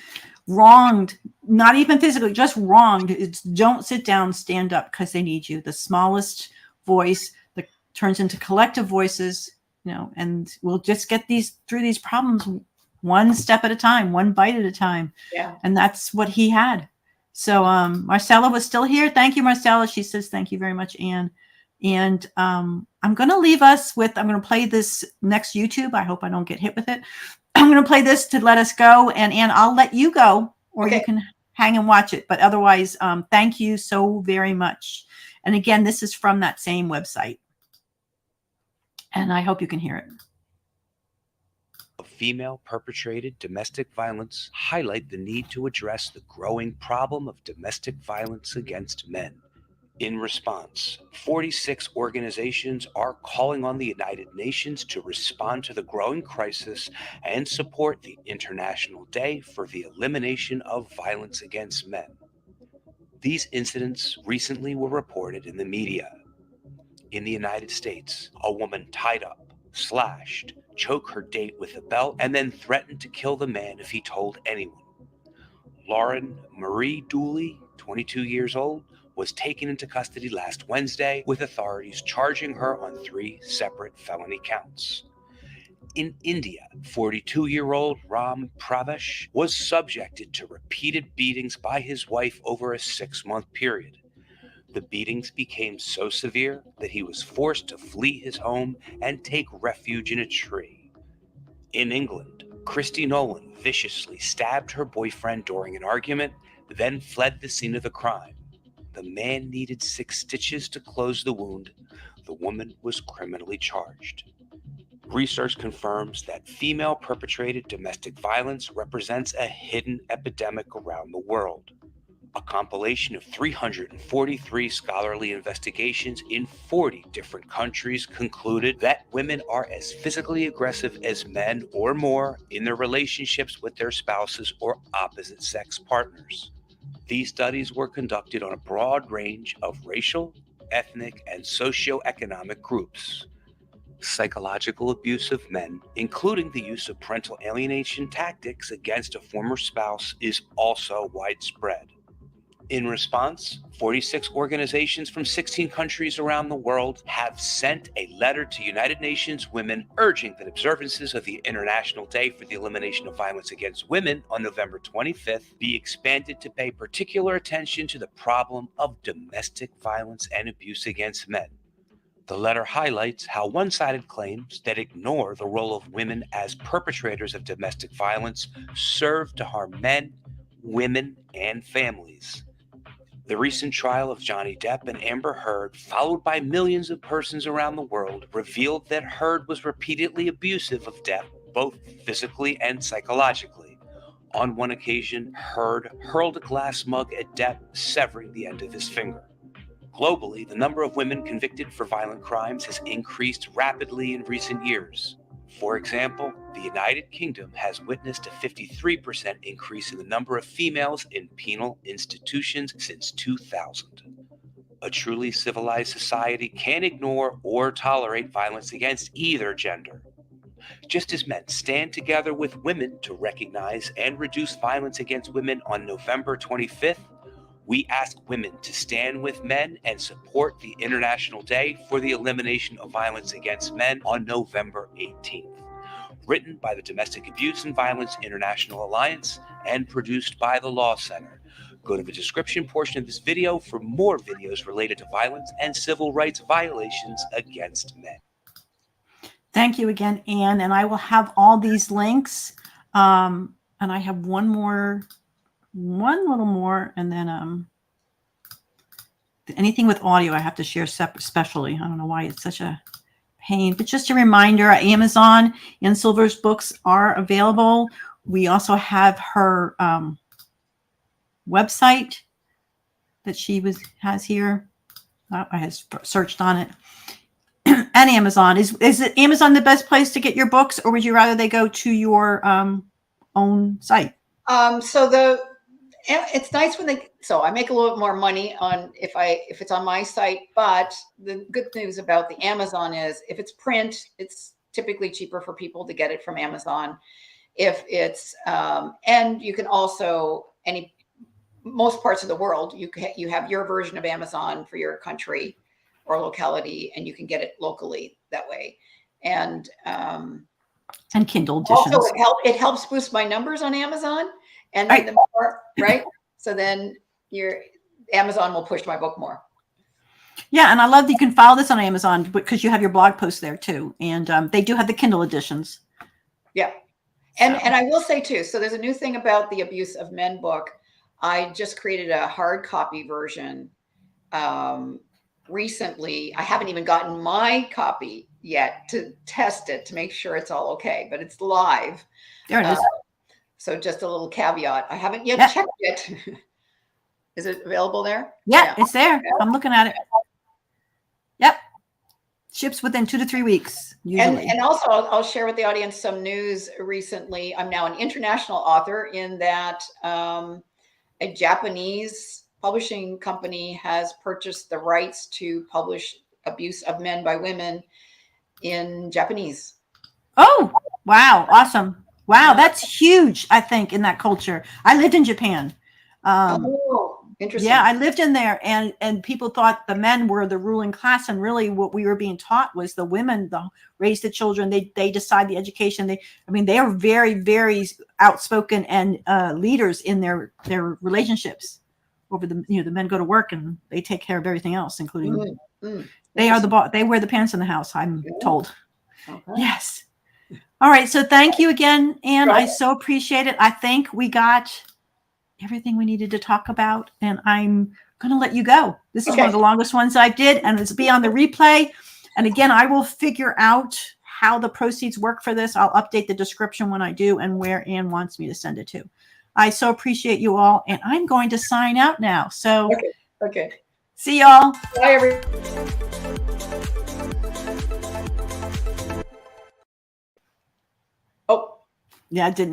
wronged, not even physically, just wronged, don't sit down, stand up, because they need you. The smallest voice that turns into collective voices, and we'll just get through these problems one step at a time, one bite at a time. Yeah. And that's what he had. So Marcella was still here. Thank you, Marcella. She says, thank you very much, Anne. And I'm going to leave us with, I'm going to play this next YouTube. I hope I don't get hit with it. I'm going to play this to let us go. And Anne, I'll let you go, or you can hang and watch it. But otherwise, thank you so very much. And again, this is from that same website. And I hope you can hear it. Female perpetrated domestic violence highlight the need to address the growing problem of domestic violence against men. In response, 46 organizations are calling on the United Nations to respond to the growing crisis and support the International Day for the Elimination of Violence Against Men. These incidents recently were reported in the media. In the United States, a woman tied up, slashed, choked her date with a belt, and then threatened to kill the man if he told anyone. Lauren Marie Dooley, 22 years old, was taken into custody last Wednesday, with authorities charging her on 3 separate felony counts. In India, 42-year-old Ram Pravesh was subjected to repeated beatings by his wife over a 6-month period. The beatings became so severe that he was forced to flee his home and take refuge in a tree. In England, Christy Nolan viciously stabbed her boyfriend during an argument, then fled the scene of the crime. The man needed 6 stitches to close the wound. The woman was criminally charged. Research confirms that female-perpetrated domestic violence represents a hidden epidemic around the world. A compilation of 343 scholarly investigations in 40 different countries concluded that women are as physically aggressive as men or more in their relationships with their spouses or opposite sex partners. These studies were conducted on a broad range of racial, ethnic, and socioeconomic groups. Psychological abuse of men, including the use of parental alienation tactics against a former spouse, is also widespread. In response, 46 organizations from 16 countries around the world have sent a letter to United Nations women urging that observances of the International Day for the Elimination of Violence Against Women on November 25th be expanded to pay particular attention to the problem of domestic violence and abuse against men. The letter highlights how one-sided claims that ignore the role of women as perpetrators of domestic violence serve to harm men, women, and families. The recent trial of Johnny Depp and Amber Heard, followed by millions of persons around the world, revealed that Heard was repeatedly abusive of Depp, both physically and psychologically. On one occasion, Heard hurled a glass mug at Depp, severing the end of his finger. Globally, the number of women convicted for violent crimes has increased rapidly in recent years. For example, the United Kingdom has witnessed a 53% increase in the number of females in penal institutions since 2000. A truly civilized society can't ignore or tolerate violence against either gender. Just as men stand together with women to recognize and reduce violence against women on November 25th, we ask women to stand with men and support the International Day for the Elimination of Violence Against Men on November 18th. Written by the Domestic Abuse and Violence International Alliance and produced by the Law Center. Go to the description portion of this video for more videos related to violence and civil rights violations against men. Thank you again, Anne. And I will have all these links. And I have one little more, and then anything with audio I have to share specially. I don't know why it's such a pain, but just a reminder, Amazon and Silver's books are available. We also have her website that she has here. I have searched on it. And Amazon. Is it Amazon the best place to get your books, or would you rather they go to your own site? It's nice when I make a little bit more money on if it's on my site, but the good news about the Amazon is if it's print, it's typically cheaper for people to get it from Amazon. If it's and you can also most parts of the world, you have your version of Amazon for your country or locality, and you can get it locally that way. And Kindle editions. Also, it helps boost my numbers on Amazon. And then the more, right? So then your Amazon will push my book more. Yeah, and I love that you can follow this on Amazon because you have your blog posts there too, and they do have the Kindle editions. Yeah, and I will say too. So there's a new thing about the Abuse of Men book. I just created a hard copy version recently. I haven't even gotten my copy yet to test it to make sure it's all okay, but it's live. There it is. So just a little caveat. I haven't yet checked it. Is it available there? Yeah, it's there. Yeah. I'm looking at it. Yep. Ships within 2 to 3 weeks, usually. And also, I'll share with the audience some news recently. I'm now an international author in that a Japanese publishing company has purchased the rights to publish Abuse of Men by Women in Japanese. Oh, wow. Awesome. Wow, that's huge, I think, in that culture. I lived in Japan. Interesting. Yeah, I lived in there, and people thought the men were the ruling class, and really what we were being taught was the women raise the children. They decide the education. They are very, very outspoken and leaders in their relationships. Over the men go to work and they take care of everything else, including they are the boss. They wear the pants in the house, I'm told. Okay. Yes. All right. So thank you again, Anne. I so appreciate it. I think we got everything we needed to talk about, and I'm going to let you go. This is one of the longest ones I did, and it's be on the replay. And again, I will figure out how the proceeds work for this. I'll update the description when I do and where Anne wants me to send it to. I so appreciate you all, and I'm going to sign out now. So okay. See y'all. Bye, everyone. Oh. Yeah, I didn't.